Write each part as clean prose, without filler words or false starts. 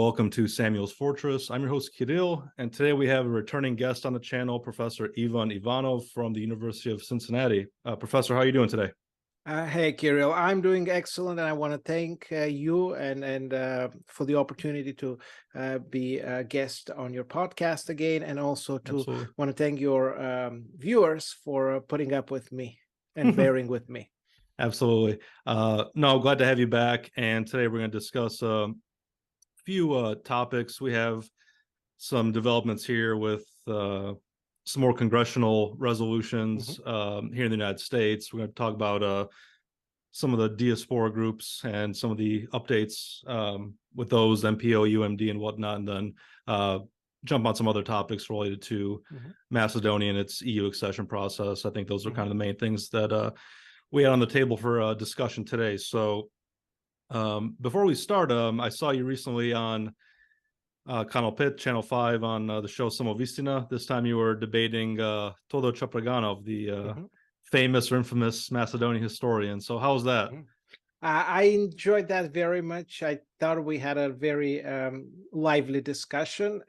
welcome to Samuel's Fortress. I'm your host, Kirill, and today we have a returning guest on the channel, Professor Ivanov from the University of Cincinnati. Professor, how are you doing today? Hey, Kirill, I'm doing excellent, and I want to thank you and for the opportunity to be a guest on your podcast again, and also to want to thank your viewers for putting up with me and bearing with me. Absolutely. No, glad to have you back, and today we're going to discuss few topics. We have some developments here with some more congressional resolutions here in the United States. We're going to talk about some of the diaspora groups and some of the updates with those, MPO, UMD, and whatnot, and then jump on some other topics related to Macedonia and its EU accession process. I think those are kind of the main things that we had on the table for discussion today. So before we start, I saw you recently on Kanal Pit, Channel 5 on the show Samovistina. This time you were debating Todor Chapraganov, the famous or infamous Macedonian historian. So how was that? I enjoyed that very much. I thought we had a very lively discussion.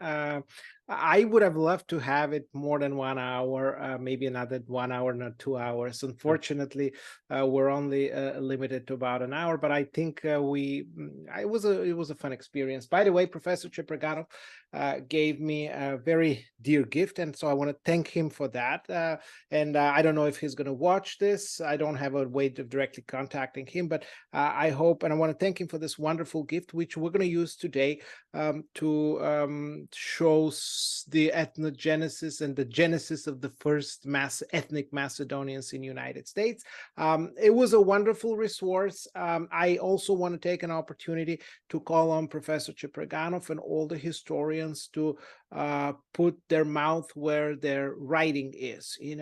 I would have loved to have it more than 1 hour, maybe another 1 hour, not 2 hours. Unfortunately, we're only limited to about an hour, but I think it was a fun experience. By the way, Professor Cipriganov gave me a very dear gift, and so I want to thank him for that. And I don't know if he's going to watch this. I don't have a way of directly contacting him, but I hope, and I want to thank him for this wonderful gift, which we're going to use today to show the ethnogenesis and the genesis of the first ethnic Macedonians in the United States. It was a wonderful resource. I also want to take an opportunity to call on Professor Cipriganov and all the historians to put their mouth where their writing is, in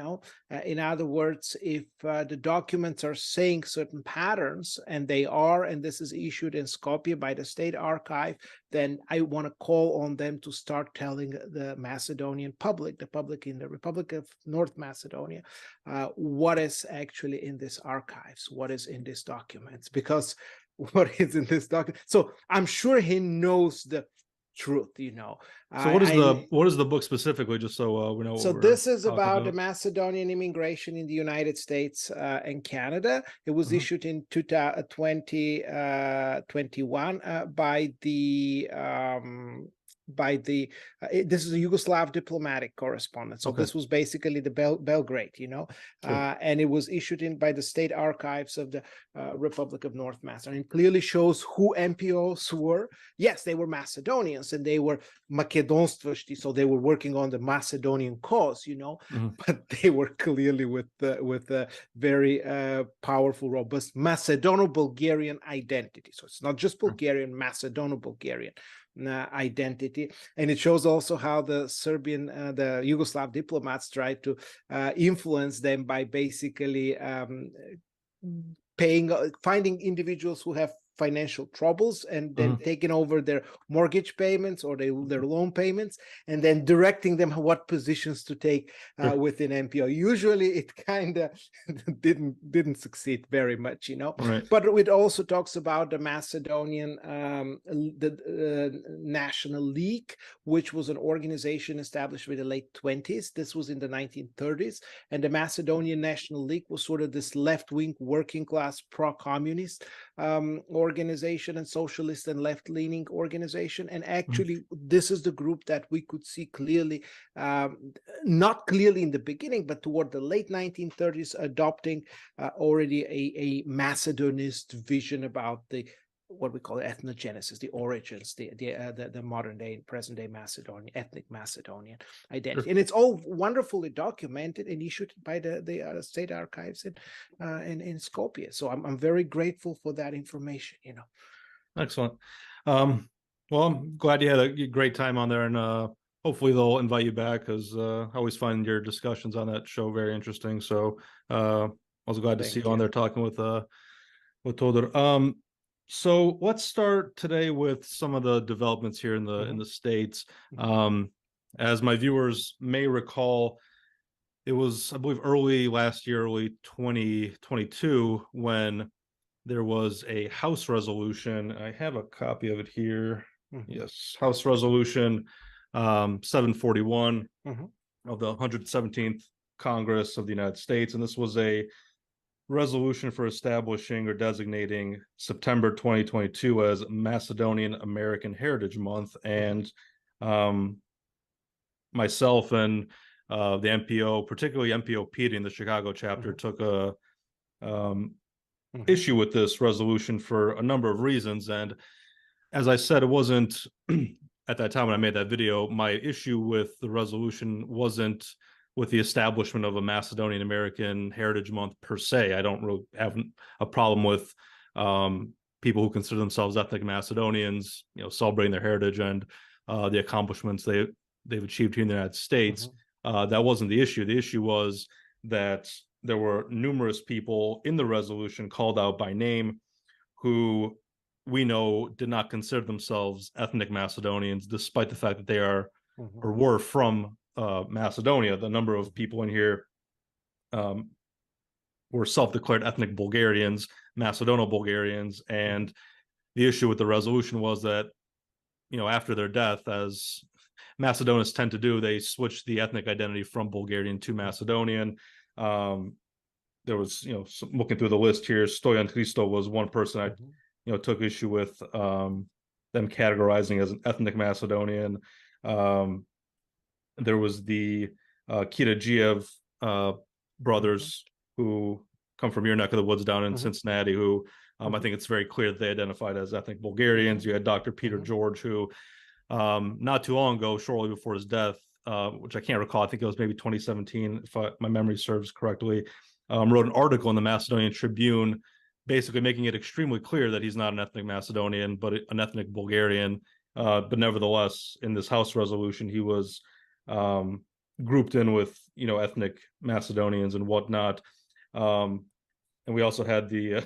other words, if the documents are saying certain patterns, and they are, and this is issued in Skopje by the State Archive, then I want to call on them to start telling the Macedonian public, the public in the Republic of North Macedonia, what is actually in these archives, what is in these documents, because what is in this document. So I'm sure he knows the truth, So what is the book specifically, just so we know what so we're this is about about the Macedonian immigration in the United States and Canada. It was issued in 2021 by the this is a Yugoslav diplomatic correspondent. So this was basically the Belgrade, and it was issued by the State Archives of the Republic of North Macedonia. It clearly shows who MPOs were. Yes, they were Macedonians, and they were Makedonstvashti, so they were working on the Macedonian cause, but they were clearly with a very powerful, robust Macedono-Bulgarian identity. So it's not just Bulgarian, Macedono-Bulgarian identity. And it shows also how the the Yugoslav diplomats tried to influence them by basically finding individuals who have financial troubles and then taking over their mortgage payments or their loan payments, and then directing them what positions to take within MPO. Usually it kind of didn't succeed very much, But it also talks about the Macedonian National League, which was an organization established in the late 20s. This was in the 1930s, and the Macedonian National League was sort of this left-wing, working-class, pro-communist organization and socialist and left-leaning organization. And actually this is the group that we could see clearly, not clearly in the beginning, but toward the late 1930s, adopting already a Macedonist vision about what we call ethnogenesis, the origins, the modern day, present day Macedonian, ethnic Macedonian identity. And it's all wonderfully documented and issued by the State Archives in Skopje. So I'm very grateful for that information, Excellent. Well, I'm glad you had a great time on there, and hopefully they'll invite you back, because I always find your discussions on that show very interesting. So I was glad to see you on there talking with Todor. So let's start today with some of the developments here in the States. As my viewers may recall, it was, I believe, early last year, early 2022, when there was a House resolution. I have a copy of it here. Mhm. Yes, House Resolution 741 Mhm. of the 117th Congress of the United States. And this was a resolution for establishing or designating September 2022 as Macedonian American Heritage Month. And um, myself and the MPO, particularly MPO Pete in the Chicago chapter, Mhm. took a Mhm. issue with this resolution for a number of reasons. And as I said, it wasn't at that time when I made that video, my issue with the resolution wasn't with the establishment of a Macedonian American Heritage Month per se. I don't really have a problem with people who consider themselves ethnic Macedonians, celebrating their heritage and the accomplishments they've achieved here in the United States. Mhm. That wasn't the issue. The issue was that there were numerous people in the resolution called out by name who we know did not consider themselves ethnic Macedonians, despite the fact that they are Mhm. or were from Macedonia. The number of Mhm. people in here um, were self-declared ethnic Bulgarians, Macedonian Bulgarians, Mhm. and the issue with the resolution was that after their death, as Macedonians tend to do, they switched the ethnic identity from Bulgarian to Macedonian. Um, there was, looking through the list here, Stoyan Christo was one person I, Mhm. took issue with them categorizing as an ethnic Macedonian. Um, there was the Kiragiev Mhm. brothers who come from your neck of the woods down in Mhm. Cincinnati, who I Mhm. think it's very clear that they identified as ethnic Bulgarians. Mhm. You had Dr. Peter Mhm. George, who not too long ago, shortly before his death, which I can't recall, I think it was maybe 2017, if my memory serves correctly, wrote an article in the Macedonian Tribune, basically making it extremely clear that he's not an ethnic Macedonian, but an ethnic Bulgarian. But nevertheless, in this House resolution, he was um, grouped in with ethnic Macedonians and whatnot. Um, and we also had the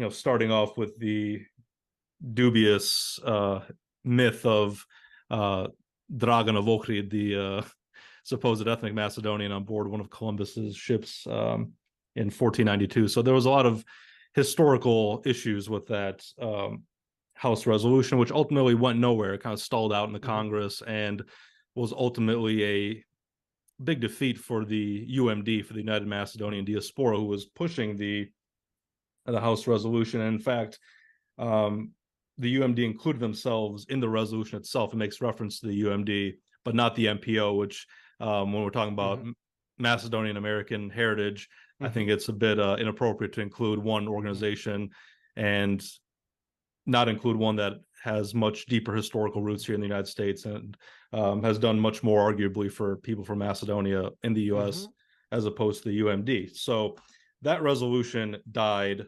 starting off with the dubious myth of uh, Dragan of Ohrid, the supposed ethnic Macedonian on board one of Columbus's ships in 1492. So there was a lot of historical issues with that House resolution, which ultimately went nowhere. It kind of stalled out in the Mhm. Congress and was ultimately a big defeat for the UMD, for the United Macedonian Diaspora, who was pushing the House resolution. And in fact, um, the UMD included themselves in the resolution itself. It makes reference to the UMD, but not the MPO, which when we're talking about Mhm. Macedonian American heritage, I think Mhm. it's a bit inappropriate to include one Mhm. organization and not include one that has much deeper historical roots here in the United States and has done much more, arguably, for people from Macedonia in the U.S. Mhm. as opposed to the UMD. So that resolution died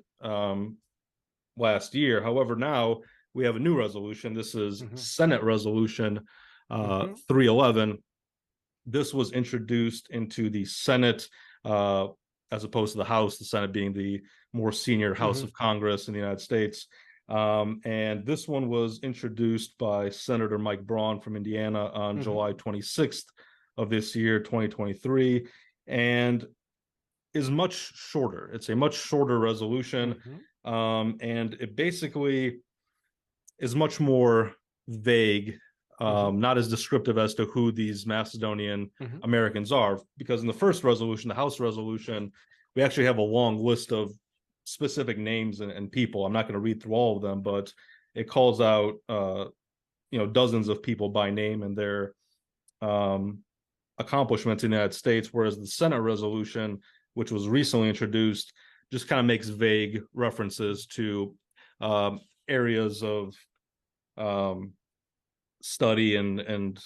last year. However, now we have a new resolution. This is Mhm. Senate Resolution Mhm. 311. This was introduced into the Senate uh, as opposed to the House, the Senate being the more senior House Mhm. of Congress in the United States. And this one was introduced by Senator Mike Braun from Indiana on Mhm. July 26th of this year, 2023, and is much shorter. It's a much shorter resolution, Mhm. and it basically is much more vague, Mhm. not as descriptive as to who these Macedonian Mhm. Americans are. Because in the first resolution, the House resolution, we actually have a long list of specific names and people. I'm not going to read through all of them, but it calls out dozens of people by name and their um, accomplishments in the United States, whereas the Senate resolution, which was recently introduced, just kind of makes vague references to areas of um, study and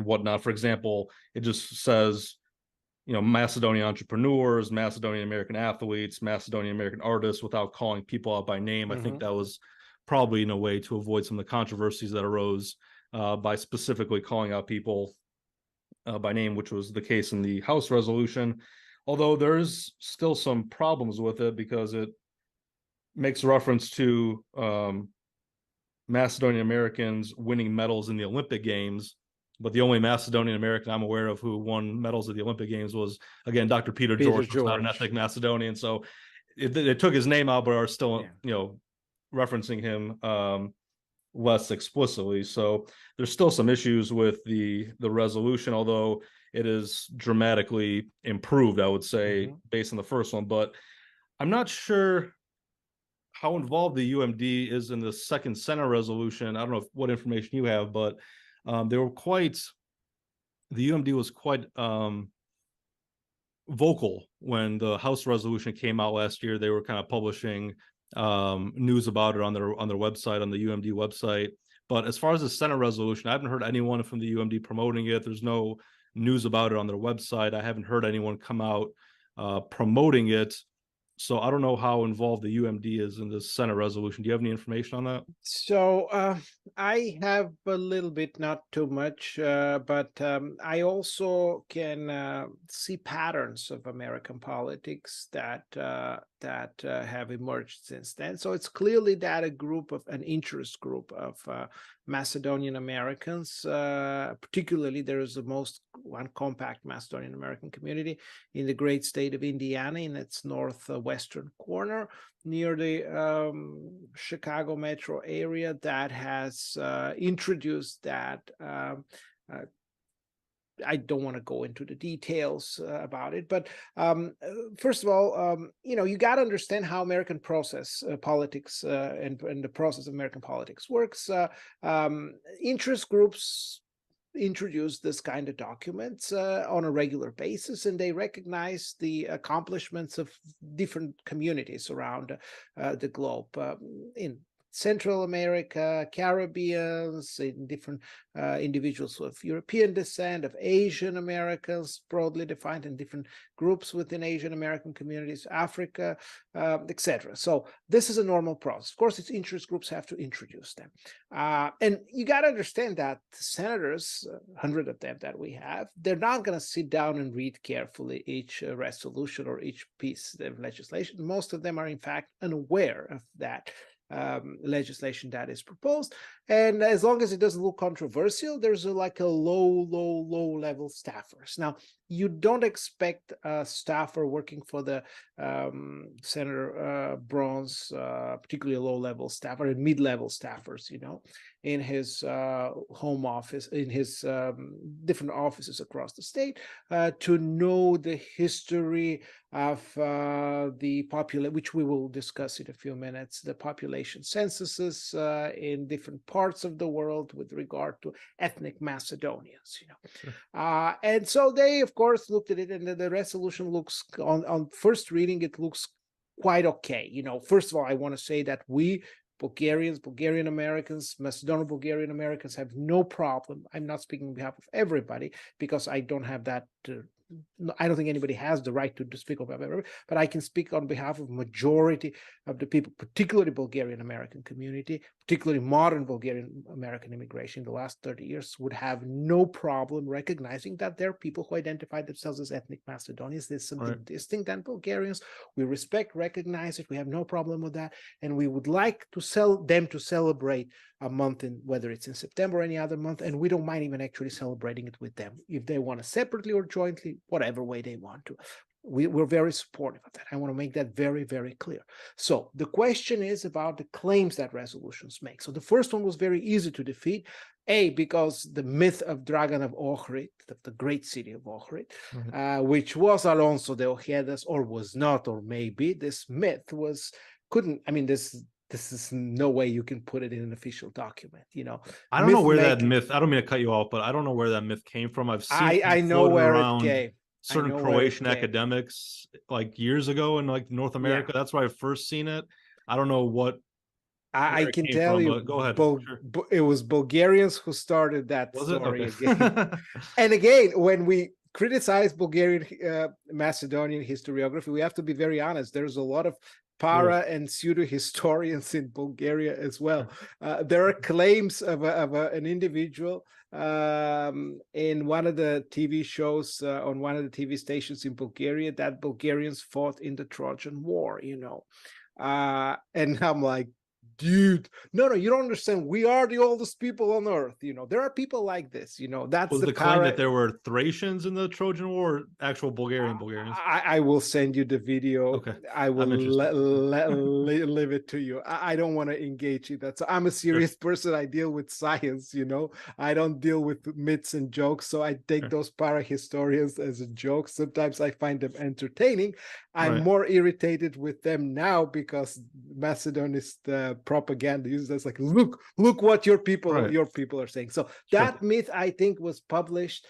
whatnot. For example, it just says Macedonian entrepreneurs, Macedonian American athletes, Macedonian American artists, without calling people out by name. I think Mhm. that was probably in a way to avoid some of the controversies that arose by specifically calling out people by name, which was the case in the House resolution. Although there's still some problems with it because it makes reference to Macedonian Americans winning medals in the Olympic Games. But the only Macedonian American I'm aware of who won medals at the Olympic Games was, again, Dr. Peter Peter George, who's not an George. ethnic Macedonian. So it took his name out, but are still, Yeah. referencing him less explicitly. So there's still some issues with the resolution, although it is dramatically improved, I would say, based on the first one. But I'm not sure how involved the UMD is in the second Senate resolution. I don't know what information you have, but they were quite, the UMD was quite vocal when the House resolution came out last year. They were kind of publishing news about it on their website, on the UMD website. But as far as the Senate resolution, I haven't heard anyone from the UMD promoting it. There's no news about it on their website. I haven't heard anyone come out promoting it. So I don't know how involved the UMD is in this Senate resolution. Do you have any information on that? So I have a little bit, not too much, but I also can see patterns of American politics that have emerged since then. So it's clearly that an interest group of Macedonian Americans, particularly there is one compact Macedonian American community in the great state of Indiana in its northwestern corner, near the Chicago metro area, that has introduced that. I don't want to go into the details about it, but first of all, you got to understand how American politics and the process of American politics works. Interest groups introduce this kind of documents on a regular basis, and they recognize the accomplishments of different communities around the globe in Central America, Caribbeans, in different individuals of European descent, of Asian Americans, broadly defined, in different groups within Asian American communities, Africa, etc. So this is a normal process. Of course, its interest groups have to introduce them. And you got to understand that the senators, 100 of them that we have, they're not going to sit down and read carefully each resolution or each piece of legislation. Most of them are, in fact, unaware of that legislation that is proposed, and as long as it doesn't look controversial, there's like a low level staffers. Now, you don't expect a staffer working for the Senator Braun's, particularly a low level staffer and mid level staffers, in his home office, in his different offices across the state, to know the history of the population, which we will discuss in a few minutes, the population censuses in different parts of the world with regard to ethnic Macedonians. Sure. And so they, of course, looked at it, and the resolution looks, on first reading, it looks quite okay. First of all, I want to say that we Bulgarians, Bulgarian Americans, Macedonian Bulgarian Americans have no problem. I'm not speaking on behalf of everybody, because I don't have that. I don't think anybody has the right to speak on behalf of everybody, but I can speak on behalf of majority of the people, particularly Bulgarian American community, particularly modern Bulgarian American immigration in the last 30 years, would have no problem recognizing that there are people who identify themselves as ethnic Macedonians. There's something distinct than Bulgarians. We respect, recognize it. We have no problem with that. And we would like to them to celebrate a month, whether it's in September or any other month, and we don't mind even actually celebrating it with them. If they want to separately or jointly, whatever way they want to. We're very supportive of that. I want to make that very, very clear. So the question is about the claims that resolutions make. So the first one was very easy to defeat, because the myth of Dragan of Ohrid, the great city of Ohrid, which was Alonso de Ojeda's, or was not, or maybe this myth this is no way you can put it in an official document. I don't know where that myth, I don't mean to cut you off, but I don't know where that myth came from. I've seen I know where it came. Certain Croatian academics like years ago in like North America. That's where I first seen it. I don't know what I can tell you, go ahead. It was Bulgarians who started that story again. And again, when we criticize Bulgarian Macedonian historiography, we have to be very honest. There's a lot of para and pseudo historians in Bulgaria as well. There are claims of an individual in one of the TV shows on one of the TV stations in Bulgaria that Bulgarians fought in the Trojan War, and I'm like, dude, no, you don't understand. We are the oldest people on earth. There are people like this. That's Was the the claim that there were Thracians in the Trojan War, or actual Bulgarians? I will send you the video. Okay, I will I'm interested. leave it to you. I don't want to engage in that. So I'm a serious person. I deal with science. I don't deal with myths and jokes. So I take those para-historians as a joke. Sometimes I find them entertaining. I'm more irritated with them now because Macedonist propaganda uses this, like, look what your people are saying. So that myth, I think, was published.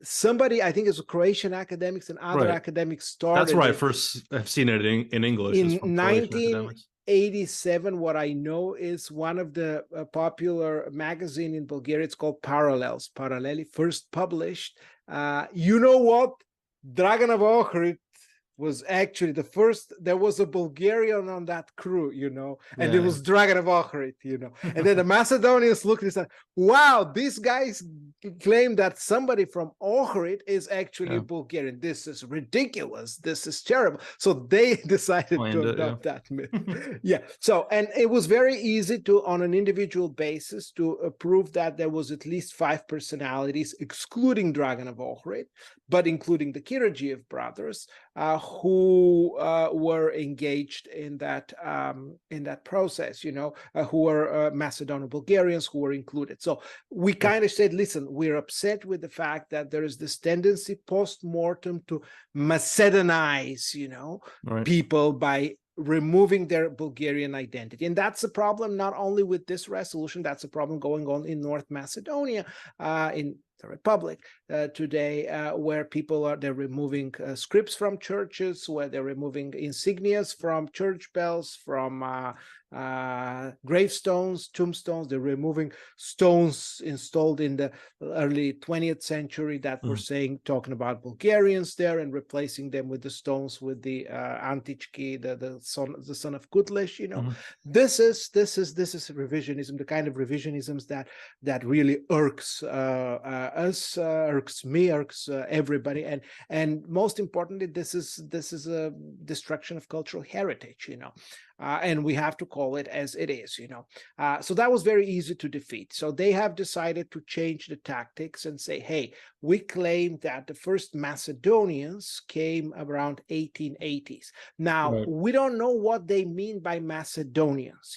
Somebody, I think it's Croatian academics and other academics started. That's where I first have seen it in English. In 1987, what I know is one of the popular magazine in Bulgaria. It's called Parallels. Paraleli, first published. You know what? Draganov Ohrid was actually the first. There was a Bulgarian on that crew, and it was Draganov Ohrid, and then the Macedonians looked and said, wow, these guys claim that somebody from Ohrid is actually Bulgarian. This is ridiculous. This is terrible. So they decided to adopt that myth. So, and it was very easy to, on an individual basis, to prove that there was at least 5 personalities, excluding Draganov Ohrid, but including the Kiragiev brothers, who were engaged in that process, who were Macedonian Bulgarians who were included. So we kind of said, listen, we're upset with the fact that there is this tendency post-mortem to Macedonize, people by removing their Bulgarian identity. And that's a problem not only with this resolution, that's a problem going on in North Macedonia, in the Republic today, where people they're removing scripts from churches, where they're removing insignias from church bells, from gravestones, tombstones. They're removing stones installed in the early 20th century that were talking about Bulgarians there, and replacing them with the stones with the Antichki, the son of Kutlesh. This is revisionism, the kind of revisionisms that really irks us, irks me, irks everybody, and most importantly, this is a destruction of cultural heritage, and we have to call it as it is, so that was very easy to defeat. So they have decided to change the tactics and say, hey, we claim that the first Macedonians came around 1880s. Now, we don't know what they mean by Macedonians,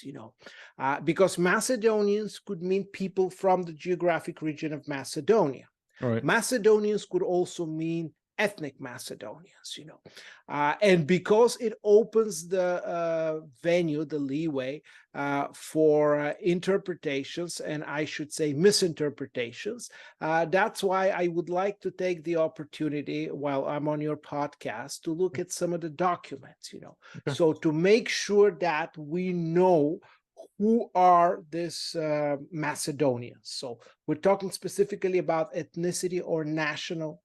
because Macedonians could mean people from the geographic region of Macedonia. Macedonians could also mean ethnic Macedonians, and because it opens the venue, the leeway for interpretations, and I should say misinterpretations, that's why I would like to take the opportunity while I'm on your podcast to look at some of the documents, so to make sure that we know who are these Macedonians. So we're talking specifically about ethnicity or national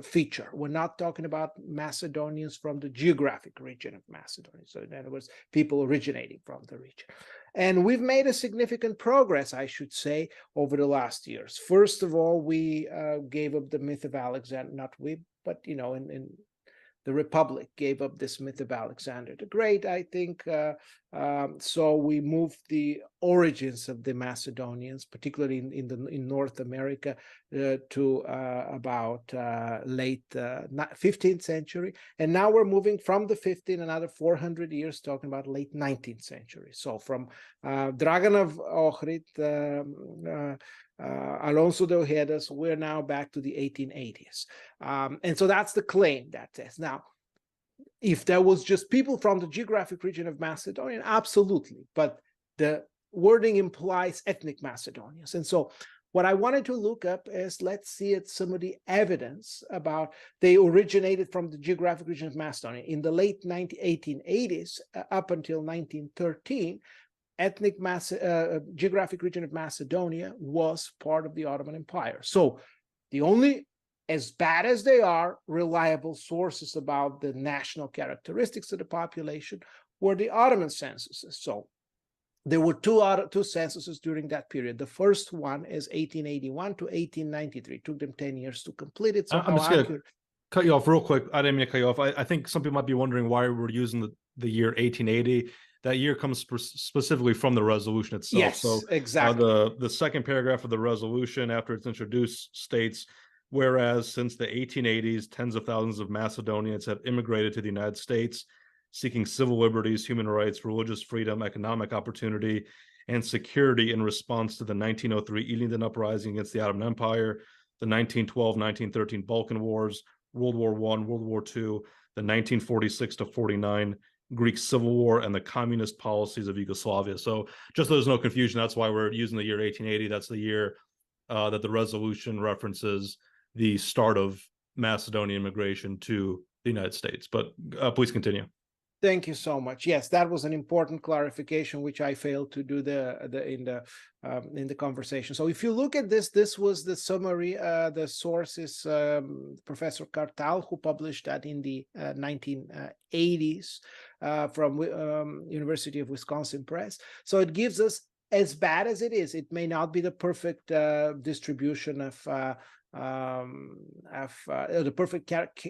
feature. We're not talking about Macedonians from the geographic region of Macedonia. So in other words, people originating from the region. And we've made a significant progress, I should say, over the last years. First of all, we gave up the myth of Alexander, not we, but, in the Republic gave up this myth of Alexander the Great, I think. So we moved the origins of the Macedonians, particularly in North America, to about late 15th century. And now we're moving from the 15th, another 400 years, talking about late 19th century. So from Draganov Ohrid, Alonso de Ojedas, we're now back to the 1880s. And so that's the claim that says. Now, if there was just people from the geographic region of Macedonia, absolutely. But the wording implies ethnic Macedonians. And so what I wanted to look up is, let's see at some of the evidence about they originated from the geographic region of Macedonia. In the late 1880s, up until 1913, ethnic geographic region of Macedonia was part of the Ottoman Empire. So the only, as bad as they are, reliable sources about the national characteristics of the population were the Ottoman censuses. So there were two censuses during that period. The first one is 1881 to 1893. It took them 10 years to complete it. So I'm just going to cut you off real quick. I didn't mean to cut you off. I think some people might be wondering why we're using the year 1880. that year comes specifically from the resolution itself. Yes, so exactly. the second paragraph of the resolution, after it's introduced, states, whereas since the 1880s, tens of thousands of Macedonians have immigrated to the United States, seeking civil liberties, human rights, religious freedom, economic opportunity, and security in response to the 1903 Ilinden Uprising against the Ottoman Empire, the 1912-1913 Balkan Wars, World War I, World War II, the 1946 to 49 Greek Civil War, and the communist policies of Yugoslavia. So just so there's no confusion, that's why we're using the year 1880. That's the year that the resolution references the start of Macedonian immigration to the United States. But please continue. Thank you so much. Yes, that was an important clarification, which I failed to do in the conversation. So if you look at this, this was the summary. The source is Professor Kartal, who published that in the 1980s from University of Wisconsin Press. So it gives us, as bad as it is, it may not be the perfect distribution of the perfect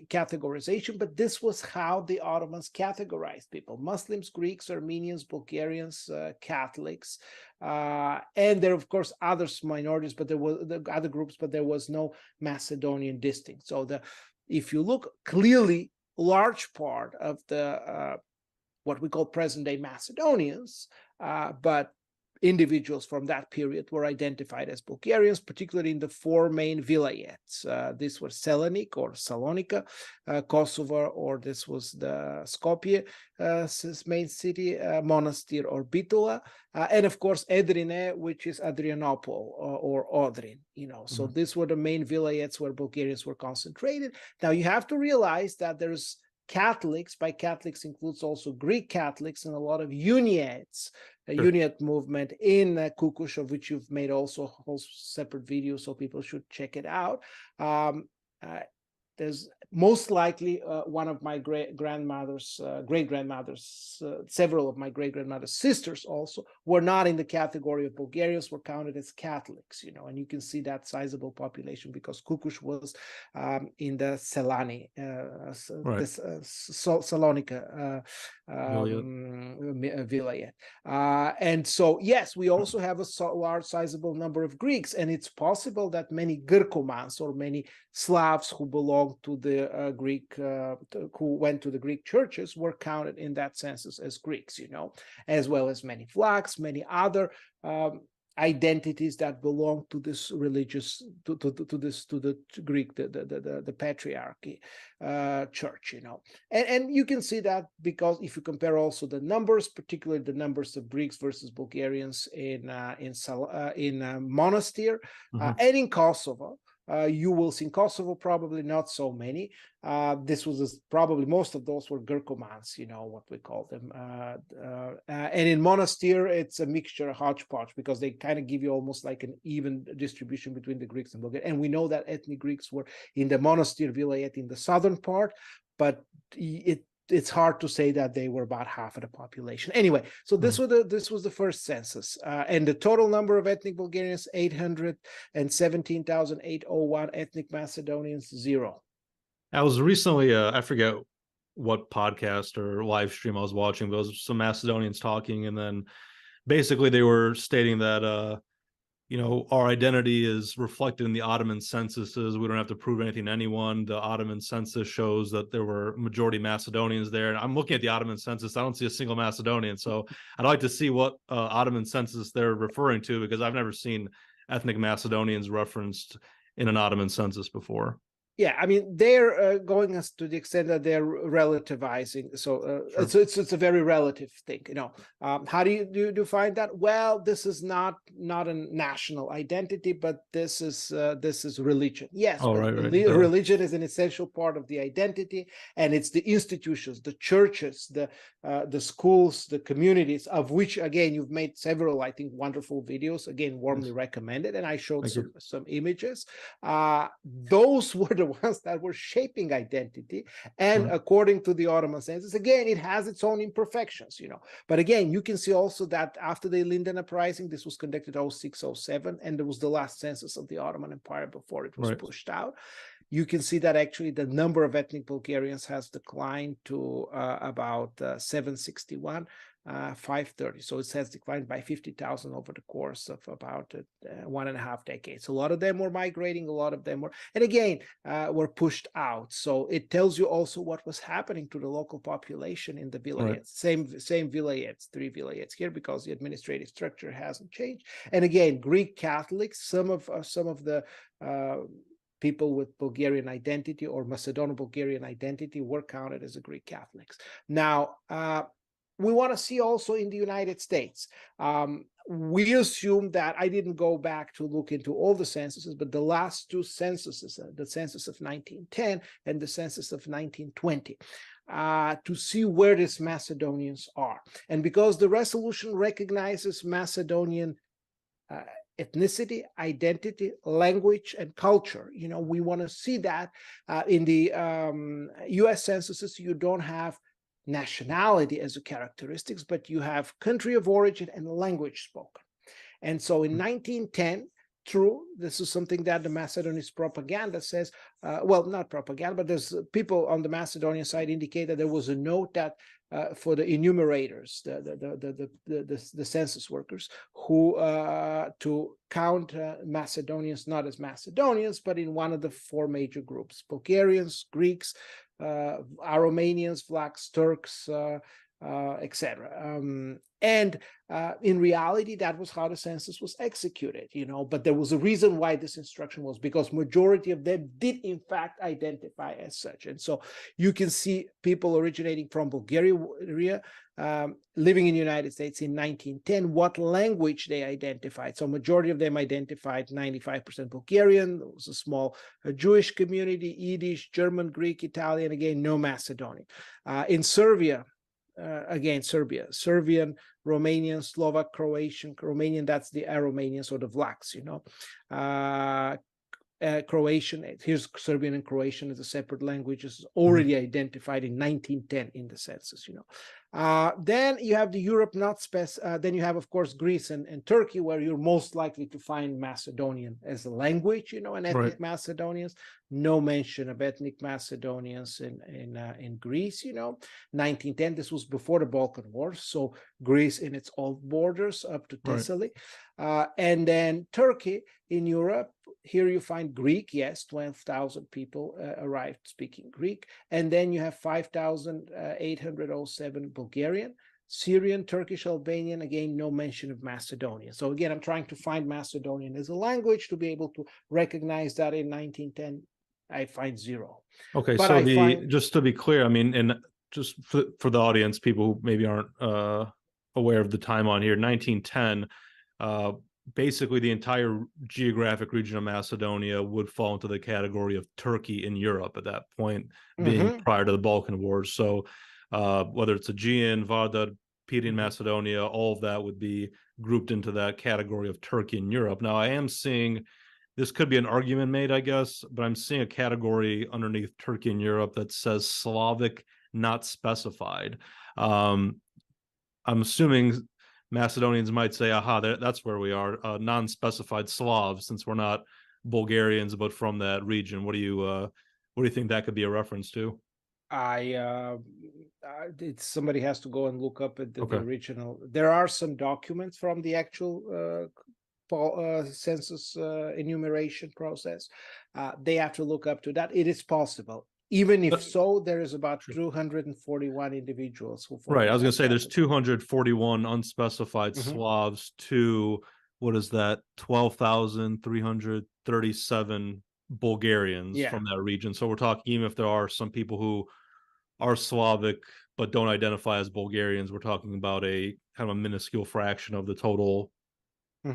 categorization, but this was how the Ottomans categorized people: Muslims, Greeks, Armenians, Bulgarians, Catholics, and there, of course, other minorities, but there was the other groups, but there was no Macedonian distinct. So if you look clearly, large part of the what we call present-day Macedonians, but individuals from that period were identified as Bulgarians, particularly in the four main vilayets. These were Selanik or Salonika, Kosovo, or this was the Skopje main city, Monastir or Bitola, and of course Edrine, which is Adrianople or Odrin. So these were the main vilayets where Bulgarians were concentrated. Now you have to realize that there's Catholics. By Catholics includes also Greek Catholics and a lot of Uniates, a Uniate movement in Kukush, of which you've made also a whole separate video, so people should check it out. There's most likely one of my great-grandmother's, several of my great-grandmother's sisters also were not in the category of Bulgarians, were counted as Catholics, and you can see that sizable population because Kukush was in the Selani, Salonika vilayet. And so, yes, we also have a large sizable number of Greeks, and it's possible that many Grkomans or many Slavs who belong to the Greek, who went to the Greek churches were counted in that census as Greeks, as well as many Vlachs, many other identities that belong to this religious, to the Greek, the patriarchy church, and you can see that because if you compare also the numbers, particularly the numbers of Greeks versus Bulgarians in Monastir and in Kosovo. You will see in Kosovo probably not so many. This was probably most of those were Grkomans, what we call them. And in Monastir, it's a mixture, a hodgepodge, because they kind of give you almost like an even distribution between the Greeks and Bulgarians. And we know that ethnic Greeks were in the Monastir vilayet in the southern part, but it's hard to say that they were about half of the population. Anyway, so this was the first census, and the total number of ethnic Bulgarians 817,801, ethnic Macedonians 0. I was recently, I forget what podcast or live stream I was watching, but it was some Macedonians talking, and then basically they were stating that our identity is reflected in the Ottoman censuses. We don't have to prove anything to anyone. The Ottoman census shows that there were majority Macedonians there. And I'm looking at the Ottoman census. I don't see a single Macedonian. So I'd like to see what Ottoman census they're referring to, because I've never seen ethnic Macedonians referenced in an Ottoman census before. Yeah, I mean, they're going us to the extent that they're relativizing. So it's a very relative thing, How do you define that? Well, this is not a national identity, but this is religion. Yes, religion is an essential part of the identity, and it's the institutions, the churches, the schools, the communities, of which, again, you've made several, I think, wonderful videos. Again, warmly recommended, and I showed some images. Those were the ones that were shaping identity, and according to the Ottoman census, again, it has its own imperfections, but again, you can see also that after the Linden Uprising, this was conducted 06-07, and it was the last census of the Ottoman Empire before it was pushed out. you can see that actually the number of ethnic Bulgarians has declined to about 761, 530. So it has declined by 50,000 over the course of about 1.5 decades. A lot of them were migrating, a lot of them were, and again, were pushed out. So it tells you also what was happening to the local population in the vilayets. Same vilayets, 3 vilayets here, because the administrative structure hasn't changed. And again, Greek Catholics, some of the people with Bulgarian identity or Macedonian-Bulgarian identity were counted as Greek Catholics. Now, we want to see also in the United States. We assume that, I didn't go back to look into all the censuses, but the last 2 censuses, the census of 1910 and the census of 1920, to see where these Macedonians are. And because the resolution recognizes Macedonian ethnicity, identity, language, and culture, we want to see that in the US censuses, you don't have nationality as a characteristics, but you have country of origin and language spoken. And so in 1910, true, this is something that the Macedonian propaganda says, well, not propaganda, but there's people on the Macedonian side indicate that there was a note that for the enumerators, the census workers, who to count Macedonians not as Macedonians, but in one of the 4 major groups: Bulgarians, Greeks, Aromanians, Vlachs, Turks, etc. And in reality, that was how the census was executed, but there was a reason why this instruction was, because majority of them did in fact identify as such. And so you can see people originating from Bulgaria, living in the United States in 1910, what language they identified. So majority of them identified 95% Bulgarian. There was a small Jewish community, Yiddish, German, Greek, Italian, again, no Macedonian. In Serbia, again, Serbian, Romanian, Slovak, Croatian. Romanian, that's the Aromanians or the Vlachs, Croatian, here's Serbian and Croatian as a separate languages, already identified in 1910 in the census, Then you have the Europe not then you have, of course, Greece and Turkey, where you're most likely to find Macedonian as a language, and ethnic Macedonians. No mention of ethnic Macedonians in Greece, 1910, this was before the Balkan Wars, so Greece in its old borders up to Thessaly. And then Turkey in Europe, here you find Greek, yes, 12,000 people arrived speaking Greek, and then you have 5,807 Bulgarian, Syrian, Turkish, Albanian, again, no mention of Macedonian. So again, I'm trying to find Macedonian as a language to be able to recognize that in 1910, I find 0. Okay, but so just to be clear, I mean, and just for the audience, people who maybe aren't aware of the time on here, 1910, basically the entire geographic region of Macedonia would fall into the category of Turkey in Europe at that point, being prior to the Balkan Wars. So whether it's Aegean, Vardar, Pyrenean Macedonia, all of that would be grouped into that category of Turkey in Europe. Now, I am seeing, this could be an argument made, I guess, but I'm seeing a category underneath Turkey in Europe that says Slavic not specified. I'm assuming Macedonians might say, aha, that's where we are, non-specified Slavs, since we're not Bulgarians, but from that region. What do you think that could be a reference to? Somebody has to go and look up at the original. There are some documents from the actual census enumeration process. They have to look up to that. It is possible. Even if so, there is about 241 individuals who. Right, I was going to say there's 241 unspecified Slavs to, what is that, 12,337 Bulgarians from that region. So we're talking, even if there are some people who are Slavic but don't identify as Bulgarians, we're talking about a kind of a minuscule fraction of the total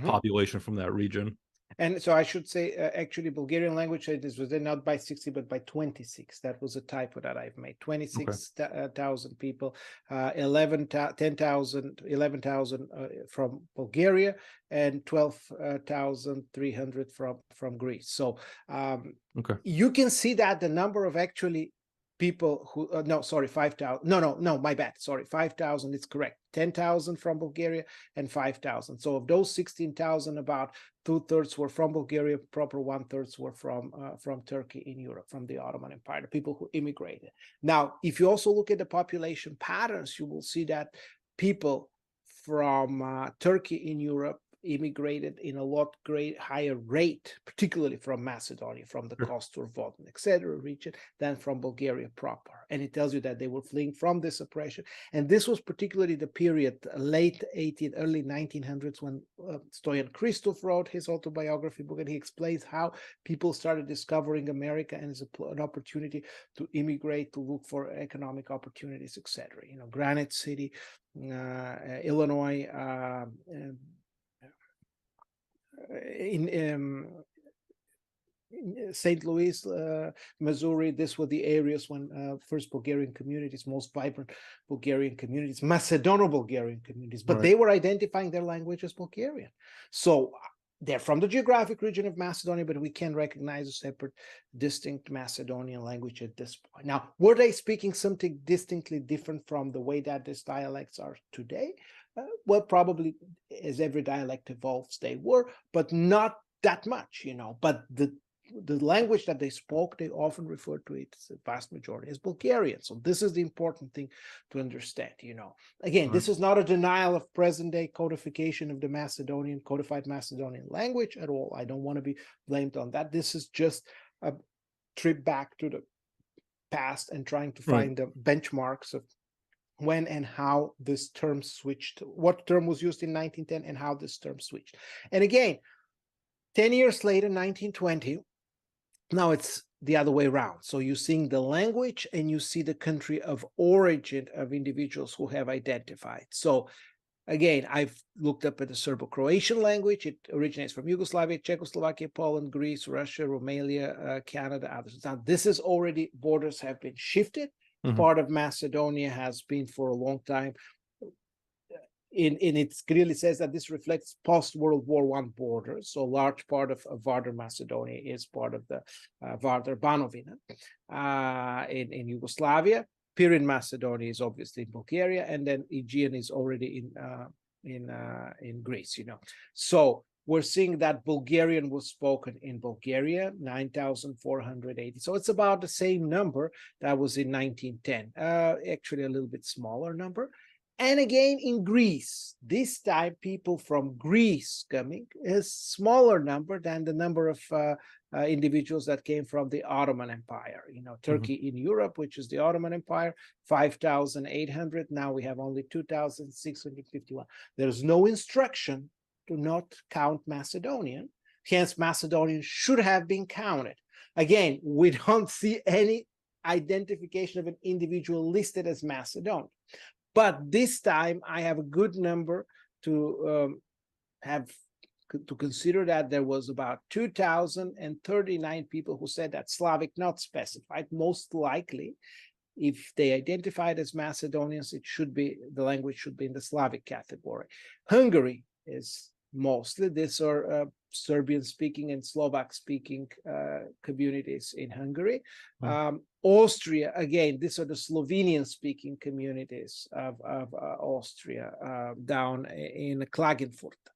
population from that region. And so I should say, actually, Bulgarian language, this was not by 60, but by 26. That was a typo that I've made. 26,000 people, 11,000 from Bulgaria, and 12,300 from Greece. So you can see that the number of actually people who, no, sorry, 5,000. No, my bad. Sorry, 5,000 is correct. 10,000 from Bulgaria and 5,000. So of those 16,000, about 2/3 were from Bulgaria proper, 1/3 were from Turkey in Europe, from the Ottoman Empire, the people who immigrated. Now, if you also look at the population patterns, you will see that people from Turkey in Europe immigrated in a lot higher rate, particularly from Macedonia, from the Kostor, Vodin, etc. region, than from Bulgaria proper. And it tells you that they were fleeing from this oppression. And this was particularly the period, late 18th, early 1900s, when Stoyan Christoph wrote his autobiography book, and he explains how people started discovering America and as an opportunity to immigrate, to look for economic opportunities, etc. You know, Granite City, Illinois, in St. Louis, Missouri, these were the areas when first Bulgarian communities, most vibrant Bulgarian communities, Macedono-Bulgarian communities, but they were identifying their language as Bulgarian. So they're from the geographic region of Macedonia, but we can recognize a separate, distinct Macedonian language at this point. Now, were they speaking something distinctly different from the way that these dialects are today? Well, probably as every dialect evolves, they were, but not that much, you know. But the language that they spoke, they often referred to it, the vast majority, as Bulgarian. So this is the important thing to understand, you know. Again, this is not a denial of present-day codification of the codified Macedonian language at all. I don't want to be blamed on that. This is just a trip back to the past and trying to find the benchmarks of when and how this term switched, what term was used in 1910 and how this term switched. And again, 10 years later, 1920, now it's the other way around. So you're seeing the language and you see the country of origin of individuals who have identified. So again, I've looked up at the Serbo-Croatian language. It originates from Yugoslavia, Czechoslovakia, Poland, Greece, Russia, Romania, Canada, others. Now, this is already, borders have been shifted. Part of Macedonia has been for a long time. It clearly says that this reflects post-World War I borders. So a large part of Vardar Macedonia is part of the Vardar Banovina in Yugoslavia. Pirin Macedonia is obviously in Bulgaria, and then Aegean is already in Greece. You know, so we're seeing that Bulgarian was spoken in Bulgaria, 9,480. So it's about the same number that was in 1910, actually a little bit smaller number. And again, in Greece, this time people from Greece coming is smaller number than the number of individuals that came from the Ottoman Empire. You know, Turkey in Europe, which is the Ottoman Empire, 5,800. Now we have only 2,651. There's no instruction to not count Macedonian. Hence, Macedonian should have been counted. Again, we don't see any identification of an individual listed as Macedonian. But this time, I have a good number to consider that there was about 2,039 people who said that Slavic not specified. Most likely, if they identified as Macedonians, it should be, the language should be in the Slavic category. Hungary is mostly, these are Serbian-speaking and Slovak-speaking communities in Hungary. Austria, again, these are the Slovenian-speaking communities of Austria down in Klagenfurt,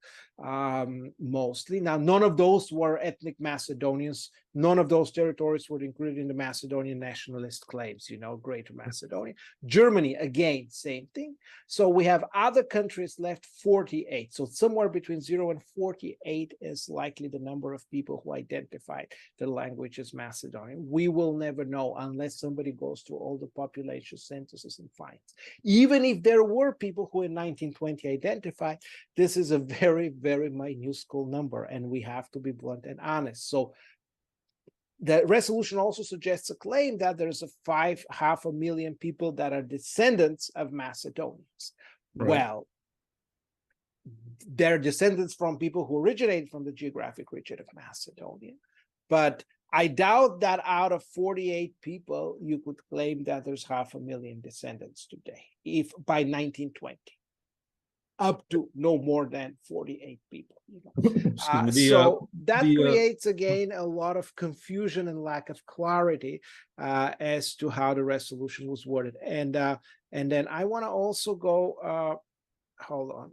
mostly. Now, none of those were ethnic Macedonians. None of those territories were included in the Macedonian nationalist claims, you know, Greater Macedonia. Germany, again, same thing. So we have other countries left, 48. So somewhere between 0 and 48 is likely the number of people who identified the language as Macedonian. We will never know unless somebody goes through all the population censuses and finds. Even if there were people who in 1920 identified, this is a very, very minuscule number, and we have to be blunt and honest. So the resolution also suggests a claim that there's half a million people that are descendants of Macedonians. Well, they're descendants from people who originated from the geographic region of Macedonia. But I doubt that out of 48 people, you could claim that there's 500,000 descendants today, if by 1920. up to no more than 48 people. Excuse me. So that the creates again a lot of confusion and lack of clarity as to how the resolution was worded. And then I want to also go. Hold on.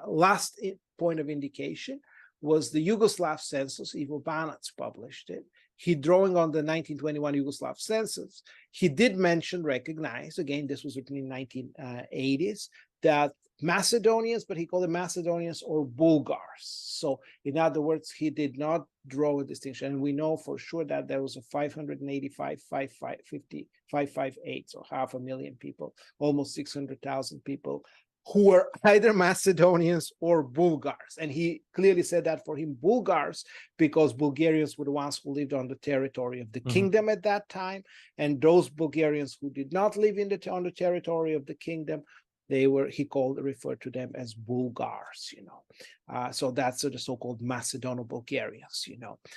Last point of indication was the Yugoslav census. Ivo Banac published it. He, drawing on the 1921 Yugoslav census, he did recognize, again, this was written in 1980s, that Macedonians, but he called them Macedonians or Bulgars. So in other words, he did not draw a distinction. And we know for sure that there was a 558, so 500,000 people, almost 600,000 people who were either Macedonians or Bulgars. And he clearly said that for him, Bulgars, because Bulgarians were the ones who lived on the territory of the kingdom at that time. And those Bulgarians who did not live on the territory of the kingdom, he referred to them as Bulgars, so that's the so-called Macedono-Bulgarians,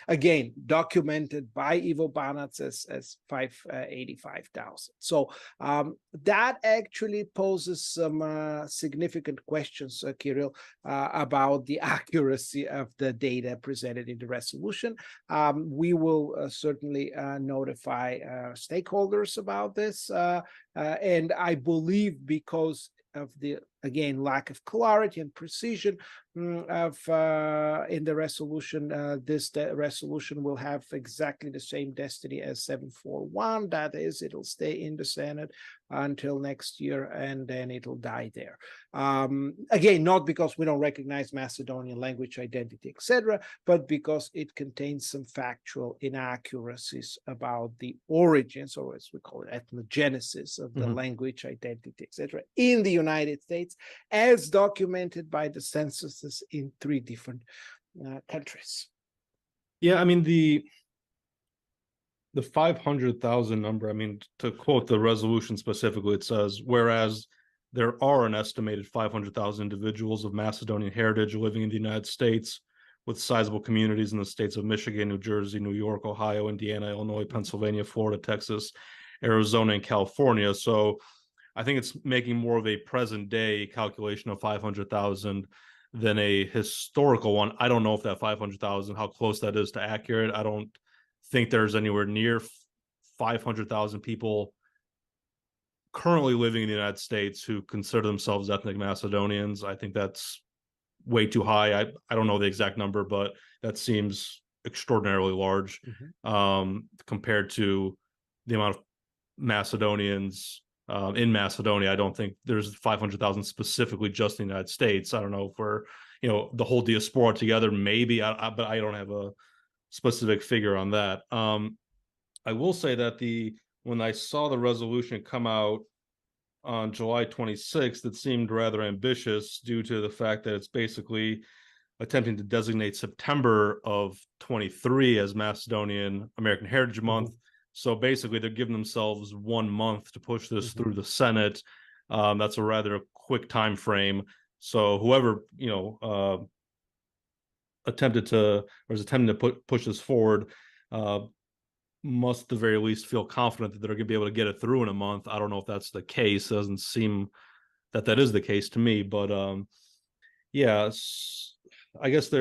again, documented by Ivo Banac as 585,000. So that actually poses some significant questions, Kirill, about the accuracy of the data presented in the resolution. We will certainly notify stakeholders about this, and I believe because of the, again, lack of clarity and precision in the resolution, this resolution will have exactly the same destiny as 741. That is, it'll stay in the Senate until next year, and then it'll die there. Again, not because we don't recognize Macedonian language identity, etc., but because it contains some factual inaccuracies about the origins, or as we call it, ethnogenesis of the language identity, etc., in the United States, as documented by the censuses in 3 different countries. Yeah, I mean, the 500,000 number, I mean, to quote the resolution specifically, it says, whereas there are an estimated 500,000 individuals of Macedonian heritage living in the United States with sizable communities in the states of Michigan, New Jersey, New York, Ohio, Indiana, Illinois, Pennsylvania, Florida, Texas, Arizona, and California. So I think it's making more of a present day calculation of 500,000 than a historical one. I don't know if that 500,000, how close that is to accurate. I don't think there's anywhere near 500,000 people currently living in the United States who consider themselves ethnic Macedonians. I think that's way too high. I don't know the exact number, but that seems extraordinarily large compared to the amount of Macedonians in Macedonia. I don't think there's 500,000 specifically just in the United States. I don't know if we're, the whole diaspora together, maybe, but I don't have a specific figure on that. I will say that when I saw the resolution come out on July 26th, it seemed rather ambitious due to the fact that it's basically attempting to designate September of 23 as Macedonian American Heritage Month. So basically, they're giving themselves 1 month to push this through the Senate. That's a rather quick time frame. So whoever attempting to push this forward must at the very least feel confident that they're going to be able to get it through in a month. I don't know if that's the case. It doesn't seem that is the case to me, but yeah, I guess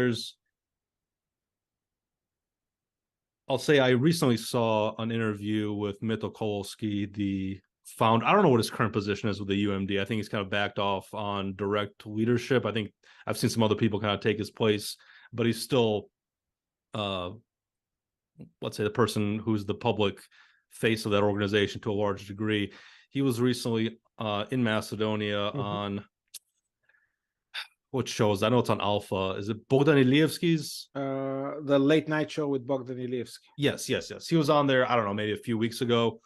I'll say I recently saw an interview with Mito Kolosky, the founder. I don't know what his current position is with the UMD. I think he's kind of backed off on direct leadership. I think I've seen some other people kind of take his place, but he's still, let's say, the person who's the public face of that organization to a large degree. He was recently in Macedonia on what shows? I know it's on Alpha. Is it Bogdan Ilievsky's? The late night show with Bogdan Ilievsky. Yes. He was on there, I don't know, maybe a few weeks ago.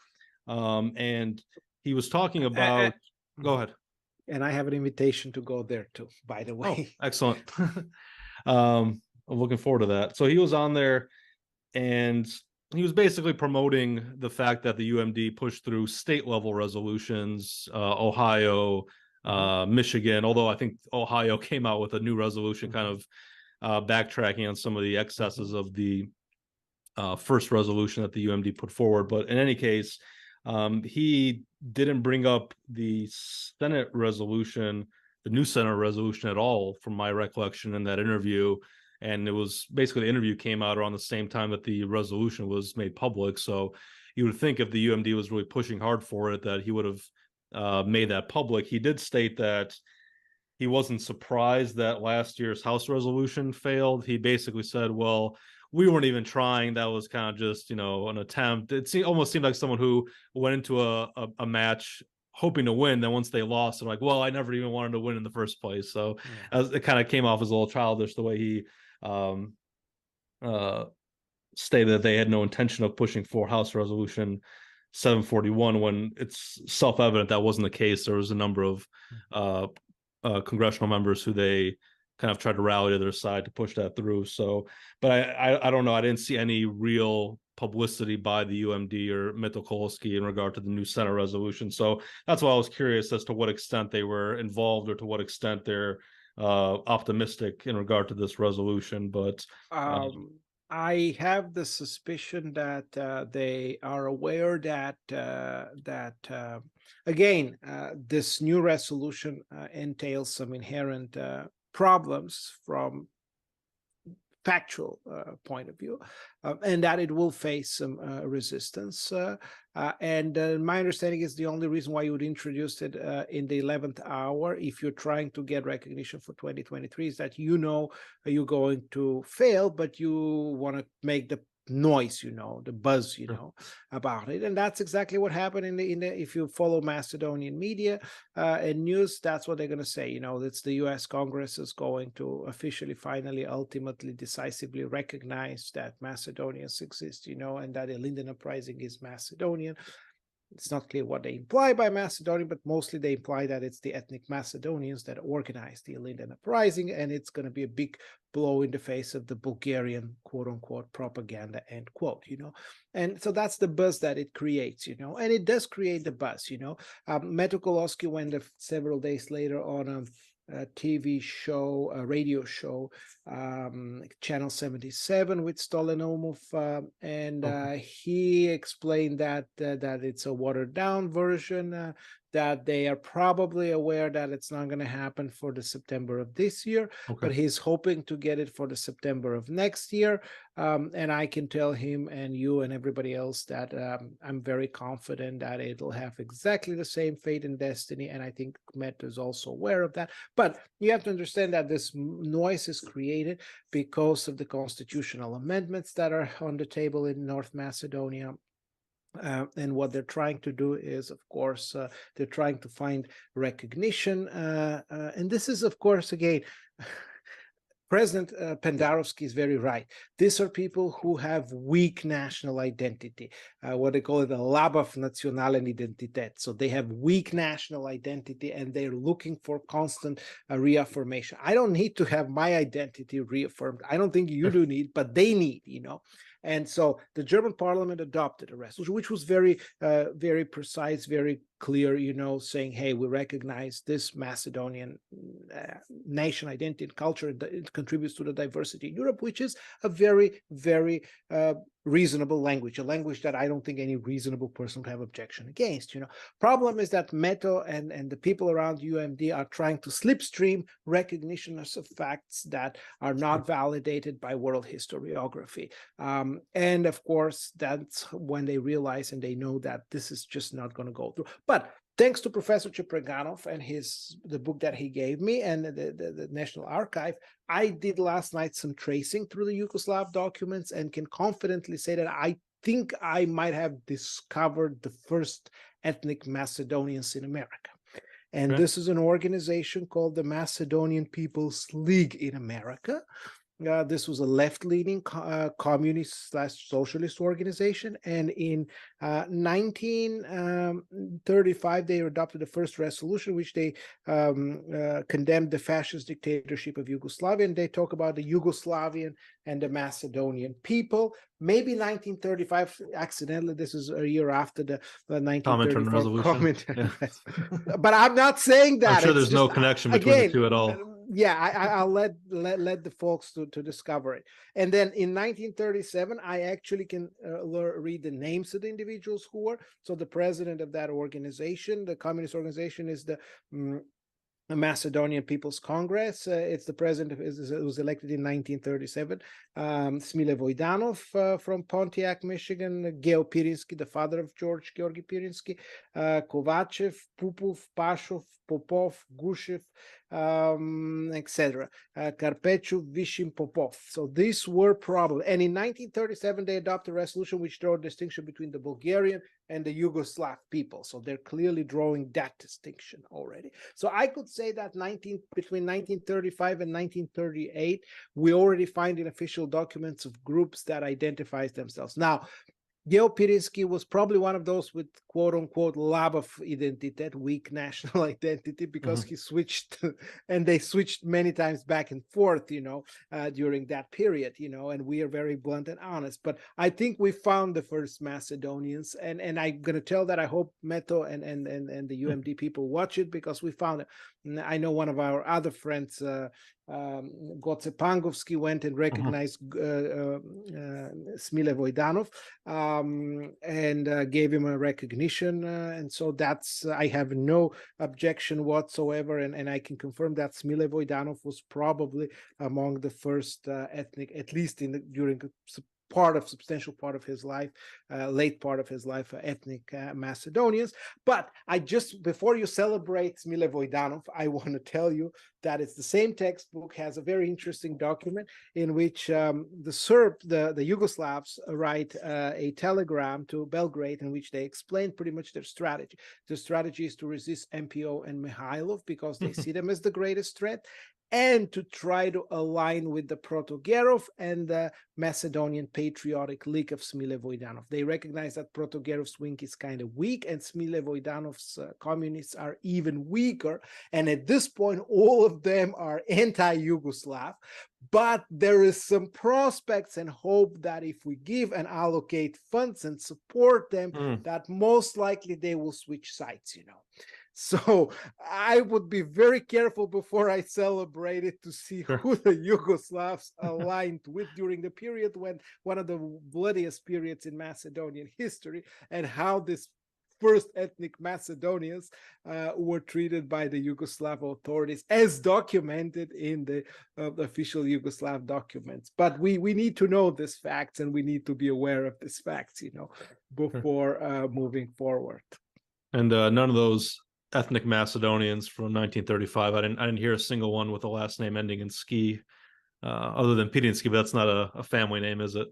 And he was talking about, go ahead. And I have an invitation to go there too, by the way. Oh, excellent. I'm looking forward to that. So he was on there and he was basically promoting the fact that the UMD pushed through state level resolutions, Ohio, Michigan, although I think Ohio came out with a new resolution kind of backtracking on some of the excesses of the first resolution that the UMD put forward. But in any case, he didn't bring up the Senate resolution the New Center resolution at all, from my recollection in that interview. And it was basically, the interview came out around the same time that the resolution was made public. So you would think if the UMD was really pushing hard for it, that he would have made that public. He did state that he wasn't surprised that last year's House resolution failed. He basically said, well, we weren't even trying. That was kind of just, an attempt. Almost seemed like someone who went into a match hoping to win. Then once they lost, they're like, well, I never even wanted to win in the first place. So it kind of came off as a little childish the way he um, stated that they had no intention of pushing for House Resolution 741 when it's self-evident that wasn't the case. There was a number of congressional members who they kind of tried to rally to their side to push that through. So, but I don't know. I didn't see any real publicity by the UMD or Mitokolsky in regard to the New Center resolution. So that's why I was curious as to what extent they were involved or to what extent they're optimistic in regard to this resolution. But I have the suspicion that they are aware that again, this new resolution entails some inherent problems from factual point of view, and that it will face some resistance. And my understanding is the only reason why you would introduce it in the 11th hour, if you're trying to get recognition for 2023, is that you're going to fail, but you want to make the noise, the buzz, about it. And that's exactly what happened in the if you follow Macedonian media and news, that's what they're going to say. It's the US Congress is going to officially, finally, ultimately, decisively recognize that Macedonians exist, and that the Linden Uprising is Macedonian. It's not clear what they imply by Macedonian, but mostly they imply that it's the ethnic Macedonians that organized the Linden Uprising, and it's going to be a big blow in the face of the Bulgarian quote-unquote propaganda, end quote, And so that's the buzz that it creates, and it does create the buzz, Metokolowski went several days later on a TV show, a radio show, Channel 77 with Stolenomov, and he explained that it's a watered down version, that they are probably aware that it's not going to happen for the September of this year, but he's hoping to get it for the September of next year. And I can tell him and you and everybody else that I'm very confident that it'll have exactly the same fate and destiny. And I think Met is also aware of that. But you have to understand that this noise is created because of the constitutional amendments that are on the table in North Macedonia. And what they're trying to do is, of course, they're trying to find recognition. And this is, of course, again, President Pendarovsky is very right. These are people who have weak national identity, what they call it a labav nationalen identitet. So they have weak national identity and they're looking for constant reaffirmation. I don't need to have my identity reaffirmed. I don't think you do need, but they need, And so the German parliament adopted a resolution, which was very, very precise, very clear, saying, hey, we recognize this Macedonian nation identity and culture. It contributes to the diversity in Europe, which is a very, very reasonable language, a language that I don't think any reasonable person would have objection against. Problem is that Meto and the people around UMD are trying to slipstream recognition of facts that are not validated by world historiography. And of course, that's when they realize and they know that this is just not going to go through. But thanks to Professor Chepreganov and the book that he gave me and the National Archive, I did last night some tracing through the Yugoslav documents and can confidently say that I think I might have discovered the first ethnic Macedonians in America. And this is an organization called the Macedonian People's League in America. This was a left-leaning communist/socialist organization, and in 1935 they adopted the first resolution, which they condemned the fascist dictatorship of Yugoslavia, and they talk about the Yugoslavian and the Macedonian people. Maybe 1935 accidentally. This is a year after the 1934 comment. But I'm not saying that. I'm sure there's no connection between the two at all. Yeah, I'll let the folks to discover it. And then in 1937, I actually can read the names of the individuals who were. So the president of that organization, the communist organization, is the Macedonian People's Congress. It's the president who was elected in 1937. Smile Voidanov from Pontiac, Michigan. Geo Pirinsky, the father of George Georgy Pirinsky. Kovachev, Pupov, Pashov, Popov, Gushev, etc. Karpechu, Vishim, Popov. So these were probably, and in 1937 they adopted a resolution which drew a distinction between the Bulgarian and the Yugoslav people. So they're clearly drawing that distinction already. So I could say that between 1935 and 1938, we already find in official documents of groups that identifies themselves. Now, Geo Pirinsky was probably one of those with quote-unquote love of identitet, weak national identity, because he switched, and they switched many times back and forth, during that period, and we are very blunt and honest. But I think we found the first Macedonians, and I'm going to tell that I hope Meto and the UMD people watch it, because we found it. I know one of our other friends, Goce Pangovski, went and recognized Smile Voidanov and gave him a recognition. And so I have no objection whatsoever. And I can confirm that Smile Voidanov was probably among the first ethnic, at least during substantial part of his life, late part of his life, ethnic Macedonians. But before you celebrate Smile Voidanov, I want to tell you that it's the same textbook, has a very interesting document in which the Yugoslavs write a telegram to Belgrade in which they explain pretty much their strategy. The strategy is to resist MPO and Mikhailov because they see them as the greatest threat, and to try to align with the Protogerov and the Macedonian Patriotic League of Smile Voidanov. They recognize that Protogerov's wing is kind of weak, and Smile Voidanov's communists are even weaker. And at this point, all of them are anti-Yugoslav. But there is some prospects and hope that if we give and allocate funds and support them, that most likely they will switch sides, So I would be very careful before I celebrate it to see who the Yugoslavs aligned with during the period when one of the bloodiest periods in Macedonian history, and how this first ethnic Macedonians were treated by the Yugoslav authorities as documented in the official Yugoslav documents. But we need to know these facts, and we need to be aware of these facts, before moving forward. And none of those ethnic Macedonians from 1935, I didn't hear a single one with a last name ending in ski, other than Pirinsky, but that's not a family name, is it?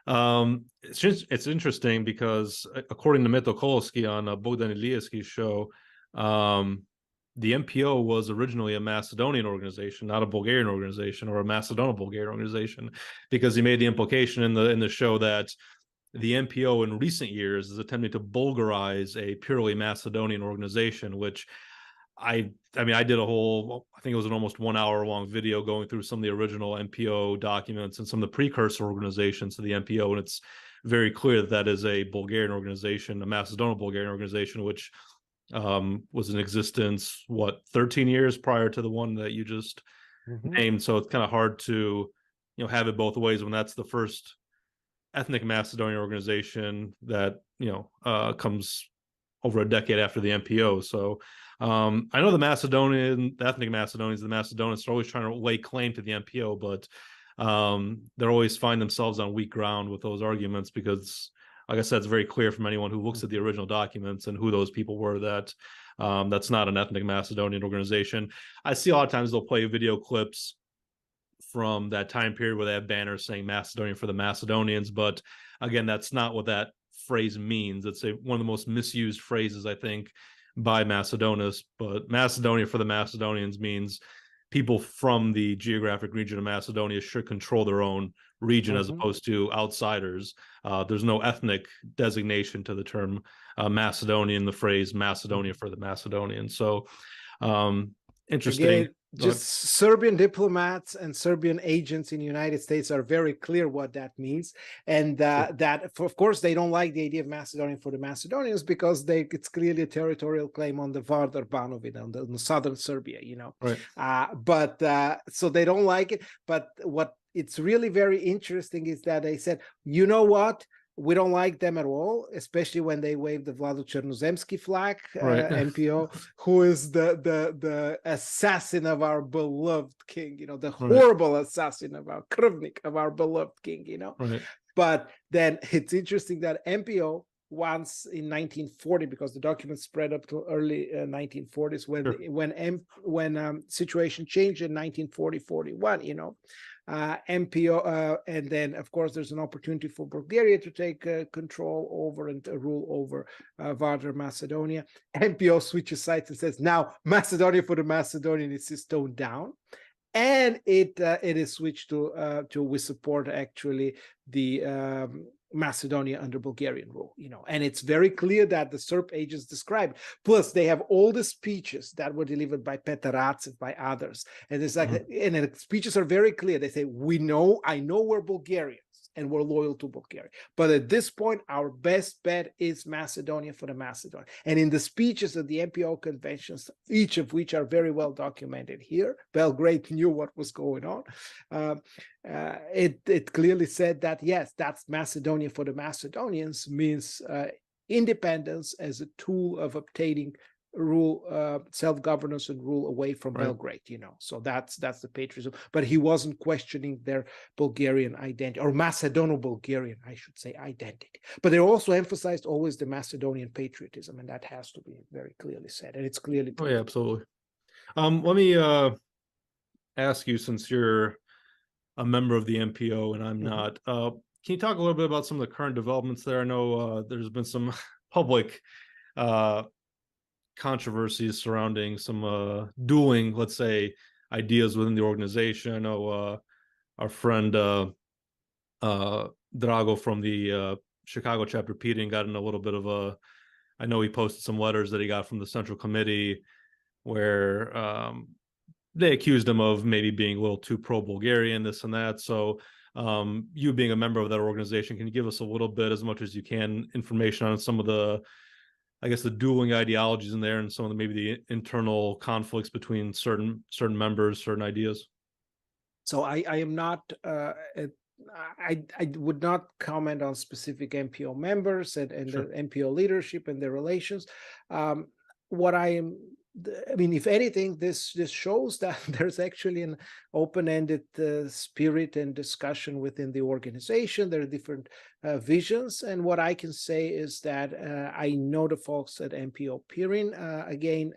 It's interesting because according to Meto Kolosky on Bogdan Ilievsky's show, the MPO was originally a Macedonian organization, not a Bulgarian organization or a Macedonian-Bulgarian organization, because he made the implication in the show that the MPO in recent years is attempting to Bulgarize a purely Macedonian organization, which I did a whole, I think it was an almost 1 hour long video going through some of the original MPO documents and some of the precursor organizations to the MPO. And it's very clear that is a Bulgarian organization, a Macedonian Bulgarian organization, which was in existence, 13 years prior to the one that you just named. So it's kind of hard to, have it both ways when that's the first ethnic Macedonian organization that comes over a decade after the MPO. So I know the ethnic Macedonians, the Macedonians are always trying to lay claim to the MPO, but they always find themselves on weak ground with those arguments because, like I said, it's very clear from anyone who looks at the original documents and who those people were that that's not an ethnic Macedonian organization. I see a lot of times they'll play video clips from that time period where they have banners saying Macedonian for the Macedonians. But again, that's not what that phrase means. It's one of the most misused phrases, I think, by Macedonists. But Macedonia for the Macedonians means people from the geographic region of Macedonia should control their own region as opposed to outsiders. There's no ethnic designation to the term Macedonian, the phrase Macedonia for the Macedonians. So interesting. Again, just Serbian diplomats and Serbian agents in the United States are very clear what that means. And that, of course, they don't like the idea of Macedonian for the Macedonians because it's clearly a territorial claim on the Vardar Banovina, on the southern Serbia, Right. So they don't like it. But what it's really very interesting is that they said, you know what? We don't like them at all, especially when they wave the Vlado Chernozemsky flag, Right. MPO, who is the assassin of our beloved king, the Right. horrible assassin of our krvnik, of our beloved king, Right. But then it's interesting that MPO once in 1940, because the document spread up to early 1940s, Sure. when situation changed in 1940-41, MPO, and then of course there's an opportunity for Bulgaria to take control over and rule over Varder Macedonia. MPO switches sides and says, now Macedonia for the Macedonians is toned down, and it is switched to we support actually the Macedonia under Bulgarian rule, and it's very clear that the Serb agents described. Plus, they have all the speeches that were delivered by Petar Racev, by others, and it's like, and the speeches are very clear. They say, I know we're Bulgarians and we're loyal to Bulgaria, but at this point, our best bet is Macedonia for the Macedonia. And in the speeches at the MPO conventions, each of which are very well documented here, Belgrade knew what was going on. It clearly said that, yes, that's Macedonia for the Macedonians means independence as a tool of obtaining rule, self-governance and rule away from Belgrade, So that's the patriotism. But he wasn't questioning their Bulgarian identity, or Macedono-Bulgarian, I should say, identity. But they also emphasized always the Macedonian patriotism, and that has to be very clearly said, and it's clearly. Oh yeah, absolutely. Let me ask you, since you're a member of the MPO and I'm not, can you talk a little bit about some of the current developments there? I know there's been some public controversies surrounding some dueling, let's say, ideas within the organization. I know our friend Drago from the Chicago chapter, Peter, got in a little bit of I know he posted some letters that he got from the Central Committee where they accused him of maybe being a little too pro-Bulgarian, this and that. So you being a member of that organization, can you give us a little bit, as much as you can, information on some of the, I guess, the dueling ideologies in there and some of the, maybe the internal conflicts between certain members, certain ideas? So I am not, I would not comment on specific MPO members and Sure. the MPO leadership and their relations. What I mean, if anything, this shows that there's actually an open-ended spirit and discussion within the organization. There are different visions, and what I can say is that I know the folks at MPO Pirin. Again,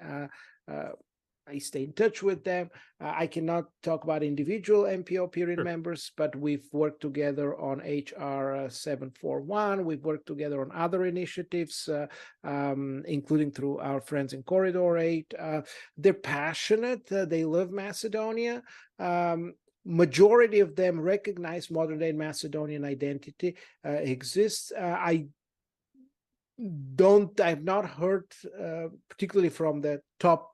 I stay in touch with them. I cannot talk about individual MPO Pirin members, but we've worked together on HR 741. We've worked together on other initiatives, including through our friends in Corridor 8. They're passionate. They love Macedonia. Majority of them recognize modern-day Macedonian identity exists. I've not heard, particularly from the top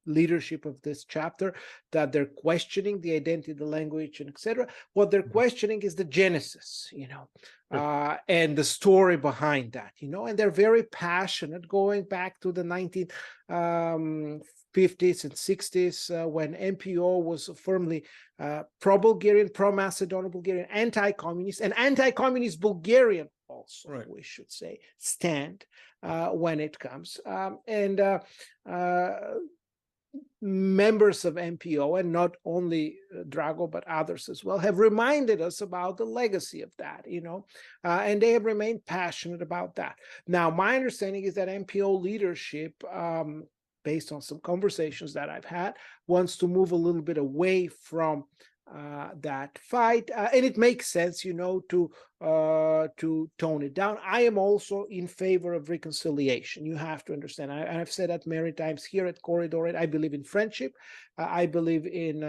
leadership of this chapter, that they're questioning the identity, the language, and etc. What they're questioning is the genesis, and the story behind that, and they're very passionate, going back to the 1950s and 60s when MPO was firmly pro-Bulgarian, pro-Macedonian Bulgarian, anti-communist, and anti-communist Bulgarian also, we should say, stand when it comes. Members of MPO, and not only Drago, but others as well, have reminded us about the legacy of that, and they have remained passionate about that. Now, my understanding is that MPO leadership, based on some conversations that I've had, wants to move a little bit away from that fight, and it makes sense, to tone it down. I am also in favor of reconciliation. You have to understand. I've said that many times here at Corridor 8. I believe in friendship. I believe in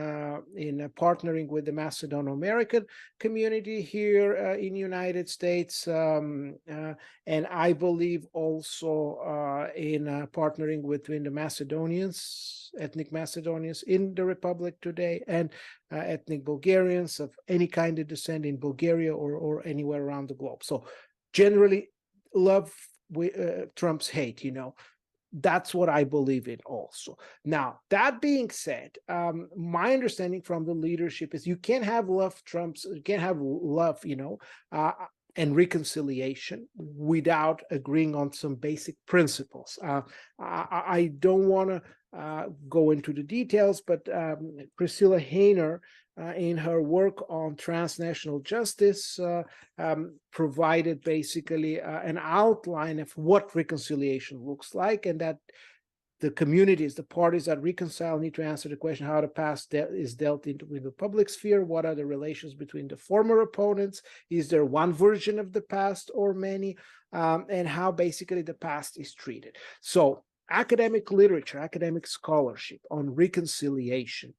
partnering with the Macedonian American community here in the United States, and I believe also in partnering between the Macedonians, ethnic Macedonians in the Republic today, and ethnic Bulgarians of any kind of descent in Bulgaria or anywhere around the globe. So generally, love trumps hate, That's what I believe in also. Now, that being said, my understanding from the leadership is you can't have love trumps, you can't have love, and reconciliation without agreeing on some basic principles. I don't want to go into the details, but Priscilla Hayner, in her work on transnational justice, provided basically an outline of what reconciliation looks like, and that the communities, the parties that reconcile need to answer the question how the past is dealt into in the public sphere, what are the relations between the former opponents, is there one version of the past or many, and how basically the past is treated. So academic literature, academic scholarship on reconciliation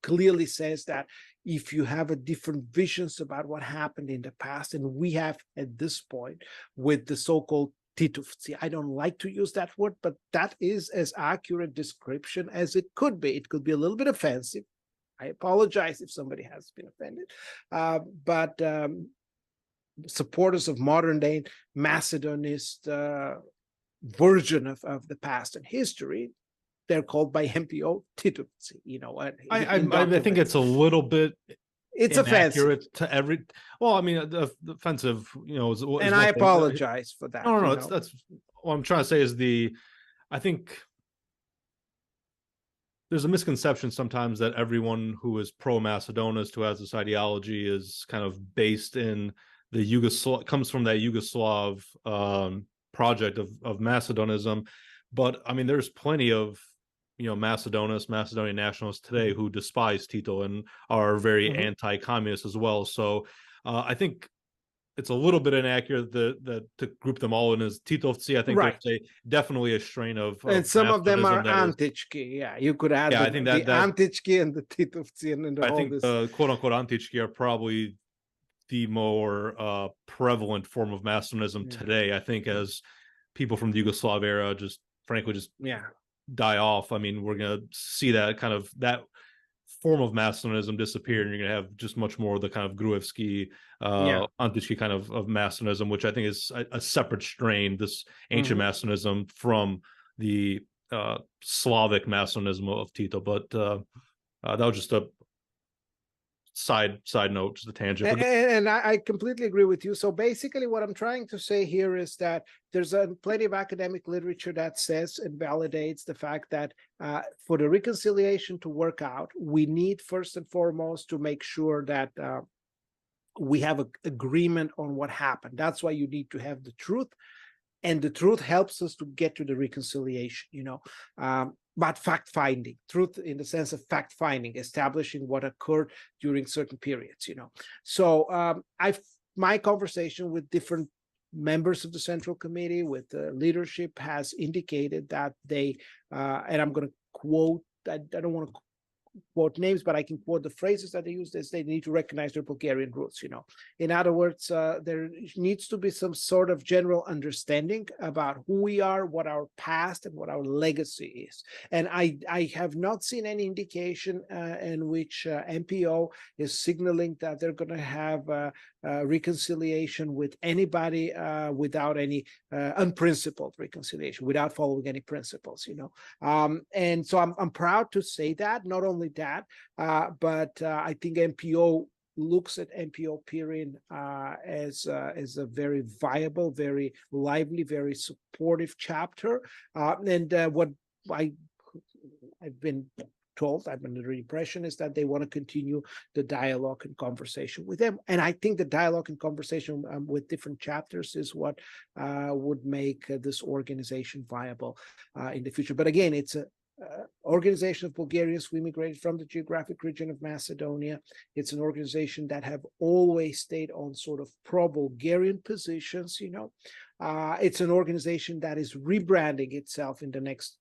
clearly says that if you have a different visions about what happened in the past, and we have at this point with the so-called Titovci. I don't like to use that word, but that is as accurate description as it could be. It could be a little bit offensive. I apologize if somebody has been offended. But supporters of modern day Macedonist version of the past and history, they're called by MPO Titovci. You know what? I think it's a little bit. It's offensive to every. Well, I mean, the offensive, you know, and I apologize for that. No. That's what I'm trying to say. Is I think there's a misconception sometimes that everyone who is pro-Macedonist, who has this ideology, is kind of based in the comes from that Yugoslav project of Macedonism. But I mean, there's plenty of, you know, Macedonian nationalists today who despise Tito and are very anti-communist as well. So I think it's a little bit inaccurate that to group them all in as Titovci. I think there's definitely a strain of and some of them are Antichki. Yeah, you could add I think that Antichki and the Titovci and I think the quote-unquote Antichki are probably the more prevalent form of Macedonism today. I think as people from the Yugoslav era just frankly die off. I mean, we're going to see that kind of that form of Macedonism disappear, and you're going to have just much more of the kind of Gruevski, Antichki kind of Macedonism, which I think is a separate strain, this ancient Macedonism from the Slavic Macedonism of Tito. But that was just a side note, just a tangent. And I completely agree with you. So basically what I'm trying to say here is that there's plenty of academic literature that says and validates the fact that for the reconciliation to work out, we need first and foremost to make sure that we have an agreement on what happened. That's why you need to have the truth, and the truth helps us to get to the reconciliation, you know. But fact-finding, truth in the sense of fact-finding, establishing what occurred during certain periods, you know. So my conversation with different members of the Central Committee, with leadership, has indicated that they, and I'm going to quote, I don't want to quote names, but I can quote the phrases that they use, is they need to recognize their Bulgarian roots, you know. In other words, there needs to be some sort of general understanding about who we are, what our past and what our legacy is. And I have not seen any indication in which MPO is signaling that they're going to have reconciliation with anybody without any unprincipled reconciliation, without following any principles, you know. And so I'm proud to say that, not only that, but I think MPO looks at MPO period as a very viable, very lively, very supportive chapter. And what I've been told, I'm under the impression, is that they want to continue the dialogue and conversation with them. And I think the dialogue and conversation with different chapters is what would make this organization viable in the future. But again, it's a organization of Bulgarians who immigrated from the geographic region of Macedonia. It's an organization that have always stayed on sort of pro-Bulgarian positions, you know. It's an organization that is rebranding itself in the next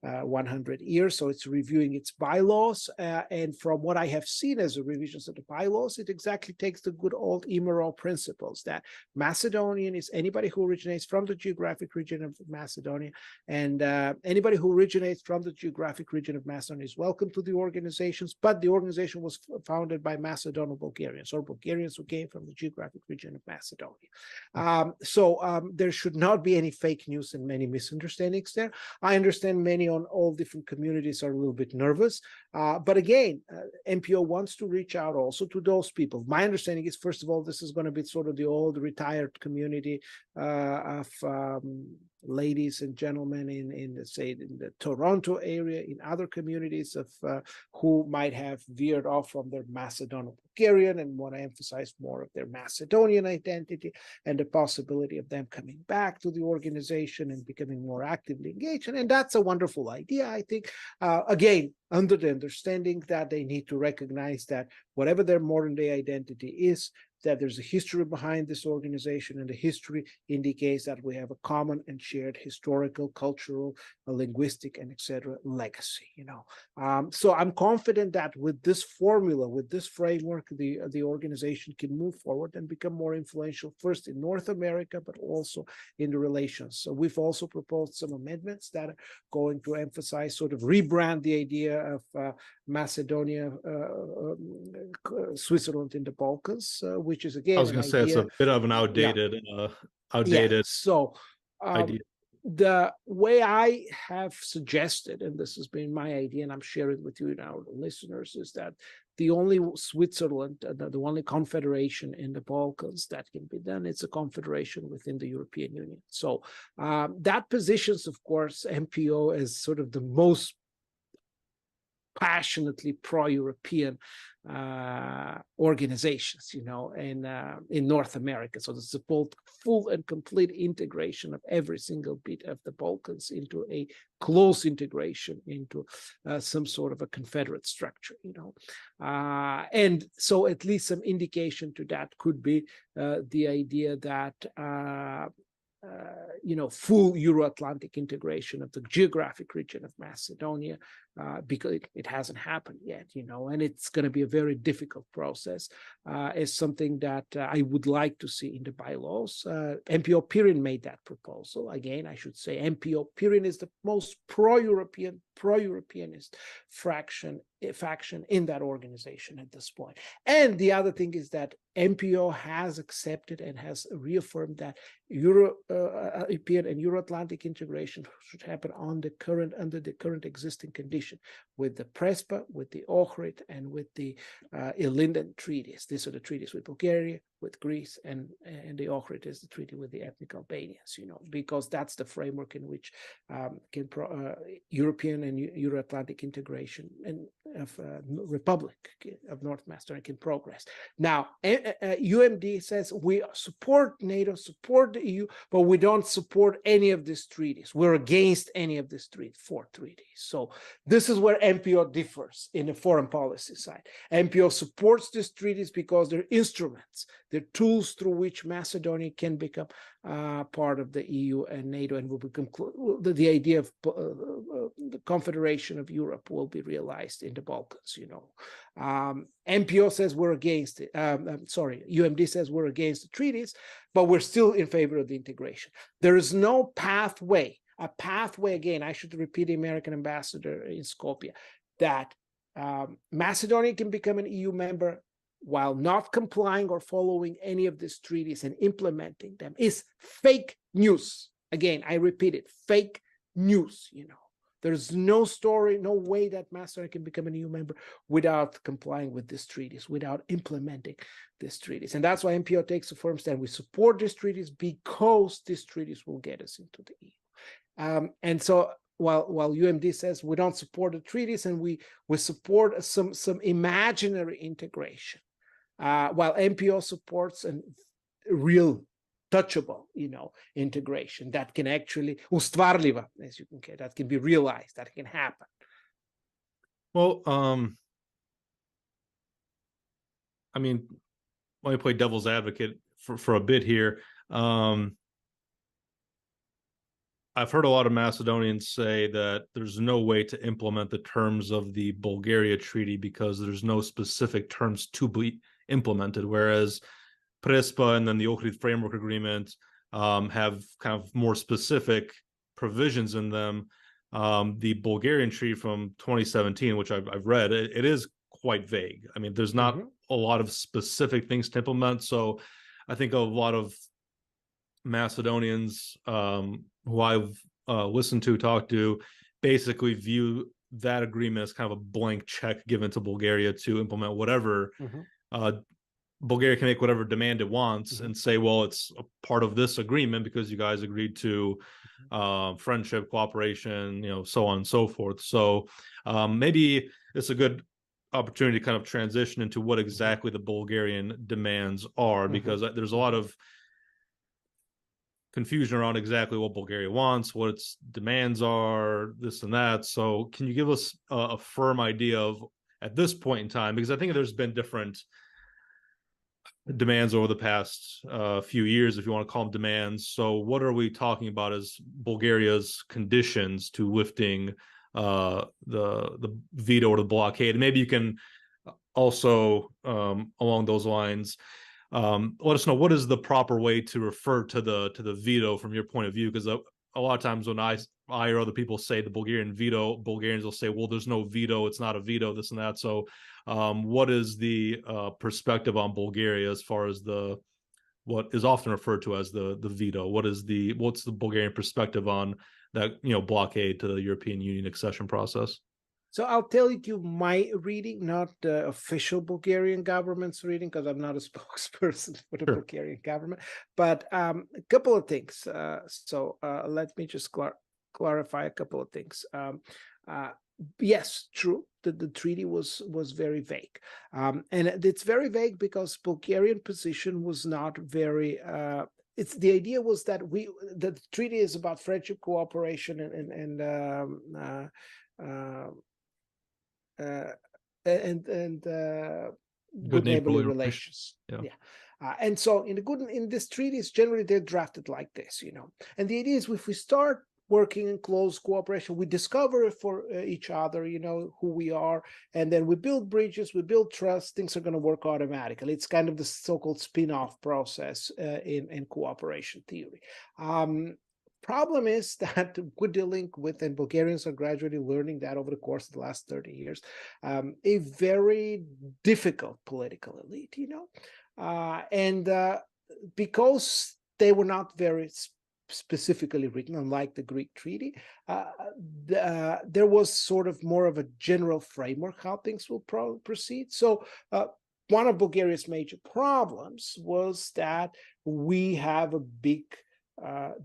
100 years. So it's reviewing its bylaws. And from what I have seen as a revisions of the bylaws, it exactly takes the good old Ivanov principles that Macedonian is anybody who originates from the geographic region of Macedonia, and anybody who originates from the geographic region of Macedonia is welcome to the organizations, but the organization was founded by Macedonian Bulgarians, or Bulgarians who came from the geographic region of Macedonia. So there should not be any fake news and many misunderstandings there. I understand many on all different communities are a little bit nervous, but again, MPO wants to reach out also to those people. My understanding is, first of all, this is going to be sort of the old retired community of ladies and gentlemen in say in the Toronto area, in other communities of who might have veered off from their Macedonian Bulgarian and want to emphasize more of their Macedonian identity and the possibility of them coming back to the organization and becoming more actively engaged. And that's a wonderful idea, I think. Again, under the understanding that they need to recognize that whatever their modern day identity is, that there's a history behind this organization, and the history indicates that we have a common and shared historical, cultural, linguistic, and etc. legacy. So I'm confident that with this formula, with this framework, the organization can move forward and become more influential, first in North America, but also in the relations. So we've also proposed some amendments that are going to emphasize, sort of rebrand the idea of Macedonia, Switzerland in the Balkans, which is again, I was going to say it's a bit of an outdated, So idea. The way I have suggested, and this has been my idea, and I'm sharing with you now, the listeners, is that the only Switzerland, the only confederation in the Balkans that can be done, it's a confederation within the European Union. So that positions, of course, MPO as sort of the most passionately pro-European organizations, in North America. So this is a full and complete integration of every single bit of the Balkans into a close integration into some sort of a confederate structure, and so at least some indication to that could be the idea that full Euro-Atlantic integration of the geographic region of Macedonia, because it hasn't happened yet, and it's going to be a very difficult process, is something that I would like to see in the bylaws. MPO Pirin made that proposal. Again, I should say MPO Pirin is the most pro-Europeanist faction in that organization at this point. And the other thing is that MPO has accepted and has reaffirmed that European and Euro-Atlantic integration should happen under the current existing condition, with the Prespa, with the Ohrid, and with the Ilinden treaties. These are the treaties with Bulgaria, with Greece, and the Ohrid is the treaty with the ethnic Albanians, because that's the framework in which European and Euro-Atlantic integration and of Republic of North Macedonia can progress. Now, UMD says we support NATO, support the EU, but we don't support any of these treaties. We're against any of these four treaties. So this is where MPO differs in the foreign policy side. MPO supports these treaties because they're instruments, they're tools through which Macedonia can become part of the EU and NATO, and will become the idea of the Confederation of Europe will be realized in the Balkans. MPO says we're against it. UMD says we're against the treaties, but we're still in favor of the integration. There is no pathway. A pathway, again, I should repeat the American ambassador in Skopje, that Macedonia can become an EU member while not complying or following any of these treaties and implementing them is fake news. Again, I repeat it, fake news. There's no story, no way that Macedonia can become an EU member without complying with these treaties, without implementing these treaties. And that's why MPO takes a firm stand. We support these treaties because these treaties will get us into the EU. And so while UMD says we don't support the treaties and we support some imaginary integration, while MPO supports a real touchable, integration that can actually, ustvarljiva, as you can say, that can be realized, that can happen. Well, let me play devil's advocate for a bit here. I've heard a lot of Macedonians say that there's no way to implement the terms of the Bulgaria treaty because there's no specific terms to be implemented, whereas Prespa and then the Ohrid Framework Agreement have kind of more specific provisions in them. The Bulgarian treaty from 2017, which I've read, it is quite vague. There's not a lot of specific things to implement. So I think a lot of Macedonians who I've listened to, talked to, basically view that agreement as kind of a blank check given to Bulgaria to implement whatever. Bulgaria can make whatever demand it wants and say, well, it's a part of this agreement because you guys agreed to friendship, cooperation, so on and so forth. So maybe it's a good opportunity to kind of transition into what exactly the Bulgarian demands are, because there's a lot of confusion around exactly what Bulgaria wants, what its demands are, this and that. So can you give us a firm idea of, at this point in time, because I think there's been different demands over the past few years, if you want to call them demands. So what are we talking about as Bulgaria's conditions to lifting the veto or the blockade? And maybe you can also, along those lines, let us know what is the proper way to refer to the veto from your point of view, because a lot of times when I or other people say the Bulgarian veto, Bulgarians will say, well, there's no veto, it's not a veto, this and that. So what is the perspective on Bulgaria as far as what is often referred to as the veto? What's the Bulgarian perspective on that, blockade to the European Union accession process? So I'll tell you my reading, not the official Bulgarian government's reading, because I'm not a spokesperson for the Bulgarian government. But a couple of things. Let me just clarify a couple of things. Yes, true. The treaty was very vague, and it's very vague because Bulgarian position was not very. It's the idea was that the treaty is about friendship, cooperation, and good neighborly relations. And so in this treaties, generally they're drafted like this, And the idea is, if we start working in close cooperation, we discover for each other, who we are, and then we build bridges, we build trust, things are going to work automatically. It's kind of the so-called spin-off process in cooperation theory. Problem is that we're dealing with, and Bulgarians are gradually learning that over the course of the last 30 years, a very difficult political elite, and because they were not very specifically written, unlike the Greek treaty, there was sort of more of a general framework how things will proceed. So one of Bulgaria's major problems was that we have a big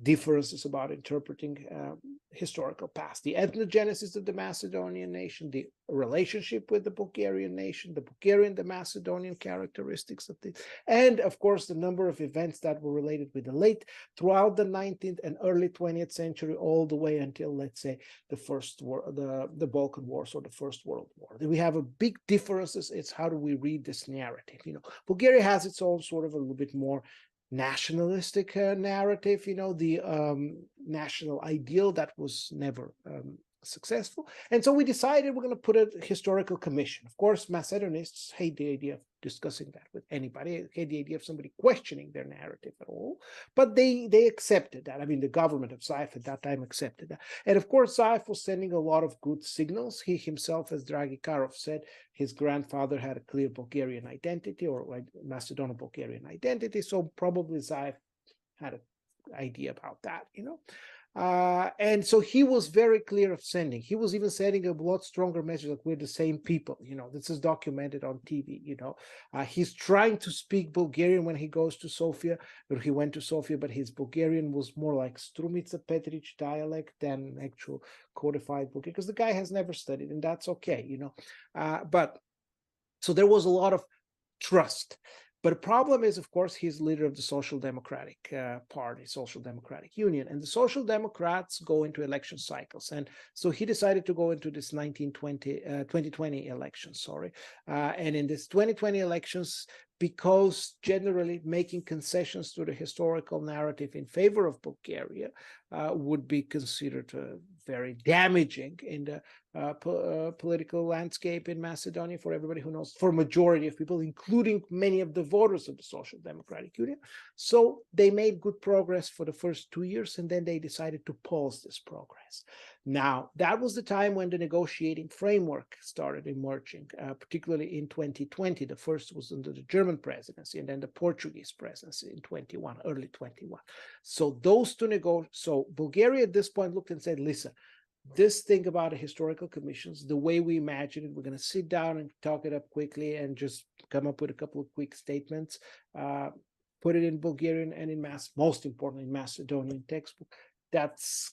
differences about interpreting historical past, the ethnogenesis of the Macedonian nation, the relationship with the Bulgarian nation, the Bulgarian, the Macedonian characteristics of this, and of course the number of events that were related with the throughout the 19th and early 20th century, all the way until, let's say, the First War, the Balkan Wars or the First World War. We have a big differences. It's how do we read this narrative? Bulgaria has its own sort of a little bit more nationalistic narrative, the national ideal that was never successful. And so we decided we're going to put a historical commission. Of course, Macedonists hate the idea of discussing that with anybody, hate the idea of somebody questioning their narrative at all, but they accepted that. I mean, the government of Zaev at that time accepted that. And of course, Zaev was sending a lot of good signals. He himself, as Dragi Karov said, his grandfather had a clear Bulgarian identity, or Macedonian-Bulgarian identity, so probably Zaev had an idea about that, and so he was very clear of sending. He was even sending a lot stronger message that we're the same people. This is documented on TV. He's trying to speak Bulgarian when he goes to Sofia, or he went to Sofia, but his Bulgarian was more like Strumica Petric dialect than actual codified Bulgarian, because the guy has never studied, and that's okay, But so there was a lot of trust. But the problem is, of course, he's leader of the Social Democratic Party, Social Democratic Union, and the Social Democrats go into election cycles. And so he decided to go into this 2020 elections, and in this 2020 elections, because generally making concessions to the historical narrative in favor of Bulgaria would be considered very damaging in the political landscape in Macedonia, for everybody who knows, for majority of people, including many of the voters of the Social Democratic Union. So they made good progress for the first 2 years, and then they decided to pause this progress. Now, that was the time when the negotiating framework started emerging, particularly in 2020. The first was under the German presidency, and then the Portuguese presidency in 21, early 21. So those two so Bulgaria at this point looked and said, listen, this thing about the historical commissions, the way we imagine it, we're going to sit down and talk it up quickly and just come up with a couple of quick statements, put it in Bulgarian and in most importantly, in Macedonian textbook. That's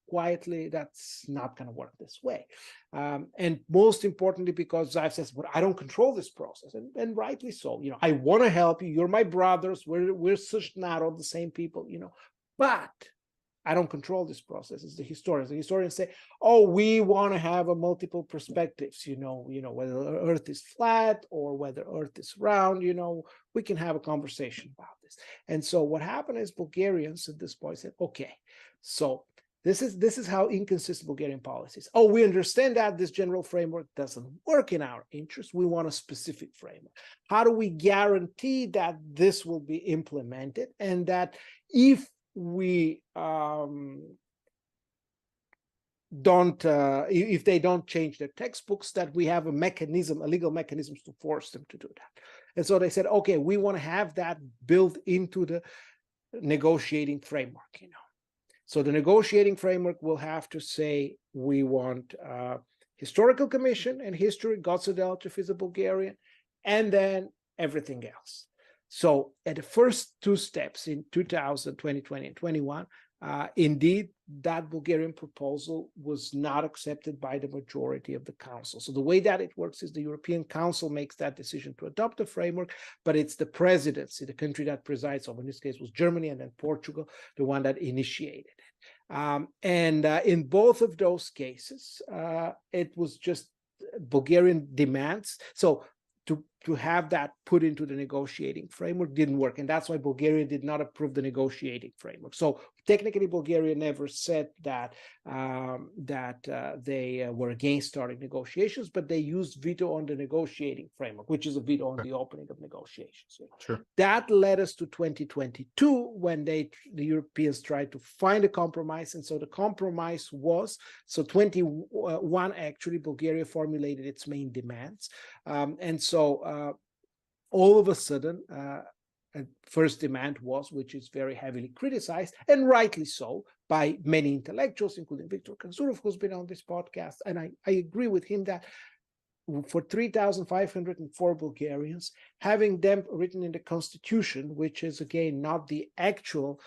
quietly, that's not going to work this way. And most importantly, because Zaev says, well, I don't control this process, and rightly so. I want to help you. You're my brothers. We're such not all the same people, but I don't control this process. It's the historians. The historians say, oh, we want to have a multiple perspectives, whether Earth is flat or whether Earth is round, we can have a conversation about this. And so what happened is Bulgarians at this point said, okay, so this is how inconsistent Bulgarian policy is. Oh, we understand that this general framework doesn't work in our interest. We want a specific framework. How do we guarantee that this will be implemented, and that if we if they don't change their textbooks, that we have a legal mechanism to force them to do that. And so they said, okay, we want to have that built into the negotiating framework, So the negotiating framework will have to say, we want historical commission and history, Goce Delchev is a Bulgarian, and then everything else. So at the first two steps in 2000, 2020, and 21, indeed, that Bulgarian proposal was not accepted by the majority of the council. So the way that it works is the European Council makes that decision to adopt the framework, but it's the presidency, the country that presides over, in this case was Germany and then Portugal, the one that initiated it. In both of those cases, it was just Bulgarian demands. So to have that put into the negotiating framework didn't work. And that's why Bulgaria did not approve the negotiating framework. So technically, Bulgaria never said that they were against starting negotiations, but they used veto on the negotiating framework, which is a veto on the opening of negotiations. Sure. That led us to 2022, when the Europeans tried to find a compromise. And so the compromise was, 21, actually, Bulgaria formulated its main demands. And so all of a sudden, first demand was, which is very heavily criticized, and rightly so, by many intellectuals, including Viktor Kanzurov, who's been on this podcast. And I agree with him that for 3,504 Bulgarians, having them written in the constitution, which is again not the actual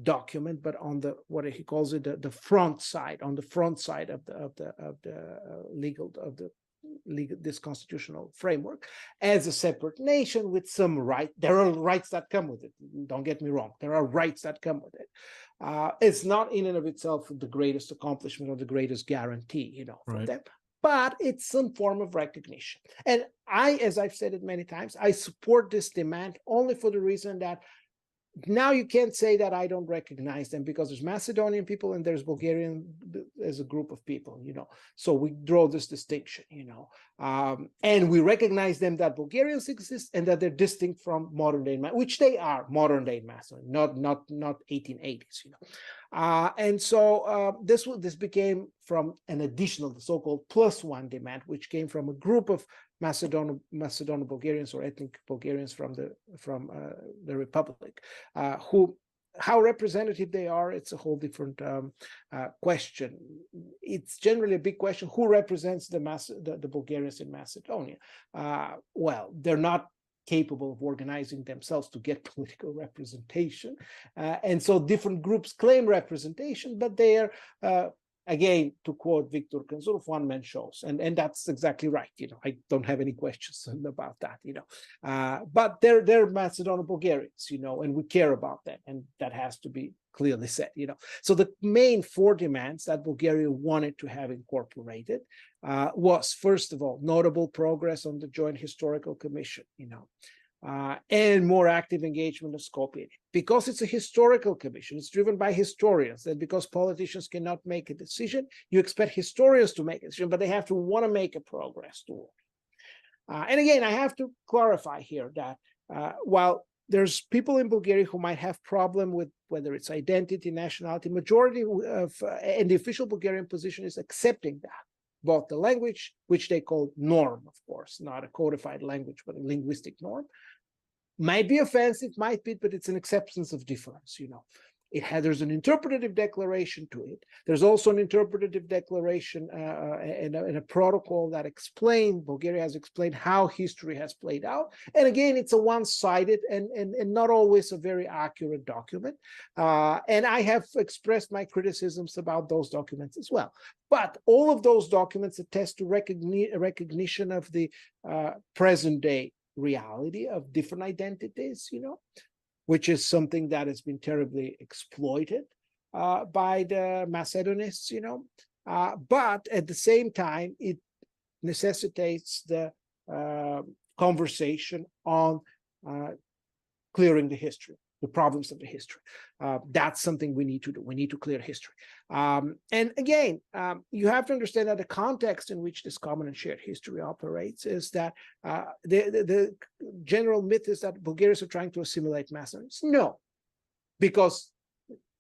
document, but on the, what he calls it, the front side, on the front side of this constitutional framework, as a separate nation with some right. There are rights that come with it. Don't get me wrong. There are rights that come with it. It's not in and of itself the greatest accomplishment or the greatest guarantee, for them, but it's some form of recognition. And as I've said it many times, I support this demand only for the reason that now you can't say that I don't recognize them, because there's Macedonian people and there's Bulgarian as a group of people, So we draw this distinction, and we recognize them, that Bulgarians exist and that they're distinct from modern day, which they are modern day Macedonian, not 1880s, And so this became from an additional, the so-called +1 demand, which came from a group of Macedonian Bulgarians or ethnic Bulgarians from the Republic, how representative they are. It's a whole different question. It's generally a big question: who represents the Bulgarians in Macedonia? Well, they're not capable of organizing themselves to get political representation, and so different groups claim representation, but they are. Again, to quote Viktor Kanzurov, one-man shows, and that's exactly right. I don't have any questions about that. But they're Macedonian Bulgarians, and we care about them, and that has to be clearly said. So the main 4 demands that Bulgaria wanted to have incorporated was, first of all, notable progress on the Joint Historical Commission, and more active engagement of Skopje. Because it's a historical commission, it's driven by historians, and because politicians cannot make a decision, you expect historians to make a decision, but they have to want to make a progress toward. And again, I have to clarify here that while there's people in Bulgaria who might have problem with whether it's identity, nationality. Majority of and the official Bulgarian position is accepting that, both the language, which they call norm, of course, not a codified language, but a linguistic norm, might be offensive, might be, but it's an acceptance of difference, you know. There's an interpretative declaration to it. There's also an interpretative declaration and a protocol that Bulgaria has explained how history has played out. And again, it's a one-sided and not always a very accurate document. And I have expressed my criticisms about those documents as well. But all of those documents attest to recognition of the present day reality of different identities, you know, which is something that has been terribly exploited by the Macedonists, you know. But at the same time, it necessitates the conversation on clearing the history, the problems of the history. That's something we need to do. We need to clear history. And again, you have to understand that the context in which this common and shared history operates is that the general myth is that Bulgarians are trying to assimilate Macedonians. No, because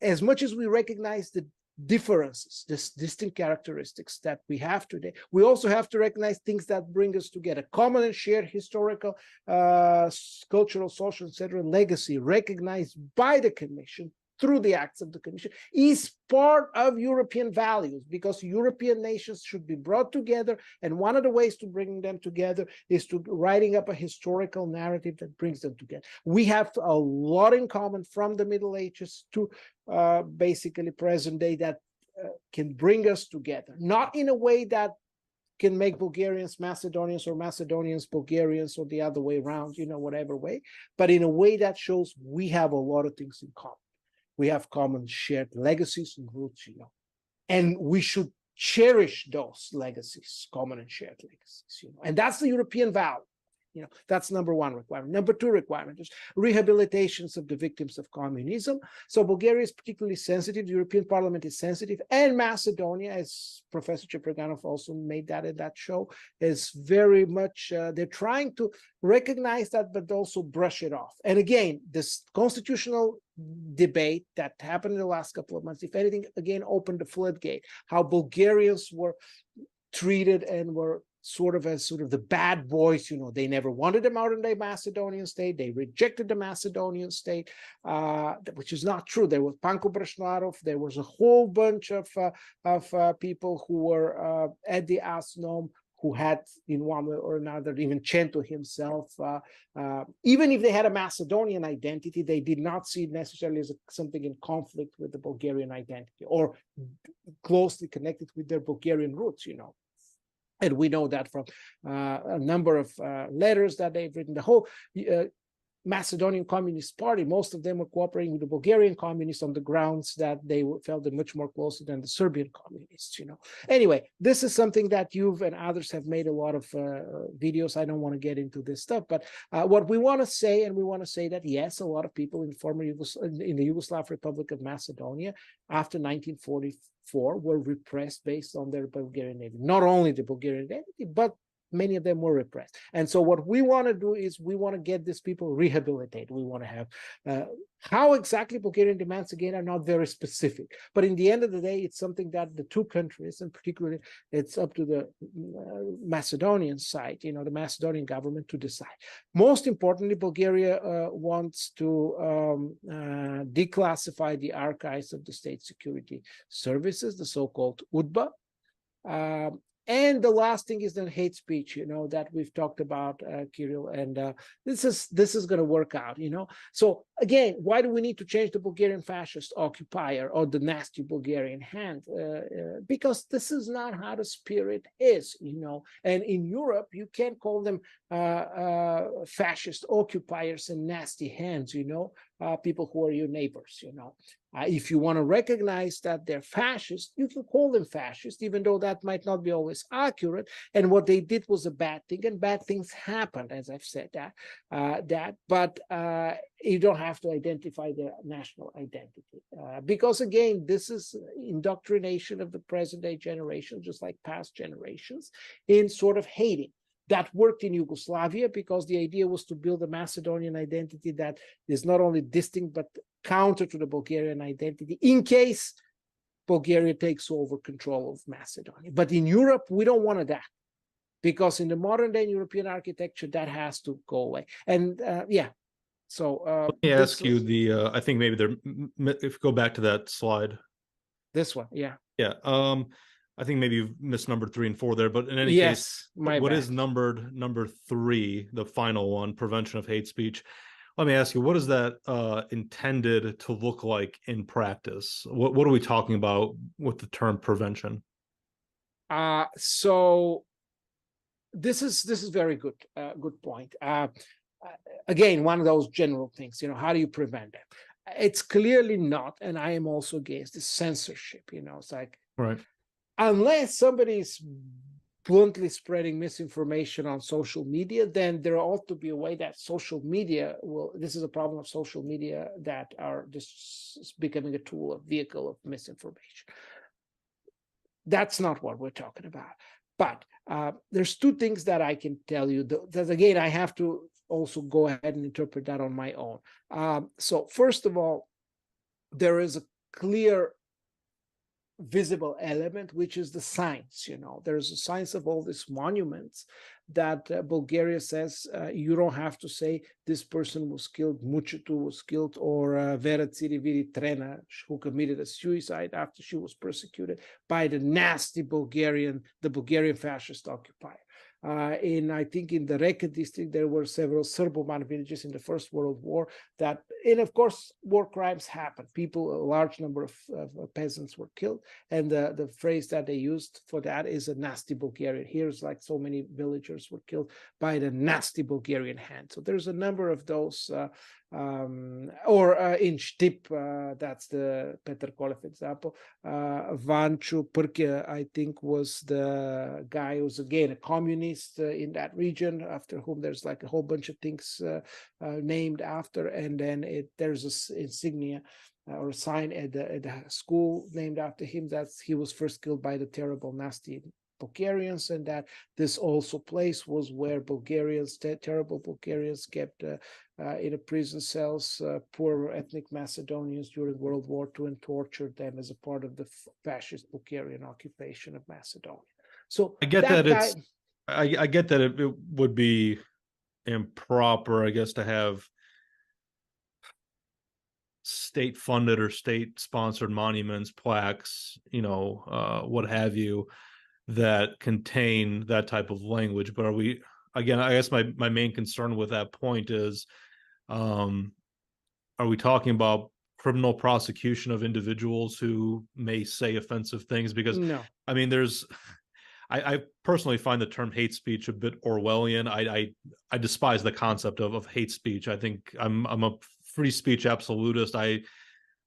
as much as we recognize the differences, this distinct characteristics that we have today, we also have to recognize things that bring us together. Common and shared historical, cultural, social, etc. legacy recognized by the Commission through the acts of the Commission is part of European values, because European nations should be brought together, and one of the ways to bring them together is to writing up a historical narrative that brings them together. We have a lot in common from the Middle Ages to basically present day that can bring us together, not in a way that can make Bulgarians Macedonians or Macedonians Bulgarians or the other way around, you know, whatever way, but in a way that shows we have a lot of things in common. We have common shared legacies and roots, you know, and we should cherish those legacies, common and shared legacies, you know, and that's the European value. You know, that's number one requirement. Number two requirement is rehabilitations of the victims of communism. So Bulgaria is particularly sensitive. The European Parliament is sensitive, and Macedonia, as Professor Chepreganov also made that in that show, is very much, they're trying to recognize that, but also brush it off. And again, this constitutional debate that happened in the last couple of months, if anything, again, opened the floodgate, how Bulgarians were treated and were sort of the bad boys, you know. They never wanted them out in the Macedonian state. They rejected the Macedonian state, which is not true. There was Panko Brashlarov. There was a whole bunch of people who were at the ASNOM, who had in one way or another, even Chento himself, even if they had a Macedonian identity, they did not see it necessarily as something in conflict with the Bulgarian identity or closely connected with their Bulgarian roots, you know. And we know that from a number of letters that they've written. The whole Macedonian Communist Party, most of them were cooperating with the Bulgarian communists on the grounds that they felt them much more closer than the Serbian communists, you know. Anyway, this is something that you've and others have made a lot of videos. I don't want to get into this stuff, but what we want to say, and we want to say that, yes, a lot of people in the Yugoslav Republic of Macedonia after 1944 were repressed based on their Bulgarian identity. Not only the Bulgarian identity, but many of them were repressed. And so what we want to do is we want to get these people rehabilitated. We want to have how exactly Bulgarian demands again are not very specific, but in the end of the day, it's something that the two countries, and particularly it's up to the Macedonian side, you know, the Macedonian government to decide. Most importantly, Bulgaria wants to declassify the archives of the state security services, the so-called UDBA. And the last thing is the hate speech, you know, that we've talked about, Kirill, and this is going to work out, you know. So again, why do we need to change the Bulgarian fascist occupier or the nasty Bulgarian hand? Because this is not how the spirit is, you know. And in Europe, you can't call them fascist occupiers and nasty hands, you know, people who are your neighbors, you know. If you want to recognize that they're fascist, you can call them fascist, even though that might not be always accurate. And what they did was a bad thing, and bad things happened, as I've said but you don't have to identify their national identity. Because again, this is indoctrination of the present day generation, just like past generations, in sort of hating. That worked in Yugoslavia because the idea was to build a Macedonian identity that is not only distinct, but counter to the Bulgarian identity in case Bulgaria takes over control of Macedonia. But in Europe, we don't want that, because in the modern day European architecture, that has to go away. And yeah, so let me ask you the, I think maybe there, if you go back to that slide. This one, yeah. Yeah. I think maybe you've missed number 3 and 4 there, but in any Yes, case, my what bad. is numbered number 3, the final one, prevention of hate speech? Let me ask you, what is that intended to look like in practice? What are we talking about with the term prevention? So this is very good, good point. Again, one of those general things, how do you prevent it? It's clearly not, and I am also against the censorship. It's like, right, unless somebody is bluntly spreading misinformation on social media, then there ought to be a way that social media will, this is a problem of social media, that are just becoming a tool, a vehicle of misinformation. That's not what we're talking about. But there's 2 things that I can tell you that, again, I have to also go ahead and interpret that on my own. So first of all, there is a clear visible element, which is the science. There's a science of all these monuments that Bulgaria says you don't have to say this person was killed, Muchetu was killed, or Vera Ciriviri Trena, who committed a suicide after she was persecuted by the Bulgarian fascist occupier. I think in the Reka district, there were several Serboman villages in the First World War and of course, war crimes happened. A large number of peasants were killed. And the phrase that they used for that is a nasty Bulgarian. Here's like so many villagers were killed by the nasty Bulgarian hand. So there's a number of those, in Štip, that's the Petar Kolev example. Vanchu Prke, I think, was the guy who was, again, a communist in that region, after whom there's like a whole bunch of things named after. And then there's an insignia or a sign at the school named after him, that he was first killed by the terrible, nasty Bulgarians, and that this also place was where terrible Bulgarians kept in a prison cells poor ethnic Macedonians during World War II and tortured them as a part of the fascist Bulgarian occupation of Macedonia. So I get that guy, I get that it would be improper, I guess, to have state-funded or state-sponsored monuments, plaques, what have you, that contain that type of language. But I guess my main concern with that point is, are we talking about criminal prosecution of individuals who may say offensive things? Because no. I mean, I personally find the term hate speech a bit Orwellian. I despise the concept of hate speech. I think I'm a free speech absolutist. I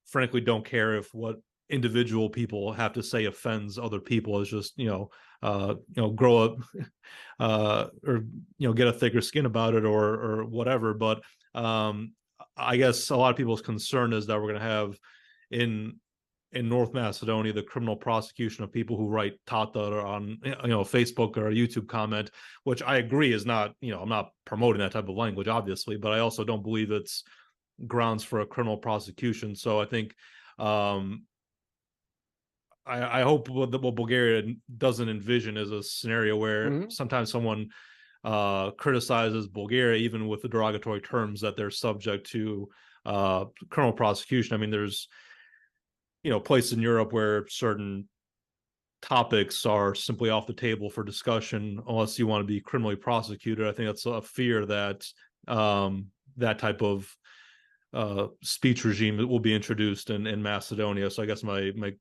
frankly don't care if what individual people have to say offends other people. It's just grow up or get a thicker skin about it or whatever. But I guess a lot of people's concern is that we're going to have in North Macedonia the criminal prosecution of people who write Tata or on Facebook or a YouTube comment, which I agree is not, I'm not promoting that type of language, obviously, but I also don't believe it's grounds for a criminal prosecution. So I think I hope what Bulgaria doesn't envision is a scenario where sometimes someone criticizes Bulgaria, even with the derogatory terms, that they're subject to criminal prosecution. I mean, there's places in Europe where certain topics are simply off the table for discussion unless you want to be criminally prosecuted. I think that's a fear that that type of speech regime will be introduced in Macedonia. So I guess my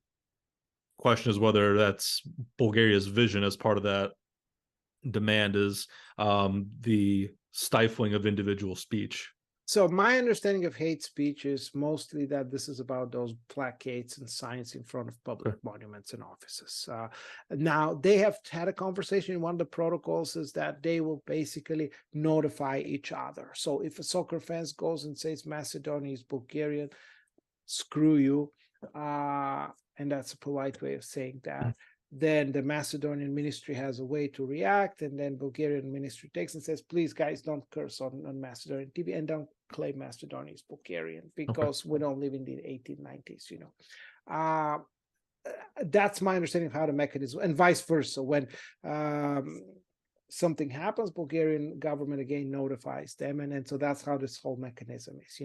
question is whether that's Bulgaria's vision as part of that demand is the stifling of individual speech. So my understanding of hate speech is mostly that this is about those placards and signs in front of public monuments and offices. Now, they have had a conversation. One of the protocols is that they will basically notify each other. So if a soccer fan goes and says Macedonia is Bulgarian, screw you. And that's a polite way of saying that. then the Macedonian ministry has a way to react, and then Bulgarian ministry takes and says, please guys, don't curse on Macedonian TV and don't claim Macedonia is Bulgarian Okay. because we don't live in the 1890s, uh, that's my understanding of how the mechanism, and vice versa. When something happens, Bulgarian government again notifies them, and so that's how this whole mechanism is.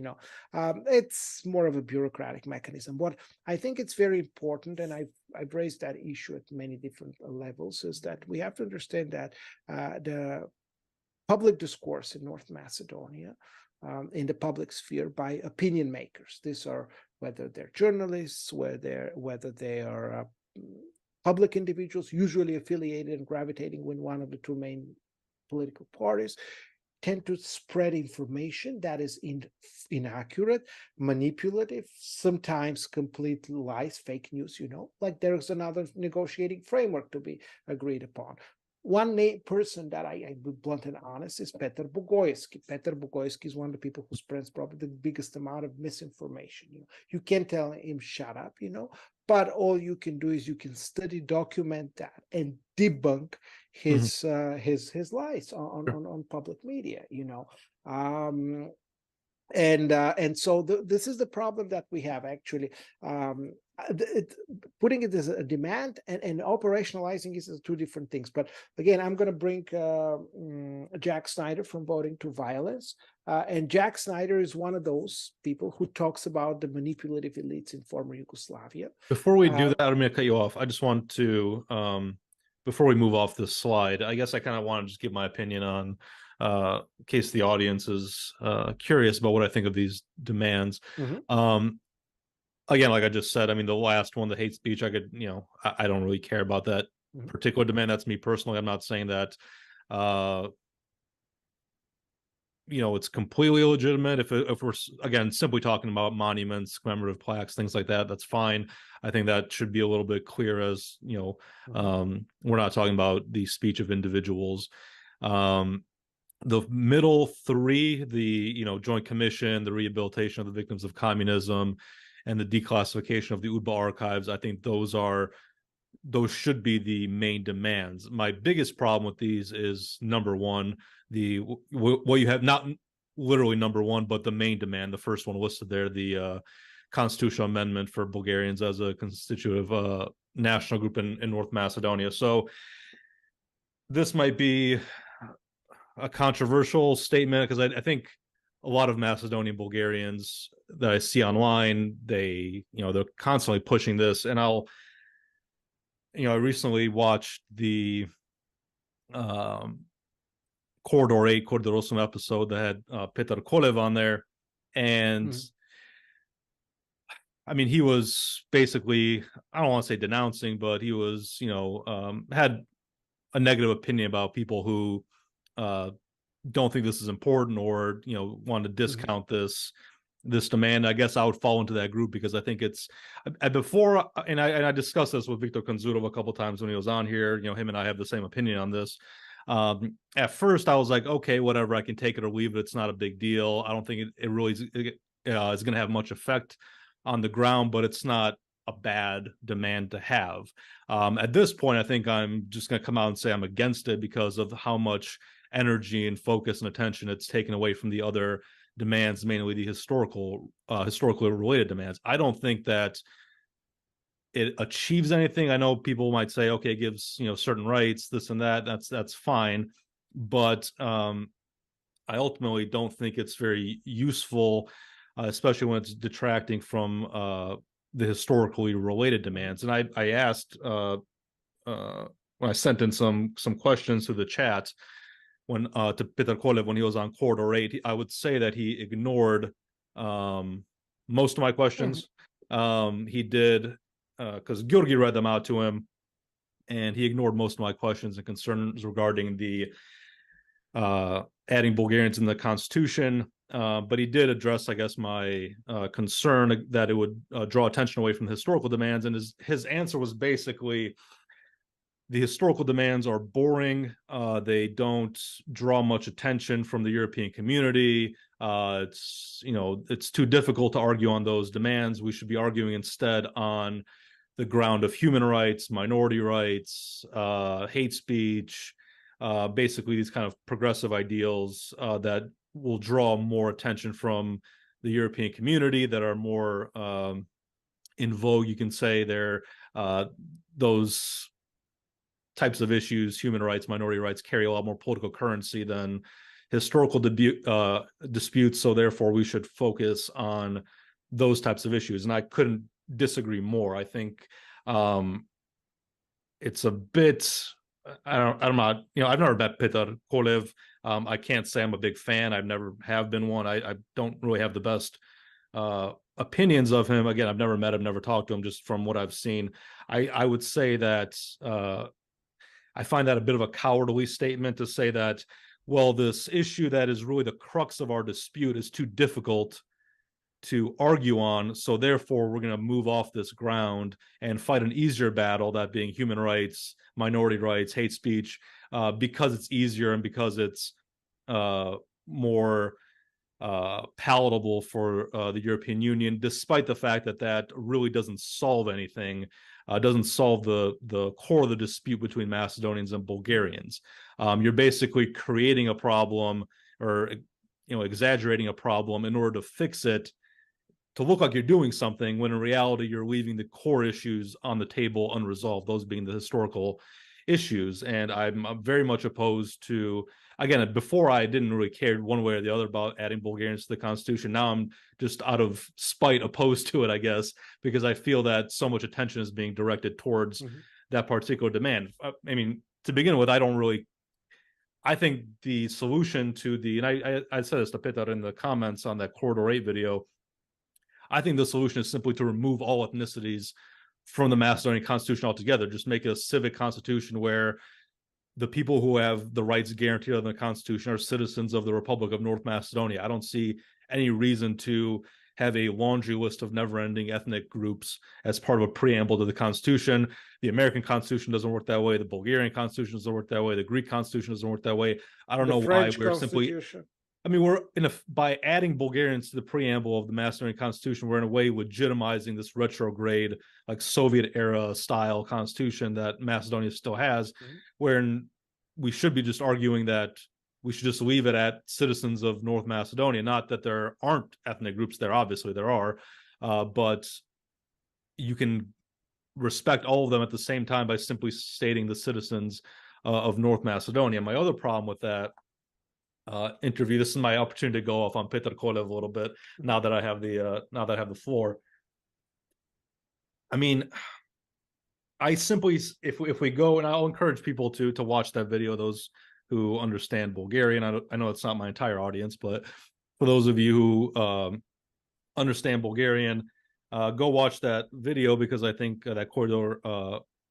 It's more of a bureaucratic mechanism. What I think it's very important, and I've raised that issue at many different levels, is that we have to understand that the public discourse in North Macedonia, in the public sphere, by opinion makers. These are, whether they're journalists, whether they are public individuals, usually affiliated and gravitating with one of the two main political parties, tend to spread information that is inaccurate, manipulative, sometimes complete lies, fake news. Like there's another negotiating framework to be agreed upon. One person that I be blunt and honest is Petar Bogojski. Petar Bogojski is one of the people who spreads probably the biggest amount of misinformation. You can't tell him shut up, but all you can do is you can study, document that, and debunk his lies on public media. And so this is the problem that we have actually. Putting it as a demand and operationalizing is two different things. But again, I'm going to bring Jack Snyder from Voting to Violence. And Jack Snyder is one of those people who talks about the manipulative elites in former Yugoslavia. Before we do that, I'm going to cut you off. I just want to, before we move off this slide, I guess I kind of want to just give my opinion on, in case the audience is curious about what I think of these demands. Again, like I just said, I mean, the last one, the hate speech, I don't really care about that particular demand. That's me personally. I'm not saying that, it's completely illegitimate. If we're, again, simply talking about monuments, commemorative plaques, things like that, that's fine. I think that should be a little bit clear, as we're not talking about the speech of individuals. The middle three, the Joint Commission, the rehabilitation of the victims of communism, and the declassification of the UDBA archives, I think those should be the main demands. My biggest problem with these is, number one, what you have, not literally number one, but the main demand, the first one listed there, the constitutional amendment for Bulgarians as a constitutive national group in North Macedonia. So this might be a controversial statement, because I think a lot of Macedonian Bulgarians that I see online, they're constantly pushing this. And I recently watched the Corridor 8, Corridor 8 episode that had Petar Kolev on there. And I mean, he was basically, I don't want to say denouncing, but he was, had a negative opinion about people who don't think this is important, or want to discount this demand. I guess I would fall into that group, because I think it's before, and I discussed this with Viktor Konzurov a couple of times when he was on here. Him and I have the same opinion on this. At first I was like, okay, whatever, I can take it or leave it, it's not a big deal. I don't think it really is going to have much effect on the ground, but it's not a bad demand to have. At this point, I think I'm just going to come out and say I'm against it, because of how much energy and focus and attention it's taken away from the other demands, mainly the historically related demands. I don't think that it achieves anything. I know people might say, okay, it gives certain rights, this and that. That's fine, but I ultimately don't think it's very useful, especially when it's detracting from the historically related demands. And I asked when I sent in some questions to the chat, when to Petar Kolev when he was on Corridor 8, I would say that he ignored most of my questions. He did, because Georgi read them out to him, and he ignored most of my questions and concerns regarding the adding Bulgarians in the constitution. But he did address, I guess, my concern that it would draw attention away from the historical demands. And his answer was basically, the historical demands are boring. They don't draw much attention from the European community. It's too difficult to argue on those demands. We should be arguing instead on the ground of human rights, minority rights, hate speech, basically these kind of progressive ideals that will draw more attention from the European community, that are more in vogue. You can say they're those types of issues, human rights, minority rights, carry a lot more political currency than historical disputes. So therefore, we should focus on those types of issues. And I couldn't disagree more. I think it's a bit. I'm not. I've never met Peter Kolev. I can't say I'm a big fan. I've never have been one. I don't really have the best opinions of him. Again, I've never met him, never talked to him. Just from what I've seen, I would say that I find that a bit of a cowardly statement to say that, well, this issue that is really the crux of our dispute is too difficult to argue on, so therefore we're going to move off this ground and fight an easier battle, that being human rights, minority rights, hate speech, because it's easier and because it's more palatable for the European Union, despite the fact that that really doesn't solve anything, doesn't solve the core of the dispute between Macedonians and Bulgarians. You're basically creating a problem, or exaggerating a problem in order to fix it, to look like you're doing something, when in reality you're leaving the core issues on the table unresolved, those being the historical issues. And I'm very much opposed to, again, before I didn't really care one way or the other about adding Bulgarians to the constitution. Now I'm just out of spite opposed to it, I guess, because I feel that so much attention is being directed towards that particular demand. I mean, to begin with, I think the solution to and I said this to Petar in the comments on that Corridor 8 video, I think the solution is simply to remove all ethnicities from the Macedonian constitution altogether. Just make a civic constitution where the people who have the rights guaranteed under the constitution are citizens of the Republic of North Macedonia. I don't see any reason to have a laundry list of never-ending ethnic groups as part of a preamble to the constitution. The American constitution doesn't work that way. The Bulgarian constitution doesn't work that way. The Greek constitution doesn't work that way. I don't know why we're simply... I mean, by adding Bulgarians to the preamble of the Macedonian constitution, we're in a way legitimizing this retrograde, like Soviet era style constitution that Macedonia still has, wherein we should be just arguing that we should just leave it at citizens of North Macedonia. Not that there aren't ethnic groups there, obviously there are, but you can respect all of them at the same time by simply stating the citizens of North Macedonia. My other problem with that interview, this is my opportunity to go off on Petar Kolev a little bit now that I have the floor. I mean, I simply, if we go, and I'll encourage people to watch that video, those who understand Bulgarian. I know it's not my entire audience, but for those of you who understand Bulgarian, go watch that video, because I think that Corridor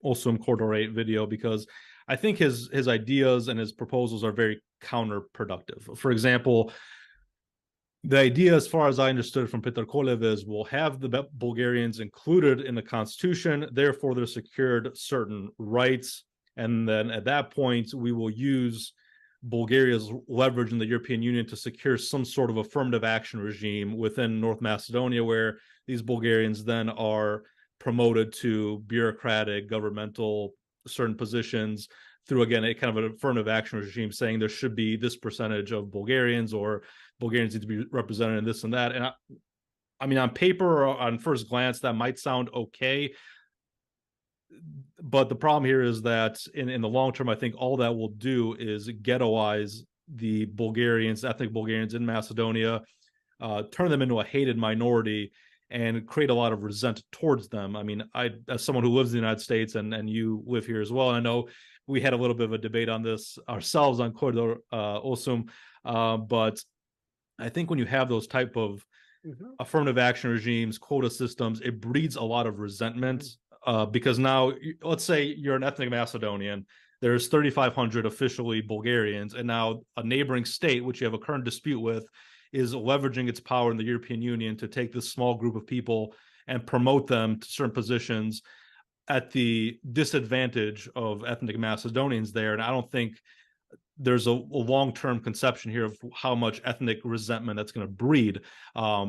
8 video, because I think his ideas and his proposals are very counterproductive. For example, the idea, as far as I understood from Petar Kolev, is we'll have the Bulgarians included in the constitution, therefore they're secured certain rights, and then at that point we will use Bulgaria's leverage in the European Union to secure some sort of affirmative action regime within North Macedonia, where these Bulgarians then are promoted to bureaucratic, governmental, certain positions through, again, a kind of an affirmative action regime saying there should be this percentage of Bulgarians, or Bulgarians need to be represented in this and that. And I mean, on paper or on first glance, that might sound okay. But the problem here is that in the long term, I think all that will do is ghettoize the Bulgarians, ethnic Bulgarians in Macedonia, turn them into a hated minority, and create a lot of resentment towards them. I mean, as someone who lives in the United States, and you live here as well, and I know we had a little bit of a debate on this ourselves on Corridor Osum, but I think when you have those type of affirmative action regimes, quota systems, it breeds a lot of resentment, because now, let's say you're an ethnic Macedonian, there's 3,500 officially Bulgarians, and now a neighboring state, which you have a current dispute with, is leveraging its power in the European Union to take this small group of people and promote them to certain positions at the disadvantage of ethnic Macedonians there. And I don't think there's a long-term conception here of how much ethnic resentment that's going to breed.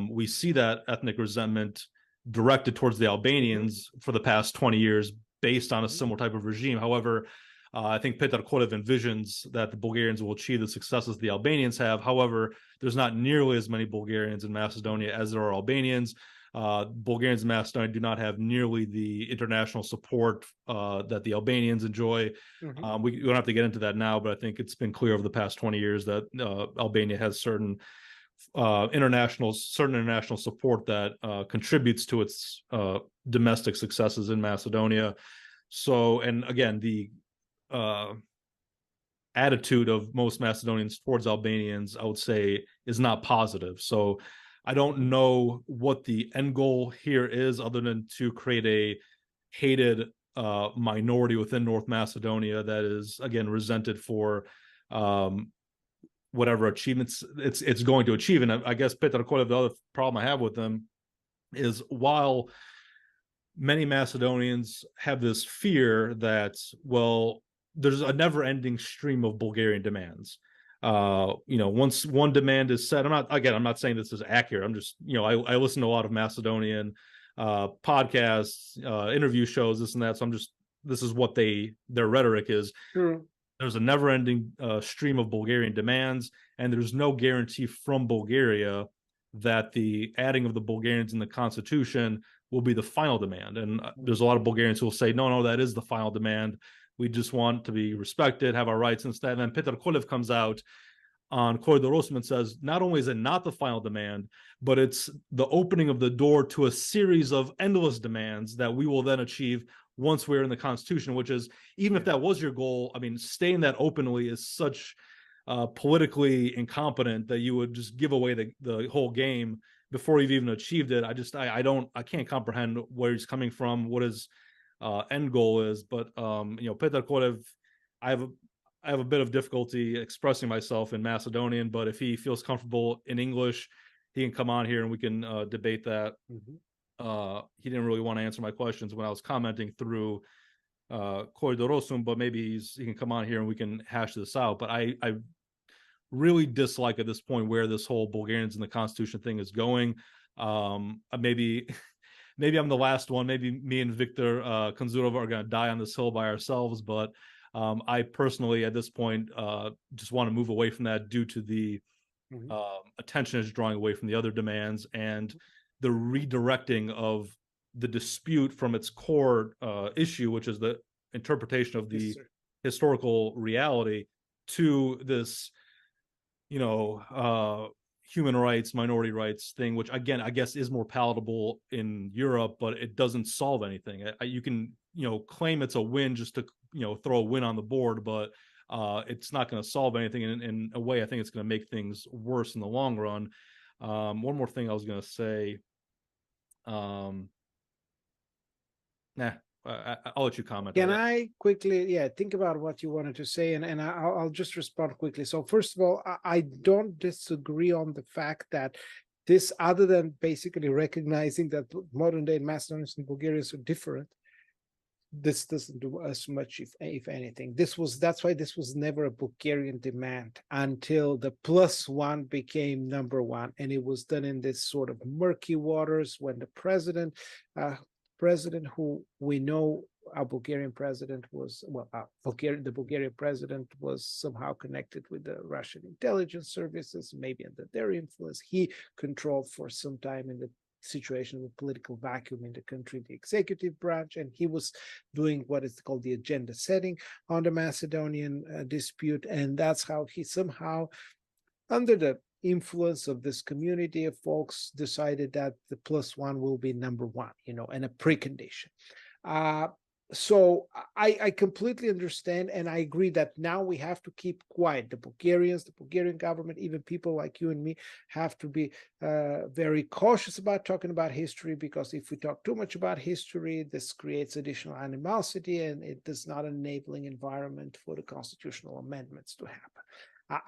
We see that ethnic resentment directed towards the Albanians for the past 20 years based on a similar type of regime. However, I think Petar Kolev envisions that the Bulgarians will achieve the successes the Albanians have. However, there's not nearly as many Bulgarians in Macedonia as there are Albanians. Bulgarians in Macedonia do not have nearly the international support that the Albanians enjoy. We don't have to get into that now, but I think it's been clear over the past 20 years that Albania has certain international support that contributes to its domestic successes in Macedonia. So, and again, the attitude of most Macedonians towards Albanians, I would say, is not positive. So I don't know what the end goal here is, other than to create a hated minority within North Macedonia that is, again, resented for whatever achievements it's going to achieve. And I guess Petar Kolev, the other problem I have with them is, while many Macedonians have this fear that, well, there's a never-ending stream of Bulgarian demands. Once one demand is set, I'm not saying this is accurate. I'm just, I listen to a lot of Macedonian podcasts, interview shows, this and that. So this is what their rhetoric is. Sure. There's a never-ending stream of Bulgarian demands, and there's no guarantee from Bulgaria that the adding of the Bulgarians in the constitution will be the final demand. And there's a lot of Bulgarians who will say, no, that is the final demand. We just want to be respected, have our rights instead. And then Petar Kolev comes out on Koridorosum and says, not only is it not the final demand, but it's the opening of the door to a series of endless demands that we will then achieve once we're in the constitution, which is, even if that was your goal, I mean, stating that openly is such politically incompetent that you would just give away the whole game before you've even achieved it. I can't comprehend where he's coming from, what his end goal is. But Petar Kolev, I have a bit of difficulty expressing myself in Macedonian, but if he feels comfortable in English, he can come on here and we can debate that. He didn't really want to answer my questions when I was commenting through Koridorosum, but maybe he can come on here and we can hash this out. But I really dislike at this point where this whole Bulgarians in the Constitution thing is going. Maybe I'm the last one. Maybe me and Victor Konzurov are going to die on this hill by ourselves. But I personally, at this point, just want to move away from that due to the attention is drawing away from the other demands and the redirecting of the dispute from its core issue, which is the interpretation of the historical reality, to this, human rights, minority rights thing, which again, I guess is more palatable in Europe, but it doesn't solve anything. You can, claim it's a win just to, throw a win on the board, but it's not going to solve anything. In a way, I think it's going to make things worse in the long run. One more thing I was going to say. I'll let you comment. Can I quickly, think about what you wanted to say, and I'll just respond quickly. So first of all, I don't disagree on the fact that this, other than basically recognizing that modern day Macedonians and Bulgarians are different, this doesn't do as much, if anything. That's why this was never a Bulgarian demand until the +1 became number one, and it was done in this sort of murky waters when the president who we know, our Bulgarian president was, the Bulgarian president was somehow connected with the Russian intelligence services, maybe under their influence. He controlled for some time in the situation of political vacuum in the country, the executive branch, and he was doing what is called the agenda setting on the Macedonian dispute. And that's how he somehow, under the influence of this community of folks, decided that the +1 will be number one, and a precondition. So I completely understand, and I agree that now we have to keep quiet. The Bulgarian government, even people like you and me, have to be very cautious about talking about history, because if we talk too much about history, this creates additional animosity, and it does not enabling environment for the constitutional amendments to happen.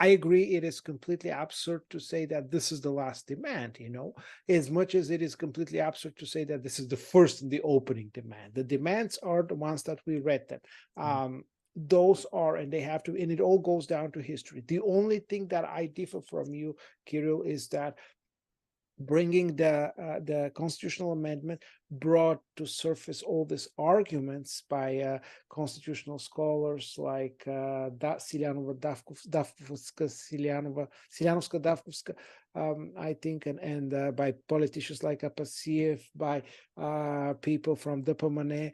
I agree, it is completely absurd to say that this is the last demand, as much as it is completely absurd to say that this is the first and the opening demand. The demands are the ones that we read them. Those are, and they have to, and it all goes down to history. The only thing that I differ from you, Kirill, is that bringing the constitutional amendment brought to surface all these arguments by constitutional scholars like Silianova-Davkovska, I think, and by politicians like Apasiev, by people from Dopamane,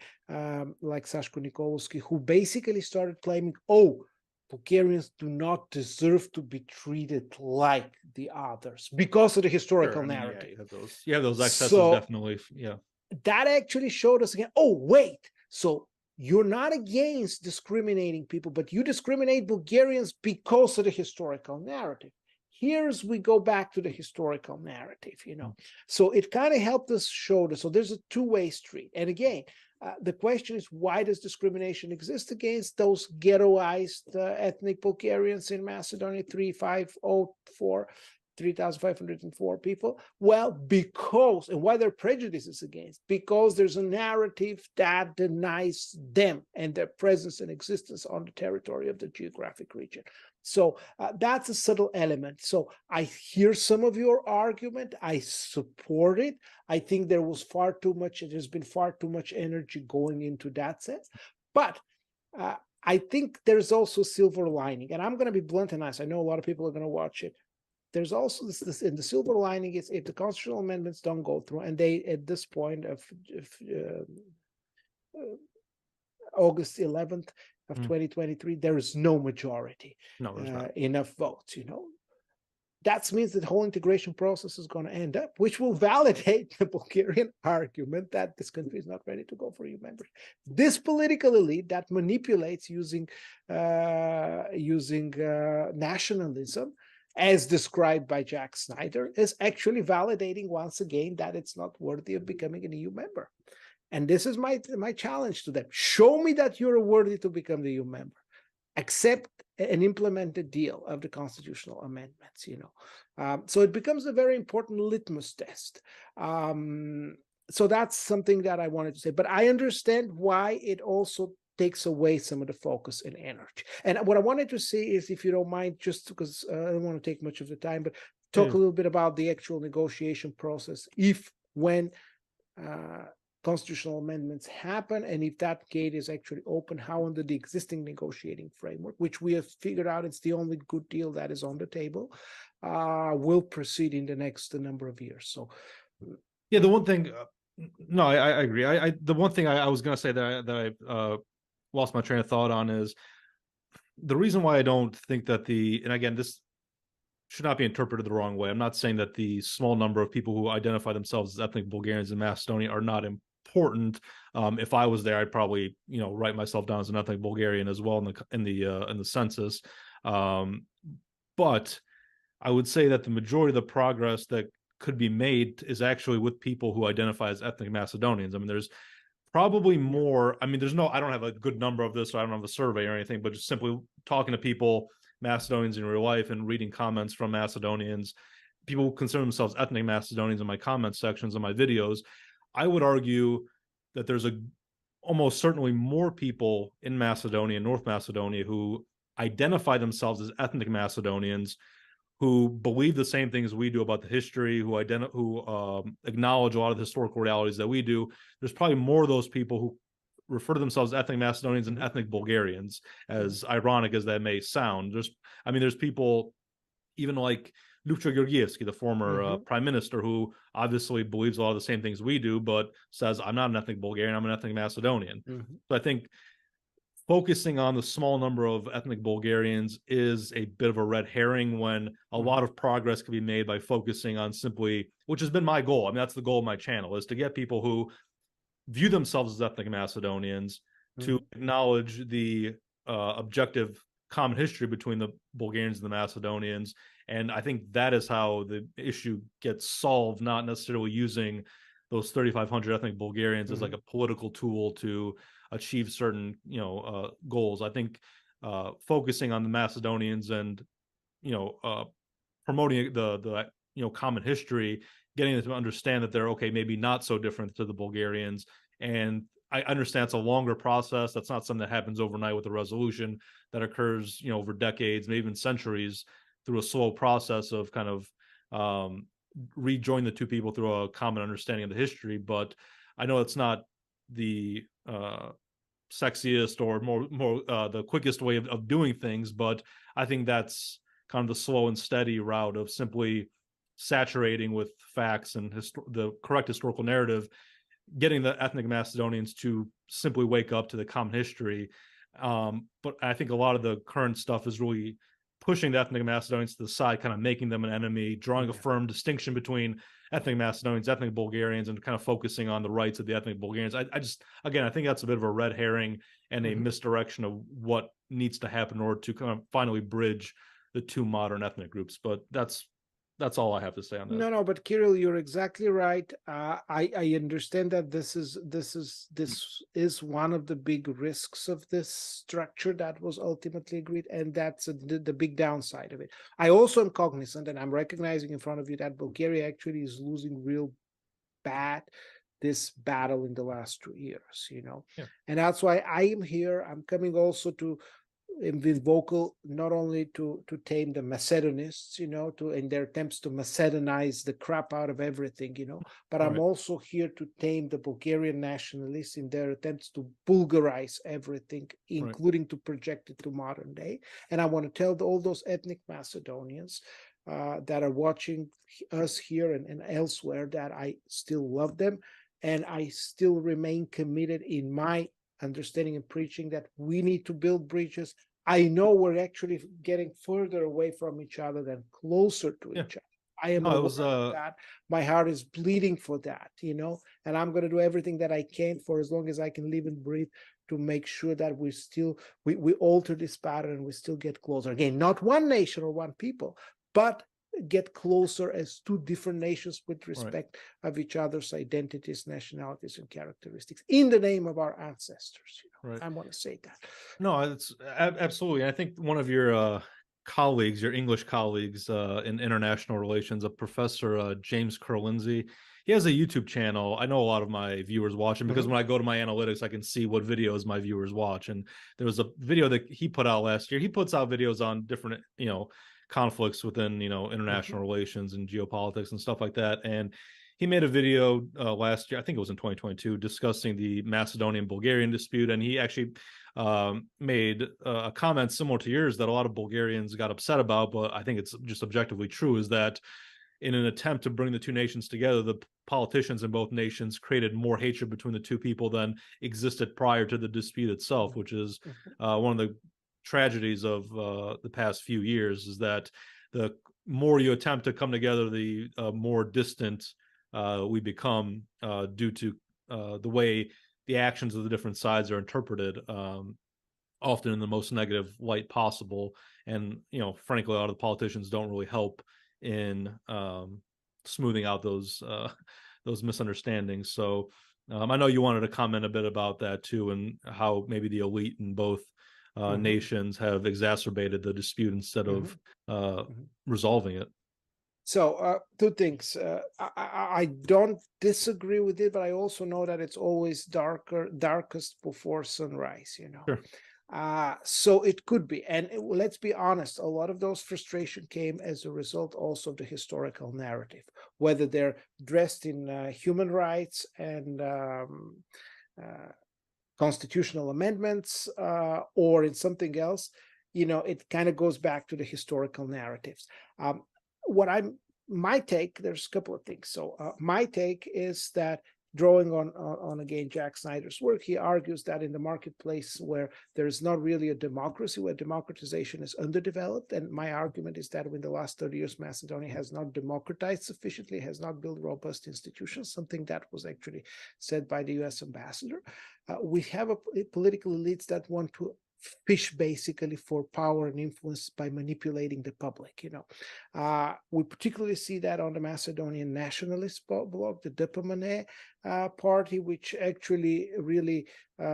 like Sashko Nikolsky, who basically started claiming, oh, Bulgarians do not deserve to be treated like the others because of the historical Sure. I mean, narrative. you have those excesses, So definitely. Yeah. that actually showed us again, oh, wait, so you're not against discriminating people, but you discriminate Bulgarians because of the historical narrative. Here's we go back to the historical narrative, you know. So it kind of helped us show this. So there's a two-way street. And again, the question is, why does discrimination exist against those ghettoized ethnic Bulgarians in Macedonia? 3,504 people? Well, because, and why there are prejudices against? Because there's a narrative that denies them and their presence and existence on the territory of the geographic region. So that's a subtle element. So I hear some of your argument. I support it. I think there's been far too much energy going into that sense. But I think there's also silver lining. And I'm going to be blunt and honest. I know a lot of people are going to watch it. There's also this in the silver lining is if the constitutional amendments don't go through, and they at this point of August 11th of 2023, there is no majority, enough votes, you know. That means that the whole integration process is going to end up, which will validate the Bulgarian argument that this country is not ready to go for EU membership. This political elite that manipulates using nationalism, as described by Jack Snyder, is actually validating once again that it's not worthy of becoming an EU member. And this is my challenge to them. Show me that you're worthy to become the EU member. Accept and implement the deal of the constitutional amendments, you know. So it becomes a very important litmus test. So that's something that I wanted to say. But I understand why it also takes away some of the focus and energy. And what I wanted to say is, if you don't mind, just because I don't want to take much of the time, but talk a little bit about the actual negotiation process, when constitutional amendments happen, and if that gate is actually open, how under the existing negotiating framework, which we have figured out it's the only good deal that is on the table, will proceed in the next number of years. So yeah, the one thing, no, I agree. The one thing I was going to say that I lost my train of thought on is the reason why I don't think that and again, this should not be interpreted the wrong way. I'm not saying that the small number of people who identify themselves as ethnic Bulgarians in Macedonia are not important. If I was there, I'd probably, write myself down as an ethnic Bulgarian as well in the census. But I would say that the majority of the progress that could be made is actually with people who identify as ethnic Macedonians. I mean, there's probably more. I mean, I don't have a good number of this, so I don't have a survey or anything, but just simply talking to people, Macedonians in real life, and reading comments from Macedonians, people who consider themselves ethnic Macedonians in my comment sections of my videos, I would argue that there's almost certainly more people in Macedonia, North Macedonia, who identify themselves as ethnic Macedonians, who believe the same things we do about the history, who acknowledge a lot of the historical realities that we do. There's probably more of those people who refer to themselves as ethnic Macedonians and ethnic Bulgarians, as ironic as that may sound. There's people even like Lupcho Georgievsky, the former prime minister, who obviously believes a lot of the same things we do, but says, I'm not an ethnic Bulgarian, I'm an ethnic Macedonian. So I think focusing on the small number of ethnic Bulgarians is a bit of a red herring when a lot of progress can be made by focusing on simply, which has been my goal. I mean, that's the goal of my channel, is to get people who view themselves as ethnic Macedonians to acknowledge the objective common history between the Bulgarians and the Macedonians. And I think that is how the issue gets solved, not necessarily using those 3,500 ethnic Bulgarians as like a political tool to achieve certain, goals. I think focusing on the Macedonians and, promoting the common history, getting them to understand that they're maybe not so different to the Bulgarians. And I understand it's a longer process. That's not something that happens overnight with a resolution. That occurs, over decades, maybe even centuries, through a slow process of kind of rejoin the two people through a common understanding of the history. But I know it's not the sexiest or more the quickest way of doing things, but I think that's kind of the slow and steady route of simply saturating with facts and the correct historical narrative, getting the ethnic Macedonians to simply wake up to the common history. But I think a lot of the current stuff is really pushing the ethnic Macedonians to the side, kind of making them an enemy, drawing a firm distinction between ethnic Macedonians, ethnic Bulgarians, and kind of focusing on the rights of the ethnic Bulgarians. I just, again, I think that's a bit of a red herring and a misdirection of what needs to happen in order to kind of finally bridge the two modern ethnic groups. But that's all I have to say on that. No, but Kirill, you're exactly right. I understand that this is one of the big risks of this structure that was ultimately agreed, and that's the big downside of it. I also am cognizant, and I'm recognizing in front of you, that Bulgaria actually is losing real bad this battle in the last 2 years, and that's why I am here. I'm coming also to with vocal, not only to tame the Macedonists, in their attempts to Macedonize the crap out of everything, but I'm also here to tame the Bulgarian nationalists in their attempts to Bulgarize everything, including to project it to modern day. And I want to tell all those ethnic Macedonians that are watching us here and elsewhere that I still love them, and I still remain committed in my understanding and preaching that we need to build bridges. I know we're actually getting further away from each other than closer to each other. I am aware of that. My heart is bleeding for that, and I'm going to do everything that I can for as long as I can live and breathe to make sure that we alter this pattern and we still get closer. Again, not one nation or one people, but get closer as two different nations with respect of each other's identities, nationalities, and characteristics in the name of our ancestors. I want to say that. No, it's absolutely. I think one of your colleagues, your English colleagues in international relations, a Professor James Kerlindsey, he has a YouTube channel. I know a lot of my viewers watch him because when I go to my analytics, I can see what videos my viewers watch. And there was a video that he put out last year. He puts out videos on different, conflicts within international relations and geopolitics and stuff like that. And he made a video last year, I think it was in 2022, discussing the Macedonian Bulgarian dispute, and he actually made a comment similar to yours that a lot of Bulgarians got upset about, but I think it's just objectively true, is that in an attempt to bring the two nations together, the politicians in both nations created more hatred between the two people than existed prior to the dispute itself, which is one of the tragedies of the past few years, is that the more you attempt to come together, the more distant we become due to the way the actions of the different sides are interpreted, often in the most negative light possible. And frankly, a lot of the politicians don't really help in smoothing out those misunderstandings. So I know you wanted to comment a bit about that too, and how maybe the elite in both nations have exacerbated the dispute instead of resolving it. So two things. I don't disagree with it, but I also know that it's always darkest before sunrise, Sure. So it could be. And let's be honest, a lot of those frustration came as a result also of the historical narrative, whether they're dressed in human rights and constitutional amendments or in something else. It kind of goes back to the historical narratives. My take, there's a couple of things. So my take is that, drawing on again Jack Snyder's work, he argues that in the marketplace where there's not really a democracy, where democratization is underdeveloped, and my argument is that in the last 30 years, Macedonia has not democratized sufficiently, has not built robust institutions, something that was actually said by the US ambassador. We have political elites that want to fish basically for power and influence by manipulating the public. We particularly see that on the Macedonian nationalist bloc, the Depomane party, which actually really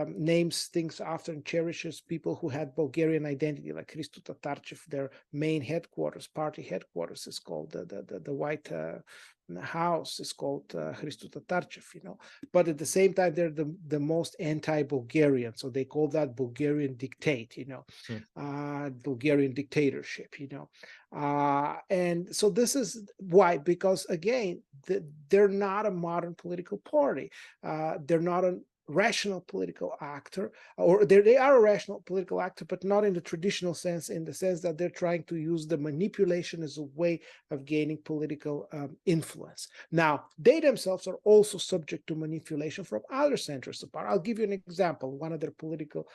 names things after and cherishes people who had Bulgarian identity, like Hristo Tatarchev. Their main headquarters, party headquarters, is called the White house is called Hristo Tatarchev, but at the same time, they're the most anti-Bulgarian. So they call that Bulgarian dictate, Bulgarian dictatorship, and so this is why, because again, they're not a modern political party. They're not a rational political actor, or they are a rational political actor, but not in the traditional sense, in the sense that they're trying to use the manipulation as a way of gaining political influence. Now, they themselves are also subject to manipulation from other centers of power. I'll give you an example. One of their political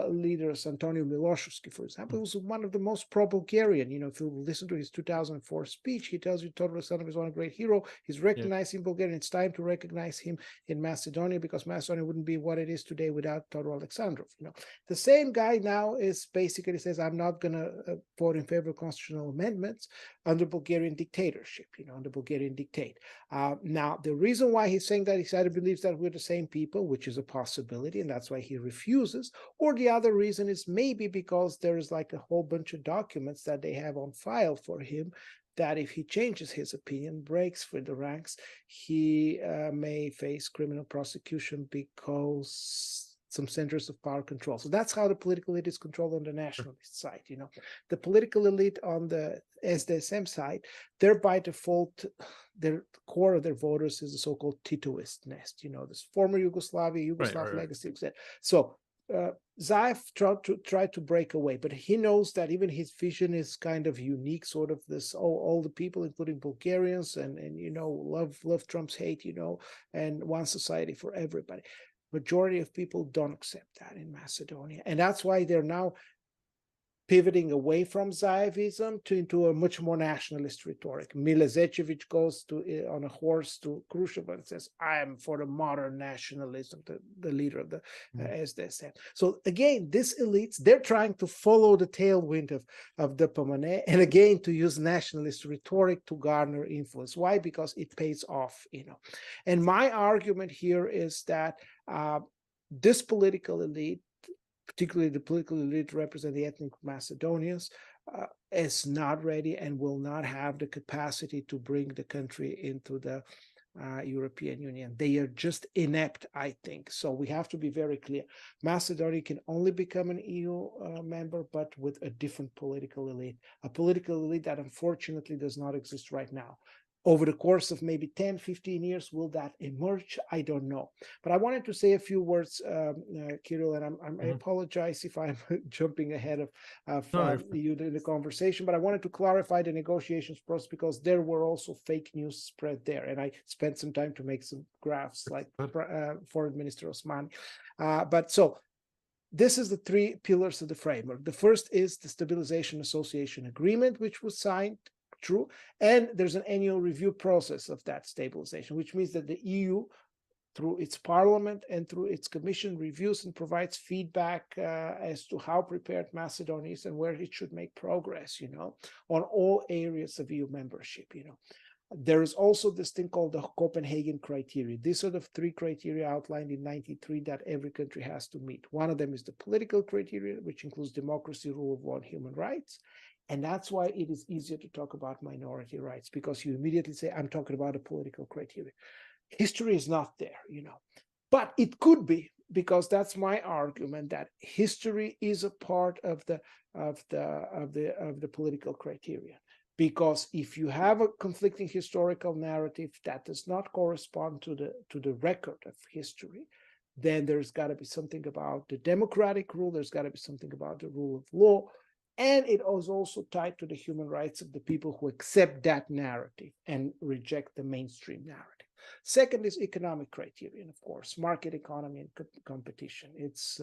leaders, Antonio Miloševski, for example, was one of the most pro-Bulgarian. If you listen to his 2004 speech, he tells you Todor Asanovic is one great hero. He's recognizing Bulgaria. It's time to recognize him in Macedonia, because Macedonia wouldn't be what it is today without Todor Alexandrov. The same guy now is basically says, I'm not going to vote in favor of constitutional amendments under Bulgarian dictatorship, under Bulgarian dictate. Now, the reason why he's saying that, he either believes that we're the same people, which is a possibility, and that's why he refuses, or the other reason is maybe because there's like a whole bunch of documents that they have on file for him, that if he changes his opinion, breaks for the ranks, he may face criminal prosecution because some centers of power control. So that's how the political elite is controlled on the nationalist side. The political elite on the SDSM side, they're by default, their core of their voters is the so-called Titoist nest. This former Yugoslavia, Yugoslav legacy, etc. So Zaev tried to break away, but he knows that even his vision is kind of unique, sort of this, all the people, including Bulgarians, and love Trump's hate, and one society for everybody. Majority of people don't accept that in Macedonia, and that's why they're now pivoting away from Zaevism into a much more nationalist rhetoric. Mile Zečević goes on a horse to Khrushchev and says, I am for the modern nationalism, the leader of the SDSM. So again, these elites, they're trying to follow the tailwind of the Dopamine, and again, to use nationalist rhetoric to garner influence. Why? Because it pays off, And my argument here is that this political elite, particularly the political elite representing the ethnic Macedonians, is not ready and will not have the capacity to bring the country into the European Union. They are just inept, I think. So we have to be very clear. Macedonia can only become an EU member, but with a different political elite, a political elite that unfortunately does not exist right now. Over the course of maybe 10, 15 years, will that emerge? I don't know. But I wanted to say a few words, Kirill, and I apologize if I'm jumping ahead of you in the conversation, but I wanted to clarify the negotiations process, because there were also fake news spread there. And I spent some time to make some graphs like Foreign Minister Osmani. But so this is the three pillars of the framework. The first is the Stabilization Association Agreement, which was signed. True. And there's an annual review process of that stabilization, which means that the EU, through its parliament and through its commission, reviews and provides feedback as to how prepared Macedonia is and where it should make progress, on all areas of EU membership, There is also this thing called the Copenhagen criteria. These are the three criteria outlined in 1993 that every country has to meet. One of them is the political criteria, which includes democracy, rule of law, and human rights. And that's why it is easier to talk about minority rights, because you immediately say, I'm talking about a political criteria. History is not there, but it could be, because that's my argument, that history is a part of the political criteria. Because if you have a conflicting historical narrative that does not correspond to the record of history, then there's got to be something about the democratic rule, there's got to be something about the rule of law, and it is also tied to the human rights of the people who accept that narrative and reject the mainstream narrative. Second is economic criterion, of course, market economy and competition. It's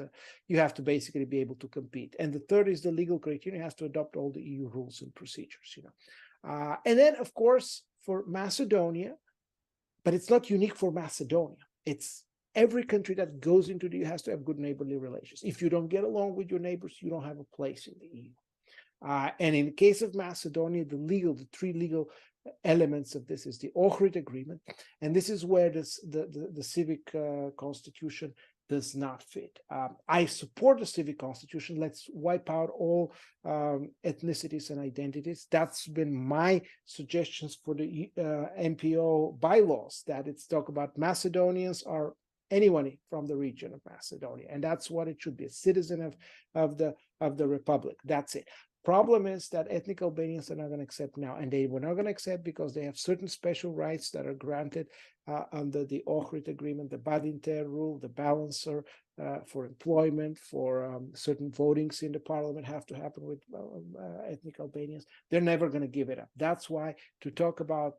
you have to basically be able to compete. And the third is the legal criterion. It has to adopt all the EU rules and procedures, And then, of course, for Macedonia, but it's not unique for Macedonia. It's every country that goes into the EU has to have good neighborly relations. If you don't get along with your neighbors, you don't have a place in the EU. And in the case of Macedonia, the three legal elements of this is the Ohrid Agreement, and this is where the civic constitution does not fit. I support the civic constitution. Let's wipe out all ethnicities and identities. That's been my suggestions for the NPO bylaws, that it's talk about Macedonians or anyone from the region of Macedonia, and that's what it should be, a citizen of the republic. That's it. Problem is that ethnic Albanians are not going to accept now, and they were not going to accept because they have certain special rights that are granted under the Ohrid agreement, the Badinter rule, the balancer for employment, for certain votings in the parliament have to happen with ethnic Albanians. They're never going to give it up. That's why to talk about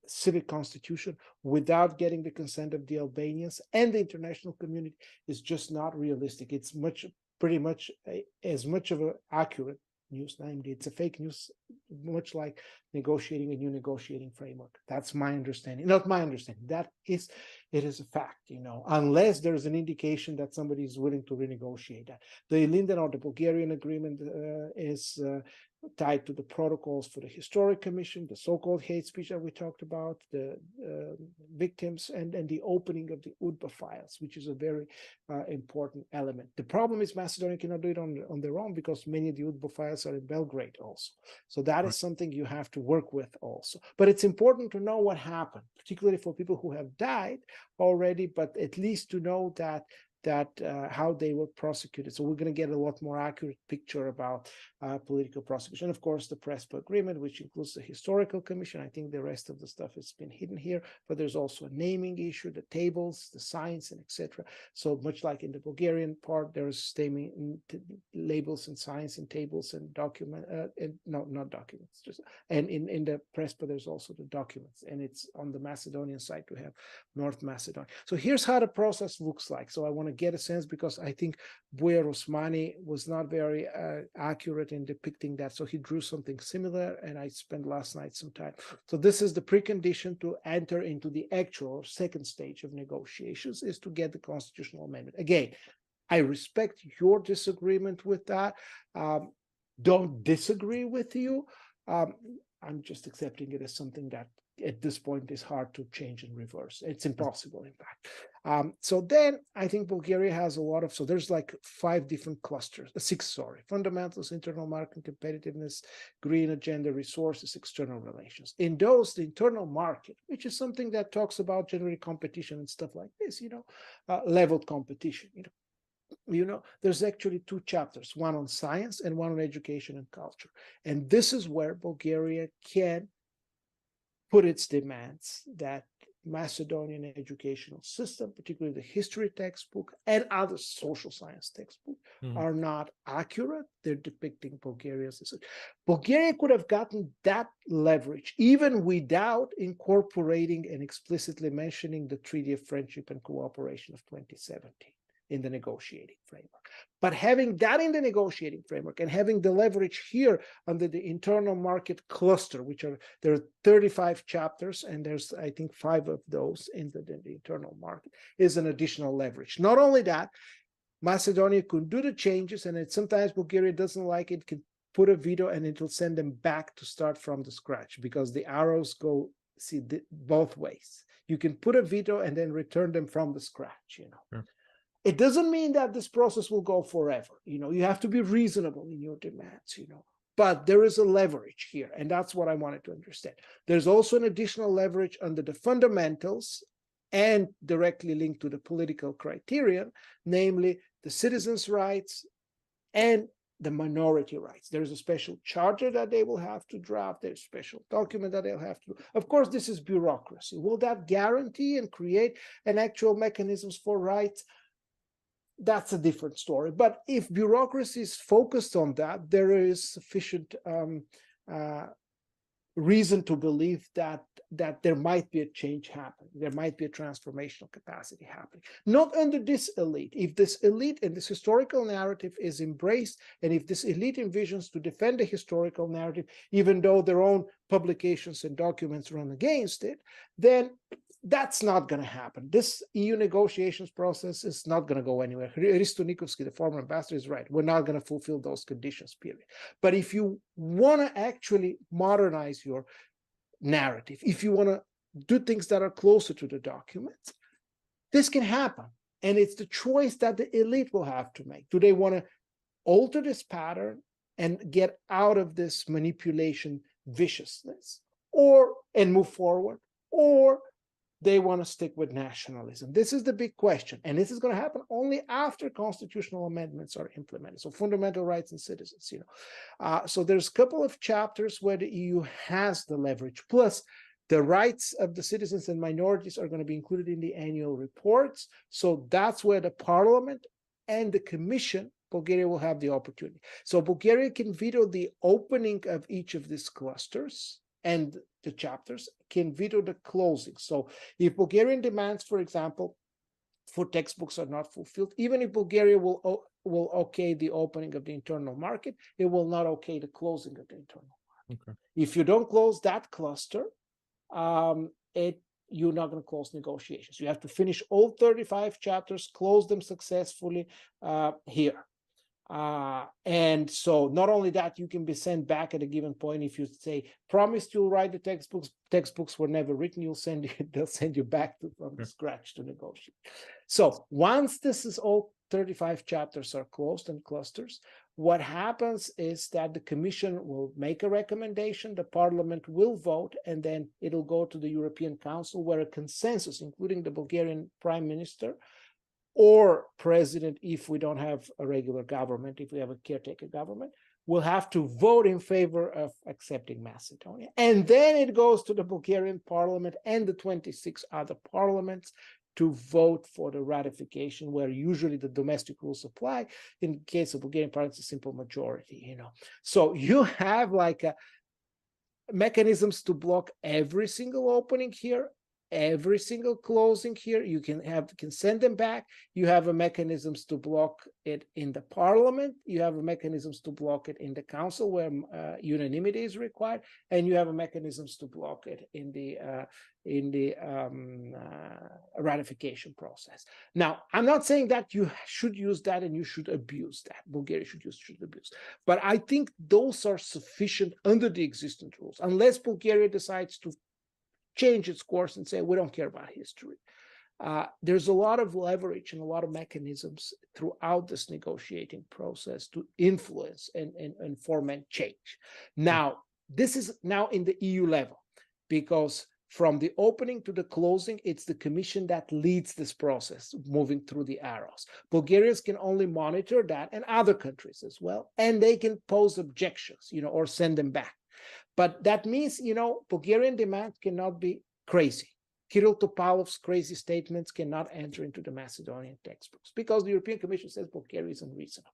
civic constitution without getting the consent of the Albanians and the international community is just not realistic. It's pretty much as much of an accurate news, namely it's a fake news, much like negotiating a new negotiating framework. That's my understanding, not my understanding. It is a fact, unless there's an indication that somebody is willing to renegotiate that. The Linden or the Bulgarian agreement is tied to the protocols for the Historic Commission, the so-called hate speech that we talked about, the victims, and the opening of the UDBA files, which is a very important element. The problem is Macedonia cannot do it on their own because many of the UDBA files are in Belgrade also. So that is something you have to work with also. But it's important to know what happened, particularly for people who have died already, but at least to know that how they were prosecuted. So we're going to get a lot more accurate picture about political prosecution. Of course, the Prespa agreement, which includes the historical commission. I think the rest of the stuff has been hidden here, but there's also a naming issue, the tables, the signs, and etc. So much like in the Bulgarian part, there's labels and signs and tables and not documents. And in the Prespa, there's also the documents, and it's on the Macedonian side to have North Macedonia. So here's how the process looks like. So I want to get a sense, because I think Bujar Osmani was not very accurate in depicting that. So he drew something similar, and I spent last night some time. So this is the precondition to enter into the actual second stage of negotiations, is to get the constitutional amendment. Again, I respect your disagreement with that. Don't disagree with you. I'm just accepting it as something that at this point is hard to change and reverse. It's impossible, in fact. So then I think Bulgaria has a lot of, so there's like 5 different clusters, 6, sorry: fundamentals, internal market, competitiveness, green agenda, resources, external relations. In those, the internal market, which is something that talks about generally competition and stuff like this, leveled competition, there's actually 2 chapters, one on science and one on education and culture. And this is where Bulgaria can put its demands that Macedonian educational system, particularly the history textbook and other social science textbooks, are not accurate. They're depicting Bulgaria's. Bulgaria could have gotten that leverage even without incorporating and explicitly mentioning the Treaty of Friendship and Cooperation of 2017 in the negotiating framework. But having that in the negotiating framework and having the leverage here under the internal market cluster, there are 35 chapters, and there's, I think, 5 of those in the internal market, is an additional leverage. Not only that, Macedonia could do the changes, and sometimes Bulgaria doesn't like it, can put a veto and it'll send them back to start from the scratch, because the arrows go both ways. You can put a veto and then return them from the scratch, Sure. It doesn't mean that this process will go forever. You have to be reasonable in your demands, but there is a leverage here, and that's what I wanted to understand. There's also an additional leverage under the fundamentals and directly linked to the political criterion, namely the citizens' rights and the minority rights. There's a special charter that they will have to draft. There's a special document that they'll have to do. Of course, this is bureaucracy. Will that guarantee and create an actual mechanisms for rights? That's a different story. But if bureaucracy is focused on that, there is sufficient reason to believe that there might be a change happening. There might be a transformational capacity happening. Not under this elite. If this elite and this historical narrative is embraced, and if this elite envisions to defend the historical narrative, even though their own publications and documents run against it, then that's not going to happen. This EU negotiations process is not going to go anywhere. Hristo Nikovsky, the former ambassador, is right. We're not going to fulfill those conditions, period. But if you want to actually modernize your narrative, if you want to do things that are closer to the documents, This can happen. And it's the choice that the elite will have to make. Do they want to alter this pattern and get out of this manipulation viciousness and move forward? Or they want to stick with nationalism? This is the big question. And this is going to happen only after constitutional amendments are implemented. So fundamental rights and citizens, so there's a couple of chapters where the EU has the leverage. Plus, the rights of the citizens and minorities are going to be included in the annual reports. So that's where the parliament and the commission, Bulgaria will have the opportunity. So Bulgaria can veto the opening of each of these clusters, and the chapters can veto the closing. So if Bulgarian demands, for example, for textbooks are not fulfilled, even if Bulgaria will okay the opening of the internal market, it will not okay the closing of the internal market. Okay. If you don't close that cluster, you're not going to close negotiations. You have to finish all 35 chapters, close them successfully here. And so not only that, you can be sent back at a given point. If you say, promised you'll write the textbooks were never written, they'll send you back from scratch to negotiate. So once this is all 35 chapters are closed and clusters, what happens is that the commission will make a recommendation, the parliament will vote, and then it'll go to the European Council, where a consensus, including the Bulgarian prime minister or president, if we don't have a regular government, if we have a caretaker government, will have to vote in favor of accepting Macedonia. And then it goes to the Bulgarian parliament and the 26 other parliaments to vote for the ratification, where usually the domestic rules apply. In the case of Bulgarian parliament, it's a simple majority, So you have like mechanisms to block every single opening here, every single closing here. You can send them back. You have a mechanisms to block it in the parliament. You have a mechanisms to block it in the council, where unanimity is required, and you have a mechanisms to block it in the ratification process. Now, I'm not saying that you should use that and you should abuse that. Bulgaria should abuse. But I think those are sufficient under the existing rules, unless Bulgaria decides to change its course and say, we don't care about history. There's a lot of leverage and a lot of mechanisms throughout this negotiating process to influence and foment change. Now, this is now in the EU level, because from the opening to the closing, it's the commission that leads this process, moving through the arrows. Bulgarians can only monitor that, and other countries as well, and they can pose objections, or send them back. But that means, Bulgarian demands cannot be crazy. Kirill Topalov's crazy statements cannot enter into the Macedonian textbooks, because the European Commission says Bulgaria is unreasonable.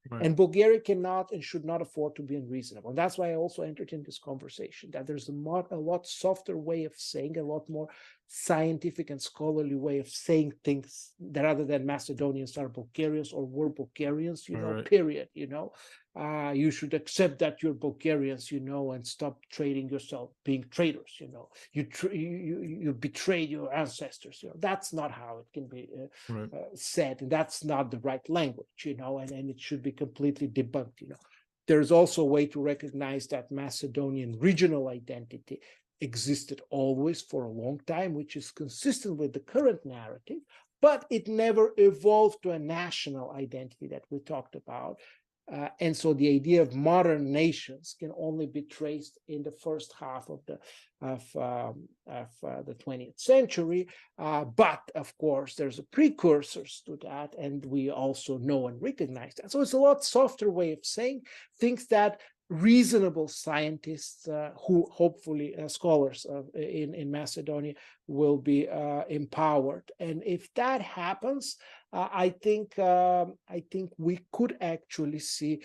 Right. And Bulgaria cannot and should not afford to be unreasonable. And that's why I also entered in this conversation, that there's a lot softer way of saying, a lot more scientific and scholarly way of saying things, that rather than Macedonians are Bulgarians or were Bulgarians, right. Period, you should accept that you're Bulgarians, and stop trading yourself, being traitors, you betrayed your ancestors, That's not how it can be said, and that's not the right language, and it should be completely debunked, There's also a way to recognize that Macedonian regional identity existed always for a long time, which is consistent with the current narrative, but it never evolved to a national identity that we talked about. And so the idea of modern nations can only be traced in the first half of the 20th century. But of course, there's precursors to that, and we also know and recognize that. So it's a lot softer way of saying things that reasonable scientists, who hopefully scholars in Macedonia, will be empowered. And if that happens, I think we could actually see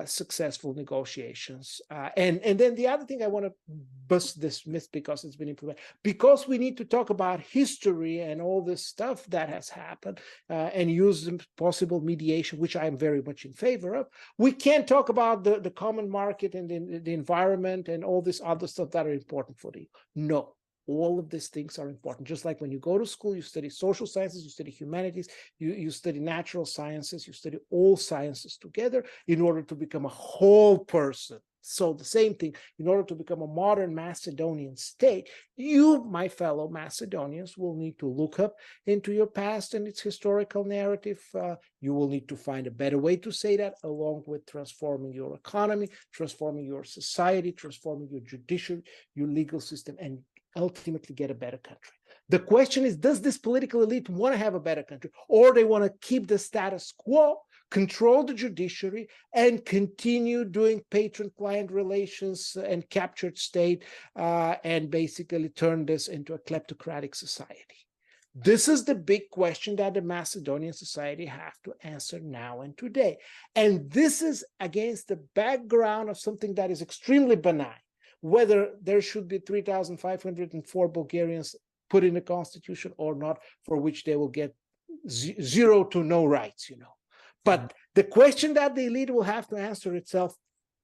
successful negotiations. And then the other thing I want to bust this myth, because it's been implemented, because we need to talk about history and all this stuff that has happened, and use possible mediation, which I am very much in favor of. We can't talk about the common market and the environment and all this other stuff that are important for the no. All of these things are important. Just like when you go to school, you study social sciences, you study humanities, you study natural sciences, you study all sciences together in order to become a whole person, So the same thing, in order to become a modern Macedonian state, you, my fellow Macedonians, will need to look up into your past and its historical narrative. You will need to find a better way to say that, along with transforming your economy, transforming your society, transforming your judiciary, your legal system, and ultimately get a better country. The question is, does this political elite want to have a better country, or they want to keep the status quo, control the judiciary, and continue doing patron-client relations and captured state, and basically turn this into a kleptocratic society? This is the big question that the Macedonian society have to answer now and today. And this is against the background of something that is extremely benign, whether there should be 3,504 Bulgarians put in the constitution or not, for which they will get zero to no rights, But the question that the elite will have to answer itself,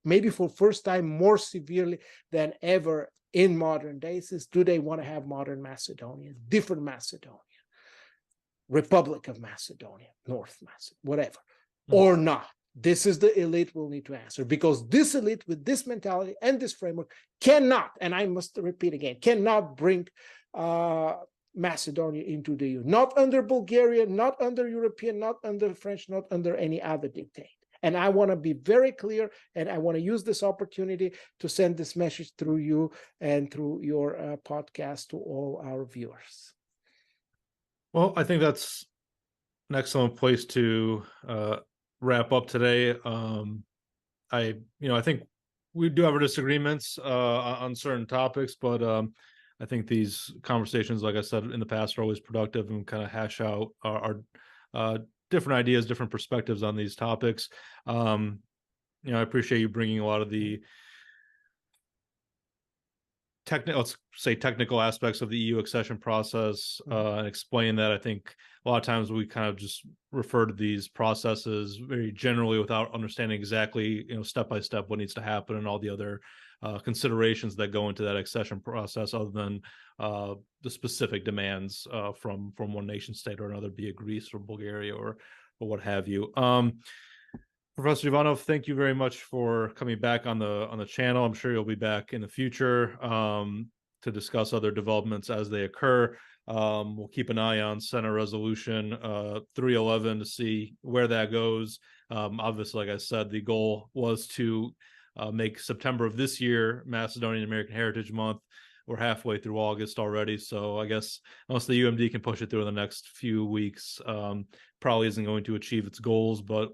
maybe for first time more severely than ever in modern days, is, do they want to have modern Macedonia, different Macedonia, Republic of Macedonia, North Macedonia, whatever, or not? This is the elite will need to answer, because this elite with this mentality and this framework cannot, and I must repeat again, cannot bring Macedonia into the EU, not under Bulgaria, not under European, not under French, not under any other dictate. And I want to be very clear, and I want to use this opportunity to send this message through you and through your podcast to all our viewers. Well, I think that's an excellent place to wrap up today. I think we do have our disagreements on certain topics, but I think these conversations, like I said in the past, are always productive and kind of hash out our different ideas, different perspectives on these topics. I appreciate you bringing a lot of the technical aspects of the EU accession process and explain that. I think a lot of times we kind of just refer to these processes very generally without understanding exactly, step by step what needs to happen and all the other considerations that go into that accession process, other than the specific demands from one nation state or another, be it Greece or Bulgaria or what have you. Professor Ivanov, thank you very much for coming back on the channel. I'm sure you'll be back in the future to discuss other developments as they occur. We'll keep an eye on Senate Resolution 311 to see where that goes. Obviously, like I said, the goal was to make September of this year Macedonian American Heritage Month. We're halfway through August already, so I guess unless the UMD can push it through in the next few weeks, probably isn't going to achieve its goals, but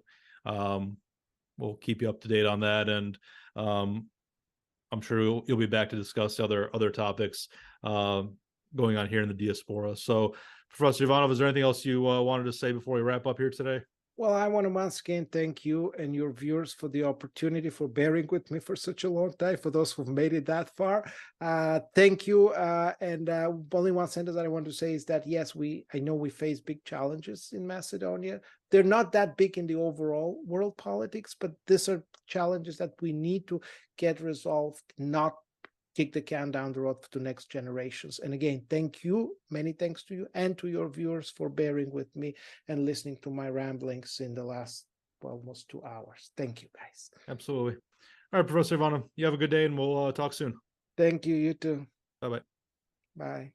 we'll keep you up to date on that, and I'm sure you'll be back to discuss other topics going on here in the diaspora. So, Professor Ivanov, is there anything else you wanted to say before we wrap up here today? Well, I want to once again thank you and your viewers for the opportunity, for bearing with me for such a long time, for those who've made it that far. Thank you. And only one sentence that I want to say is that, yes, I know we face big challenges in Macedonia. They're not that big in the overall world politics, but these are challenges that we need to get resolved, not kick the can down the road to next generations. And again, thank you, many thanks to you and to your viewers for bearing with me and listening to my ramblings in the last almost 2 hours. Thank you, guys. Absolutely. All right, Professor Ivanov, you have a good day, and we'll talk soon. Thank you. You too. Bye-bye. Bye.